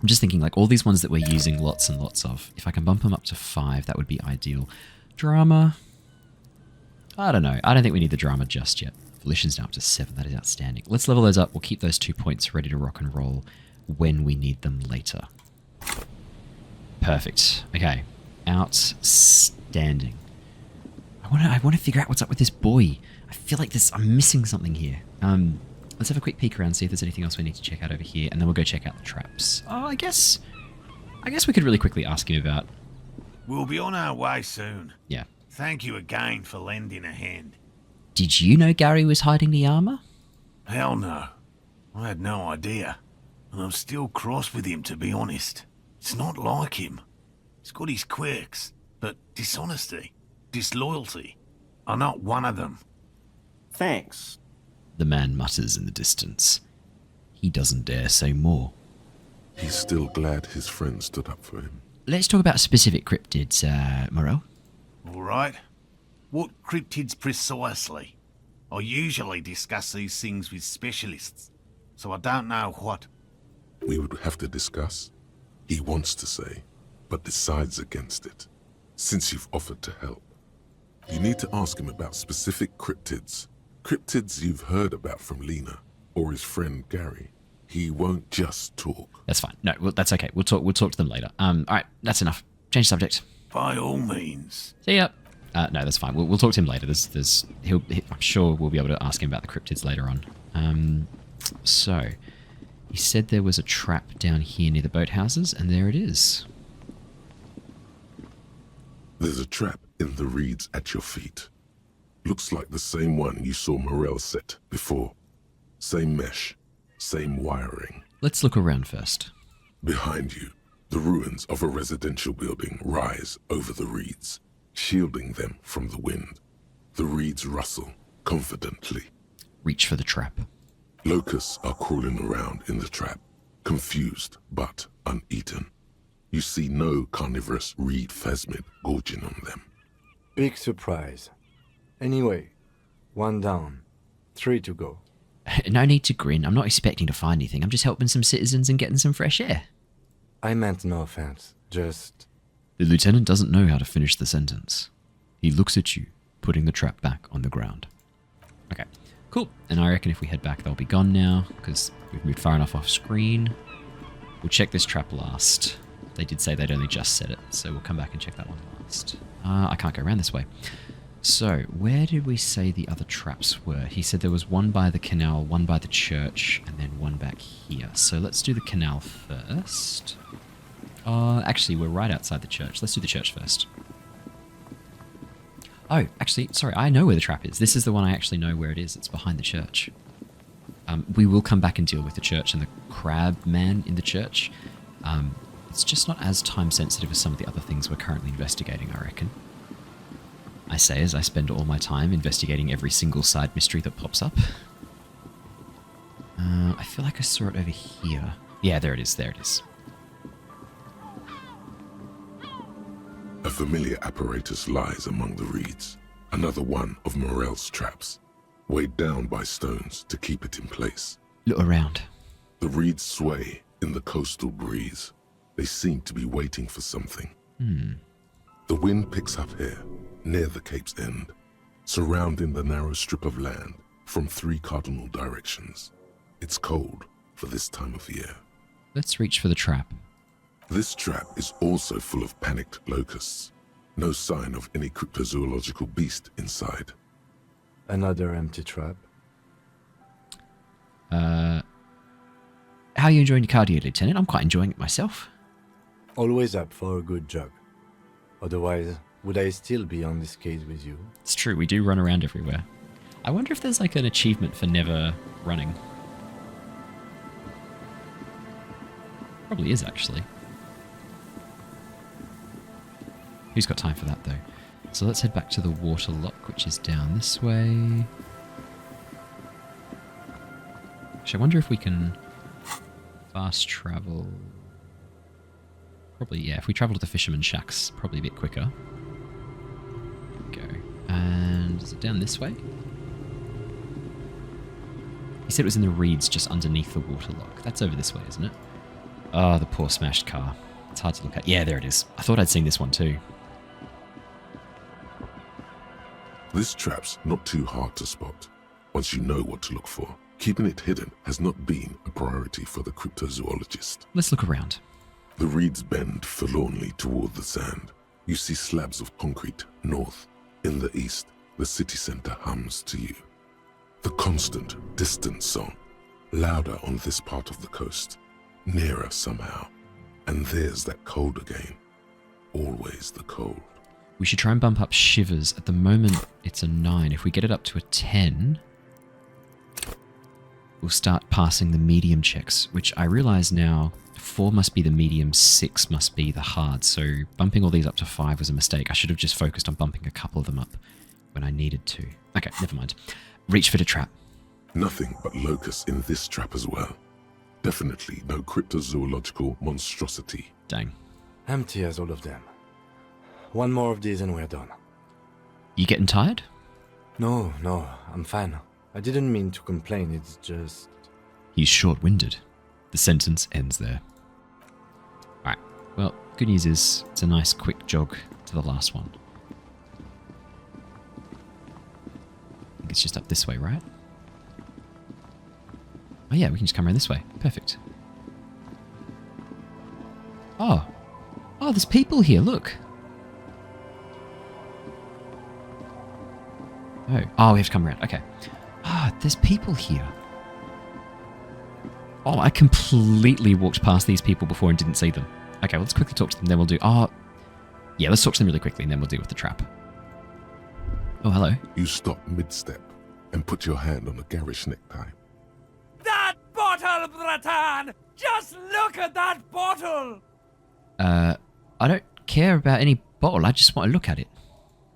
I'm just thinking, like, all these ones that we're using lots and lots of, if I can bump them up to 5, that would be ideal. Drama, I don't know. I don't think we need the drama just yet. Volition's now up to 7. That is outstanding. Let's level those up. We'll keep those 2 points ready to rock and roll when we need them later. Perfect. Okay. Outstanding. I want to figure out what's up with this boy. I feel like I'm missing something here. Let's have a quick peek around, see if there's anything else we need to check out over here, and then we'll go check out the traps. Oh, I guess we could really quickly ask him about... We'll be on our way soon. Yeah. Thank you again for lending a hand. Did you know Gary was hiding the armor? Hell no. I had no idea. And I'm still cross with him, to be honest. It's not like him. He's got his quirks, but dishonesty, disloyalty are not one of them. Thanks. The man mutters in the distance. He doesn't dare say more. He's still glad his friend stood up for him. Let's talk about specific cryptids, Morel. All right. What cryptids precisely? I usually discuss these things with specialists, so I don't know what. We would have to discuss. He wants to say, but decides against it, since you've offered to help. You need to ask him about specific cryptids. Cryptids you've heard about from Lena, or his friend Gary. He won't just talk. That's fine. No, well, that's okay. We'll talk to them later. All right, that's enough. Change subject. By all means. See ya. No, that's fine. We'll talk to him later. I'm sure we'll be able to ask him about the cryptids later on. So, he said there was a trap down here near the boathouses, and there it is. There's a trap in the reeds at your feet. Looks like the same one you saw Morel set before. Same mesh, same wiring. Let's look around first. Behind you, the ruins of a residential building rise over the reeds, shielding them from the wind. The reeds rustle confidently. Reach for the trap. Locusts are crawling around in the trap, confused but uneaten. You see no carnivorous reed phasmid gorging on them. Big surprise. Anyway, 1 down, 3 to go. No need to grin. I'm not expecting to find anything. I'm just helping some citizens and getting some fresh air. I meant no offense, just... The lieutenant doesn't know how to finish the sentence. He looks at you, putting the trap back on the ground. Okay, cool. And I reckon if we head back, they'll be gone now, because we've moved far enough off screen. We'll check this trap last. They did say they'd only just set it, so we'll come back and check that one last. I can't go around this way. So, where did we say the other traps were? He said there was one by the canal, one by the church, and then one back here. So let's do the canal first. Actually, we're right outside the church. Let's do the church first. Oh, actually, sorry, I know where the trap is. This is the one I actually know where it is. It's behind the church. We will come back and deal with the church and the crab man in the church. It's just not as time sensitive as some of the other things we're currently investigating, I reckon. I say as I spend all my time investigating every single side mystery that pops up. I feel like I saw it over here. Yeah, there it is, there it is. A familiar apparatus lies among the reeds, another one of Morel's traps, weighed down by stones to keep it in place. Look around. The reeds sway in the coastal breeze. They seem to be waiting for something. The wind picks up here, near the cape's end, surrounding the narrow strip of land from 3 cardinal directions. It's cold for this time of year. Let's reach for the trap. This trap is also full of panicked locusts. No sign of any cryptozoological beast inside. Another empty trap. How are you enjoying your cardio, Lieutenant? I'm quite enjoying it myself. Always up for a good jog. Otherwise, would I still be on this case with you? It's true, we do run around everywhere. I wonder if there's like an achievement for never running. Probably is, actually. Who's got time for that, though? So let's head back to the water lock, which is down this way. Actually, I wonder if we can fast travel. Probably, yeah, if we travel to the Fisherman's Shacks, probably a bit quicker. Go. And is it down this way? He said it was in the reeds just underneath the water lock. That's over this way, isn't it? Oh, the poor smashed car. It's hard to look at. Yeah, there it is. I thought I'd seen this one too. This trap's not too hard to spot, once you know what to look for. Keeping it hidden has not been a priority for the cryptozoologist. Let's look around. The reeds bend forlornly toward the sand. You see slabs of concrete north. In the east, the city center hums to you. The constant, distant song, louder on this part of the coast, nearer somehow. And there's that cold again. Always the cold. We should try and bump up shivers. At the moment, it's a 9. If we get it up to a 10... we'll start passing the medium checks, which I realize now 4 must be the medium, 6 must be the hard. So bumping all these up to 5 was a mistake. I should have just focused on bumping a couple of them up when I needed to. Okay, never mind. Reach for the trap. Nothing but locusts in this trap as well. Definitely no cryptozoological monstrosity. Dang. Empty as all of them. One more of these and we're done. You getting tired? No, I'm fine. I didn't mean to complain, it's just... He's short-winded. The sentence ends there. Alright, well, good news is it's a nice quick jog to the last one. I think it's just up this way, right? Oh yeah, we can just come around this way. Perfect. Oh, there's people here, look. Oh, we have to come around, okay. There's people here. Oh, I completely walked past these people before and didn't see them. Okay, well, let's quickly talk to them, then we'll do... yeah, let's talk to them really quickly, and then we'll deal with the trap. Oh, hello. You stop mid-step and put your hand on a garish necktie. That bottle, Bratan! Just look at that bottle! I don't care about any bottle, I just want to look at it.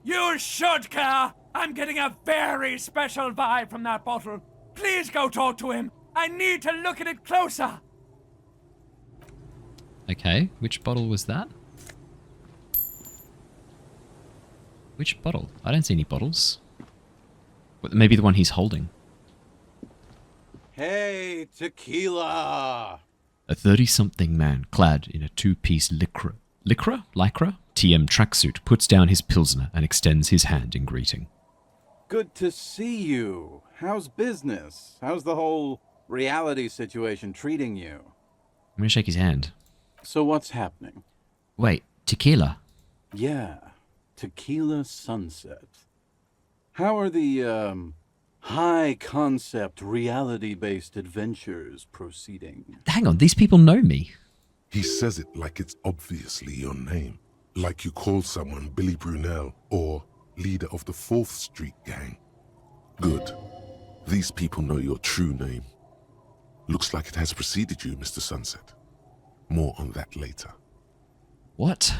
You should care! I'm getting a very special vibe from that bottle. Please go talk to him. I need to look at it closer. Okay, which bottle was that? Which bottle? I don't see any bottles. Maybe the one he's holding. Hey, tequila! A 30-something man clad in a 2-piece lycra TM tracksuit puts down his pilsner and extends his hand in greeting. Good to see you. How's business? How's the whole reality situation treating you? I'm gonna shake his hand. So what's happening? Wait, tequila? Yeah, tequila sunset. How are the, high-concept, reality-based adventures proceeding? Hang on, these people know me. He says it like it's obviously your name. Like you call someone Billy Brunel or leader of the 4th Street Gang. Good. These people know your true name. Looks like it has preceded you, Mr. Sunset. More on that later. What?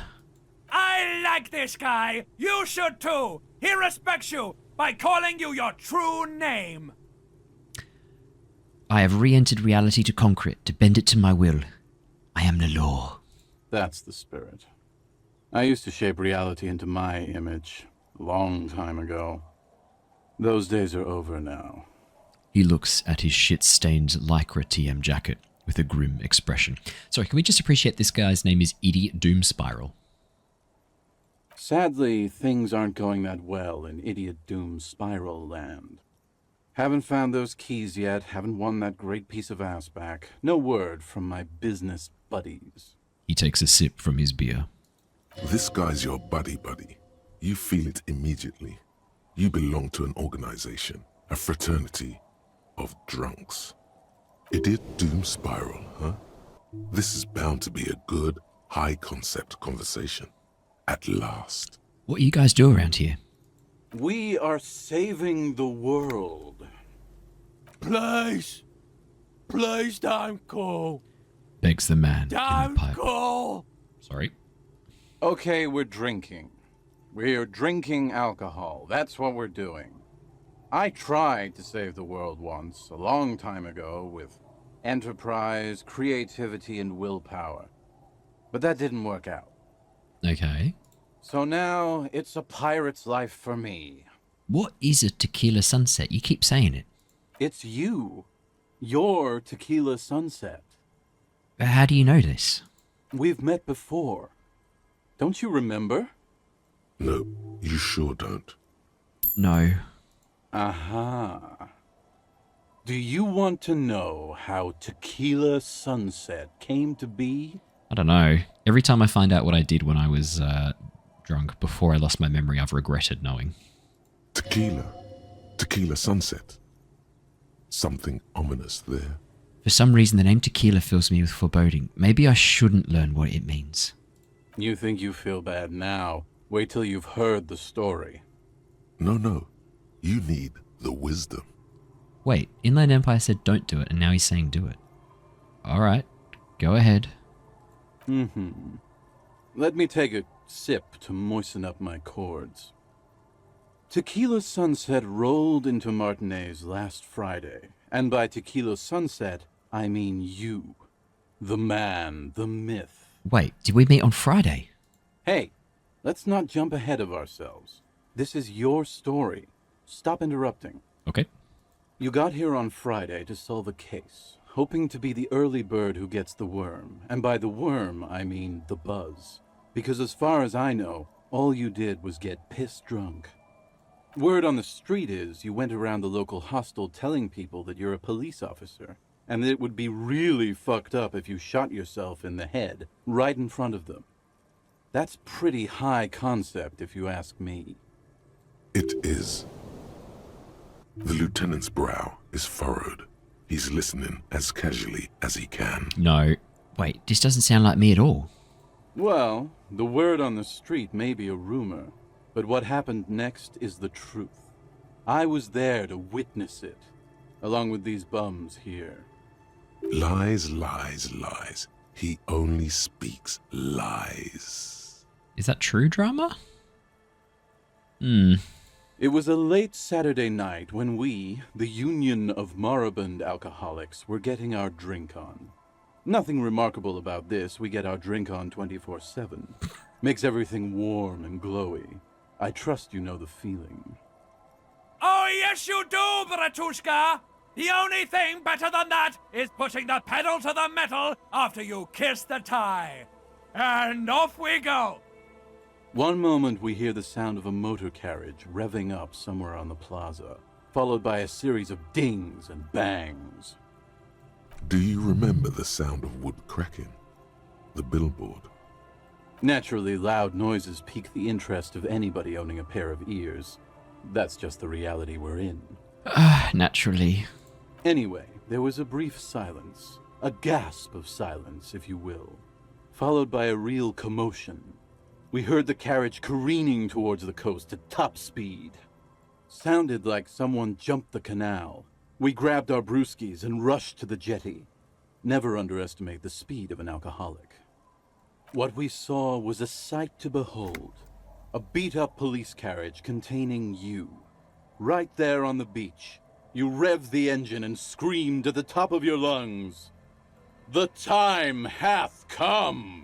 I like this guy. You should too. He respects you by calling you your true name. I have re-entered reality to conquer it, to bend it to my will. I am the law. That's the spirit. I used to shape reality into my image a long time ago. Those days are over now. He looks at his shit-stained Lycra TM jacket with a grim expression. Sorry, can we just appreciate this guy's name is Idiot Doom Spiral? Sadly, things aren't going that well in Idiot Doom Spiral land. Haven't found those keys yet, haven't won that great piece of ass back. No word from my business buddies. He takes a sip from his beer. This guy's your buddy. You feel it immediately. You belong to an organization, a fraternity of drunks. Idiot Doom Spiral, huh? This is bound to be a good, high-concept conversation. At last. What do you guys do around here? We are saving the world. Please don't go. Begs the man in the Don't pipe. go. Sorry. Okay, we're drinking. We're drinking alcohol. That's what we're doing. I tried to save the world once, a long time ago, with enterprise, creativity, and willpower. But that didn't work out. Okay. So now, it's a pirate's life for me. What is a tequila sunset? You keep saying it. It's you. Your tequila sunset. How do you know this? We've met before. Don't you remember? No, you sure don't. No. Aha. Do you want to know how Tequila Sunset came to be? I don't know. Every time I find out what I did when I was drunk before I lost my memory, I've regretted knowing. Tequila Sunset. Something ominous there. For some reason, the name tequila fills me with foreboding. Maybe I shouldn't learn what it means. You think you feel bad now. Wait till you've heard the story. No. You need the wisdom. Wait, Inland Empire said don't do it, and now he's saying do it. Alright, go ahead. Let me take a sip to moisten up my cords. Tequila Sunset rolled into Martinez last Friday, and by Tequila Sunset, I mean you. The man, the myth. Wait, did we meet on Friday? Hey, let's not jump ahead of ourselves. This is your story. Stop interrupting. Okay. You got here on Friday to solve a case, hoping to be the early bird who gets the worm. And by the worm, I mean the buzz. Because as far as I know, all you did was get piss drunk. Word on the street is you went around the local hostel telling people that you're a police officer, and that it would be really fucked up if you shot yourself in the head right in front of them. That's pretty high concept, if you ask me. It is. The lieutenant's brow is furrowed. He's listening as casually as he can. No. Wait, this doesn't sound like me at all. Well, the word on the street may be a rumor, but what happened next is the truth. I was there to witness it, along with these bums here. Lies, lies, lies. He only speaks lies. Is that true drama? It was a late Saturday night when we, the Union of Moribund Alcoholics, were getting our drink on. Nothing remarkable about this. We get our drink on 24/7. Makes everything warm and glowy. I trust you know the feeling. Oh, yes, you do, Bratushka! The only thing better than that is pushing the pedal to the metal after you kiss the tie. And off we go! One moment we hear the sound of a motor carriage revving up somewhere on the plaza, followed by a series of dings and bangs. Do you remember the sound of wood cracking? The billboard? Naturally, loud noises pique the interest of anybody owning a pair of ears. That's just the reality we're in. Naturally. Anyway, there was a brief silence. A gasp of silence, if you will. Followed by a real commotion. We heard the carriage careening towards the coast at top speed. Sounded like someone jumped the canal. We grabbed our brewskis and rushed to the jetty. Never underestimate the speed of an alcoholic. What we saw was a sight to behold. A beat-up police carriage containing you. Right there on the beach, you revved the engine and screamed at the top of your lungs, "The time hath come!"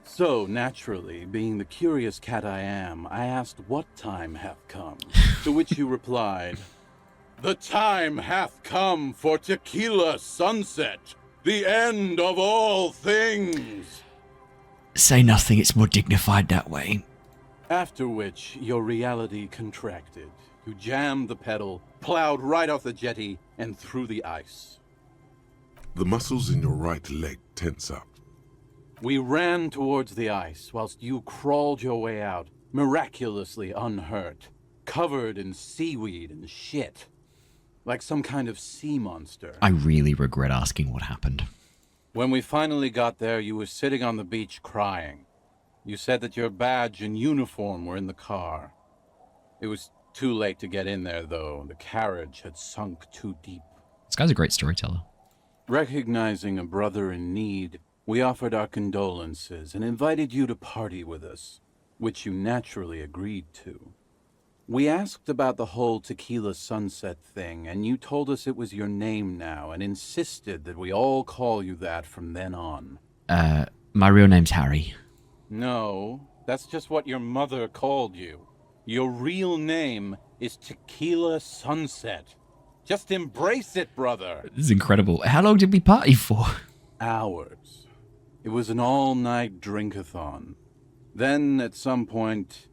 So, naturally, being the curious cat I am, I asked what time hath come, to which you replied, "The time hath come for Tequila Sunset, the end of all things." Say nothing, it's more dignified that way. After which, your reality contracted. You jammed the pedal, plowed right off the jetty, and through the ice. The muscles in your right leg tense up. We ran towards the ice, whilst you crawled your way out, miraculously unhurt, covered in seaweed and shit. Like some kind of sea monster. I really regret asking what happened. When we finally got there, you were sitting on the beach crying. You said that your badge and uniform were in the car. It was too late to get in there, though. The carriage had sunk too deep. This guy's a great storyteller. Recognizing a brother in need, we offered our condolences and invited you to party with us, which you naturally agreed to. We asked about the whole Tequila Sunset thing, and you told us it was your name now and insisted that we all call you that from then on. My real name's Harry. No, that's just what your mother called you. Your real name is Tequila Sunset. Just embrace it, brother. This is incredible. How long did we party for? Hours. It was an all-night drink-a-thon. Then, at some point,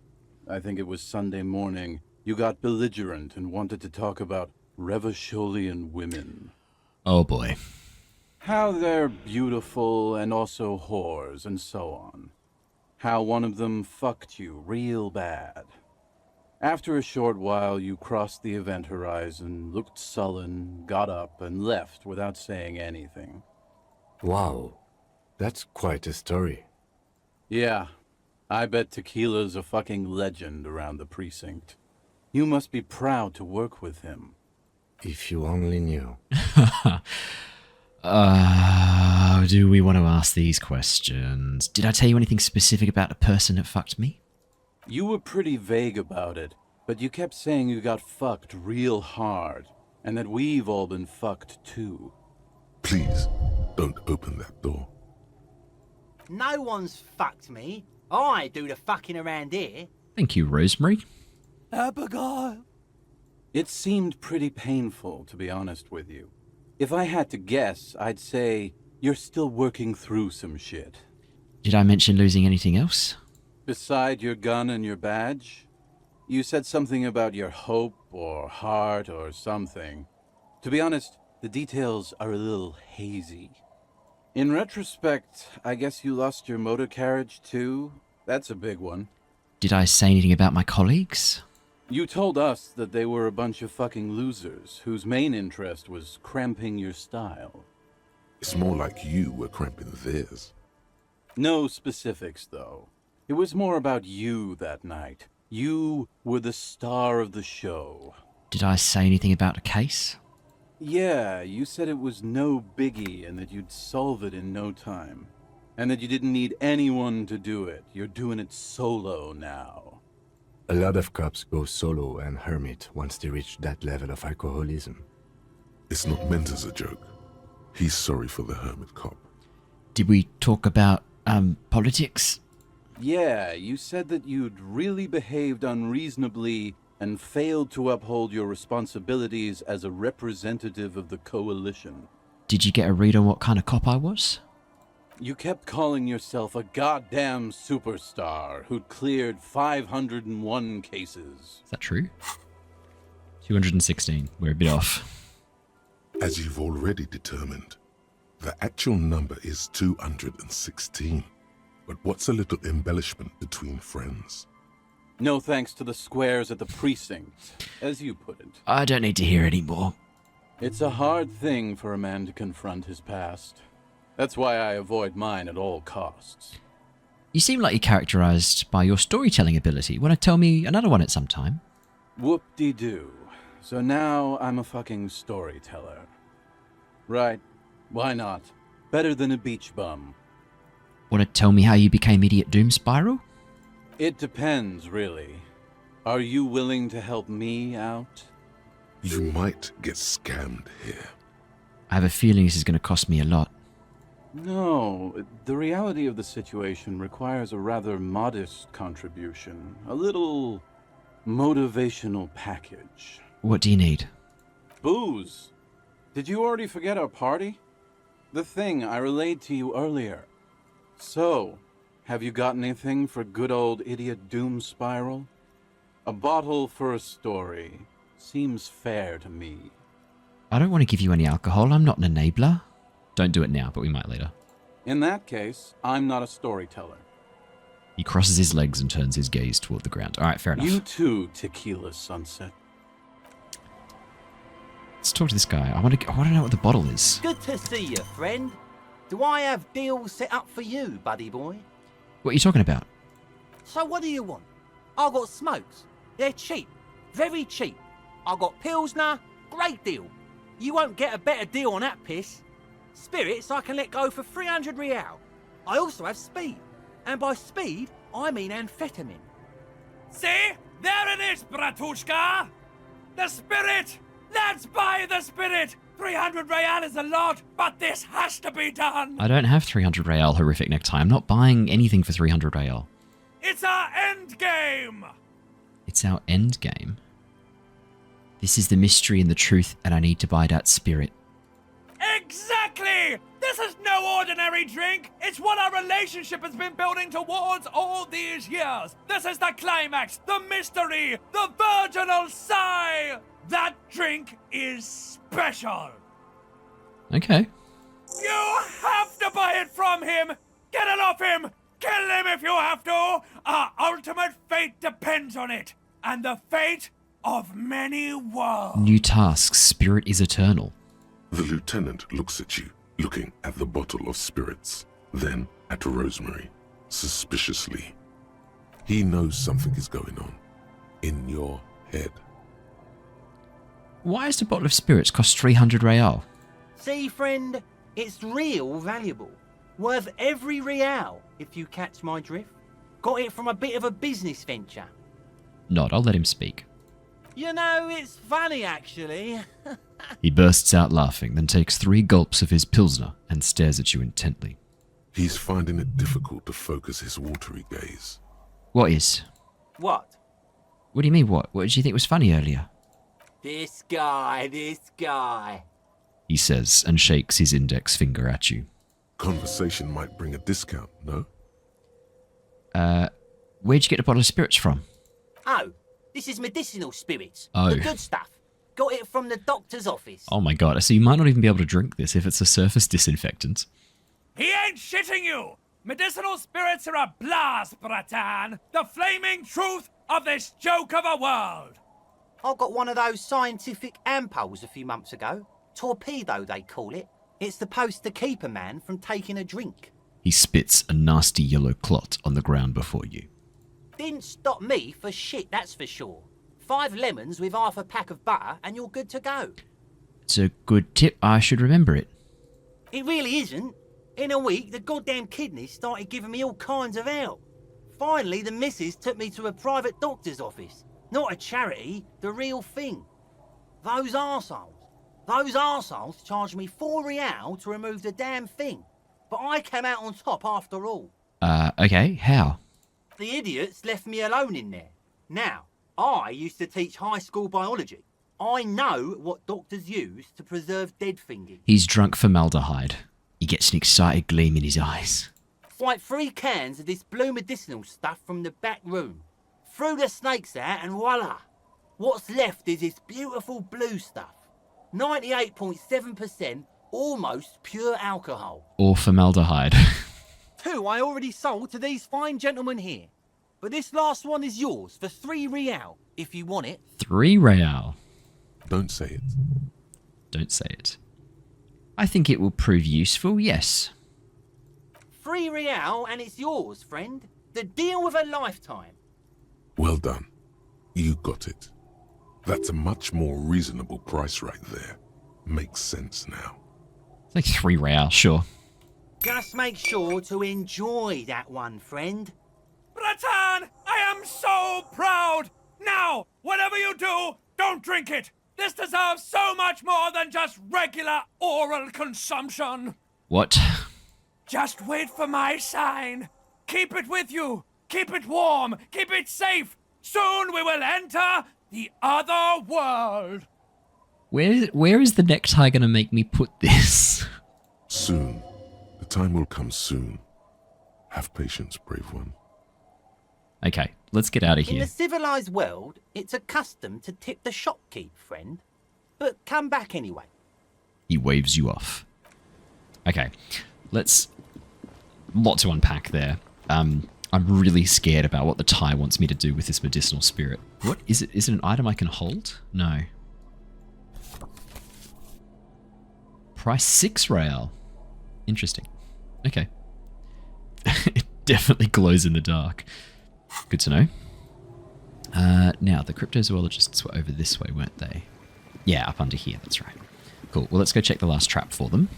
I think it was Sunday morning, you got belligerent and wanted to talk about Revacholian women. Oh boy. How they're beautiful and also whores and so on. How one of them fucked you real bad. After a short while, you crossed the event horizon, looked sullen, got up, and left without saying anything. Wow. That's quite a story. Yeah. I bet Tequila's a fucking legend around the precinct. You must be proud to work with him. If you only knew. Do we want to ask these questions? Did I tell you anything specific about the person that fucked me? You were pretty vague about it, but you kept saying you got fucked real hard, and that we've all been fucked too. Please, don't open that door. No one's fucked me. I do the fucking around here. Thank you, Rosemary. Abigail. It seemed pretty painful, to be honest with you. If I had to guess, I'd say you're still working through some shit. Did I mention losing anything else? Beside your gun and your badge? You said something about your hope or heart or something. To be honest, the details are a little hazy. In retrospect, I guess you lost your motor carriage too? That's a big one. Did I say anything about my colleagues? You told us that they were a bunch of fucking losers whose main interest was cramping your style. It's more like you were cramping theirs. No specifics, though. It was more about you that night. You were the star of the show. Did I say anything about the case? Yeah, you said it was no biggie and that you'd solve it in no time. And that you didn't need anyone to do it. You're doing it solo now. A lot of cops go solo and hermit once they reach that level of alcoholism. It's not meant as a joke. He's sorry for the hermit cop. Did we talk about, politics? Yeah, you said that you'd really behaved unreasonably and failed to uphold your responsibilities as a representative of the coalition. Did you get a read on what kind of cop I was? You kept calling yourself a goddamn superstar who'd cleared 501 cases. Is that true? 216. We're a bit off. As you've already determined, the actual number is 216. But what's a little embellishment between friends? No thanks to the squares at the precinct, as you put it. I don't need to hear any more. It's a hard thing for a man to confront his past. That's why I avoid mine at all costs. You seem like you're characterized by your storytelling ability. Want to tell me another one at some time? Whoop-de-doo. So now I'm a fucking storyteller. Right. Why not? Better than a beach bum. Want to tell me how you became Idiot Doom Spiral? It depends, really. Are you willing to help me out? You might get scammed here. I have a feeling this is going to cost me a lot. No, the reality of the situation requires a rather modest contribution. A little motivational package. What do you need? Booze. Did you already forget our party? The thing I relayed to you earlier. So, have you got anything for good old Idiot Doom Spiral? A bottle for a story. Seems fair to me. I don't want to give you any alcohol. I'm not an enabler. Don't do it now, but we might later. In that case, I'm not a storyteller. He crosses his legs and turns his gaze toward the ground. All right, fair enough. You too, Tequila Sunset. Let's talk to this guy. I want to know what the bottle is. Good to see you, friend. Do I have deals set up for you, buddy boy? What are you talking about? So what do you want? I got smokes. They're cheap. Very cheap. I got Pilsner. Great deal. You won't get a better deal on that piss. Spirits I can let go for 300 real. I also have speed. And by speed, I mean amphetamine. See? There it is, Bratushka! The spirit! Let's buy the spirit! 300 real is a lot, but this has to be done! I don't have 300 real horrific necktie. I'm not buying anything for 300 real. It's our end game! It's our end game. This is the mystery and the truth, and I need to buy that spirit. Exactly! This is no ordinary drink! It's what our relationship has been building towards all these years! This is the climax, the mystery, the virginal sigh! That drink is special! Okay. You have to buy it from him! Get it off him! Kill him if you have to! Our ultimate fate depends on it! And the fate of many worlds! New task. Spirit is eternal. The lieutenant looks at you, looking at the bottle of spirits, then at Rosemary, suspiciously. He knows something is going on. In your head. Why does a bottle of spirits cost 300 real? See, friend, it's real valuable. Worth every real, if you catch my drift. Got it from a bit of a business venture. Nod, I'll let him speak. You know, it's funny, actually. He bursts out laughing, then takes 3 gulps of his Pilsner and stares at you intently. He's finding it difficult to focus his watery gaze. What is? What? What do you mean, what? What did you think was funny earlier? This guy. He says, and shakes his index finger at you. Conversation might bring a discount, no? Where'd you get a bottle of spirits from? Oh, this is medicinal spirits. Oh. The good stuff. Got it from the doctor's office. Oh my god, so you might not even be able to drink this if it's a surface disinfectant. He ain't shitting you! Medicinal spirits are a blast, Bratan! The flaming truth of this joke of a world! I got one of those scientific ampoules a few months ago. Torpedo, they call it. It's supposed to keep a man from taking a drink. He spits a nasty yellow clot on the ground before you. Didn't stop me for shit, that's for sure. 5 lemons with half a pack of butter and you're good to go. It's a good tip, I should remember it. It really isn't. In a week, the goddamn kidneys started giving me all kinds of help. Finally, the missus took me to a private doctor's office. Not a charity, the real thing. Those arseholes charged me 4 real to remove the damn thing. But I came out on top after all. Okay, how? The idiots left me alone in there. Now, I used to teach high school biology. I know what doctors use to preserve dead thingy. He's drunk formaldehyde. He gets an excited gleam in his eyes. Swipe 3 cans of this blue medicinal stuff from the back room. Threw the snakes out and voila. What's left is this beautiful blue stuff. 98.7% almost pure alcohol. Or formaldehyde. 2 I already sold to these fine gentlemen here. But this last one is yours for 3 real, if you want it. 3 real. Don't say it. Don't say it. I think it will prove useful, yes. 3 real and it's yours, friend. The deal of a lifetime. Well done. You got it. That's a much more reasonable price right there. Makes sense now. It's like 3 real, sure. Just make sure to enjoy that one, friend. Bratan, I am so proud! Now, whatever you do, don't drink it! This deserves so much more than just regular oral consumption! What? Just wait for my sign. Keep it with you. Keep it warm. Keep it safe. Soon we will enter the other world. Where is the necktie going to make me put this? Soon. The time will come soon. Have patience, brave one. Okay, let's get out of In here. the civilized world, it's a custom to tip the shopkeep, friend. But come back anyway. He waves you off. Okay, let's... Lot to unpack there. I'm really scared about what the Thai wants me to do with this medicinal spirit. What is it? Is it an item I can hold? No. Price 6 real. Interesting. Okay. It definitely glows in the dark. Good to know. Now, the cryptozoologists were over this way, weren't they? Yeah, up under here, that's right. Cool. Well, let's go check the last trap for them.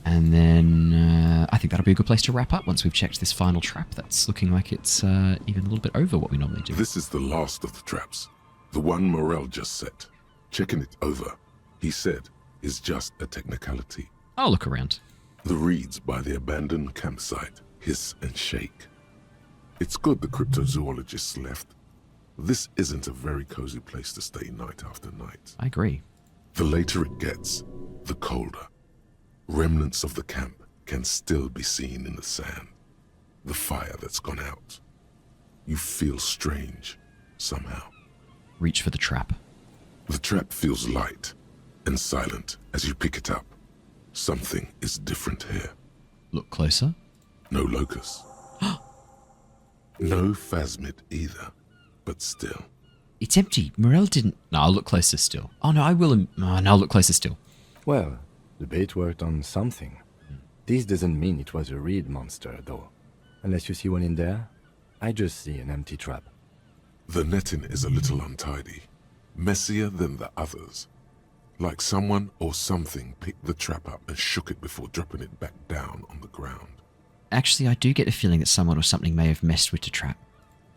And then I think that'll be a good place to wrap up once we've checked this final trap. That's looking like it's even a little bit over what we normally do. This is the last of the traps. The one Morel just set. Checking it over, he said, is just a technicality. I'll look around. The reeds by the abandoned campsite hiss and shake. It's good the cryptozoologists left. This isn't a very cozy place to stay night after night. I agree. The later it gets, the colder. Remnants of the camp can still be seen in the sand. The fire that's gone out. You feel strange, somehow. Reach for the trap. The trap feels light and silent as you pick it up. Something is different here. Look closer. No locust. No phasmid either, but still. It's empty. Morel didn't... No, I'll look closer still. Oh, no, I will... Oh, no, I'll look closer still. Well, the bait worked on something. This doesn't mean it was a reed monster, though. Unless you see one in there, I just see an empty trap. The netting is a little untidy, messier than the others. Like someone or something picked the trap up and shook it before dropping it back down on the ground. Actually, I do get the feeling that someone or something may have messed with the trap.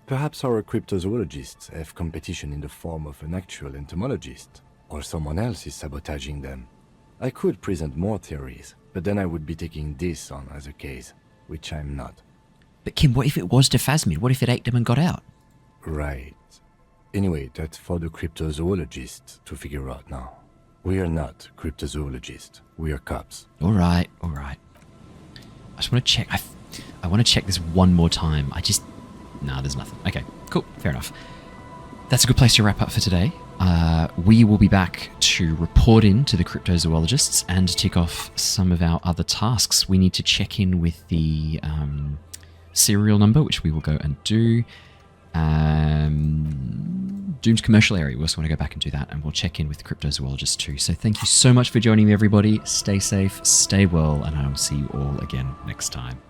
Perhaps our cryptozoologists have competition in the form of an actual entomologist, or someone else is sabotaging them. I could present more theories, but then I would be taking this on as a case, which I'm not. But Kim, what if it was the phasmid? What if it ate them and got out? Right. Anyway, that's for the cryptozoologists to figure out now. We are not cryptozoologists. We are cops. All right. I just want to check. I want to check this one more time. No, there's nothing. Okay, cool. Fair enough. That's a good place to wrap up for today. We will be back to report in to the cryptozoologists and tick off some of our other tasks. We need to check in with the serial number, which we will go and do. Doom's commercial area. We also want to go back and do that, and we'll check in with the cryptozoologists too. So thank you so much for joining me, everybody. Stay safe, stay well, and I will see you all again next time.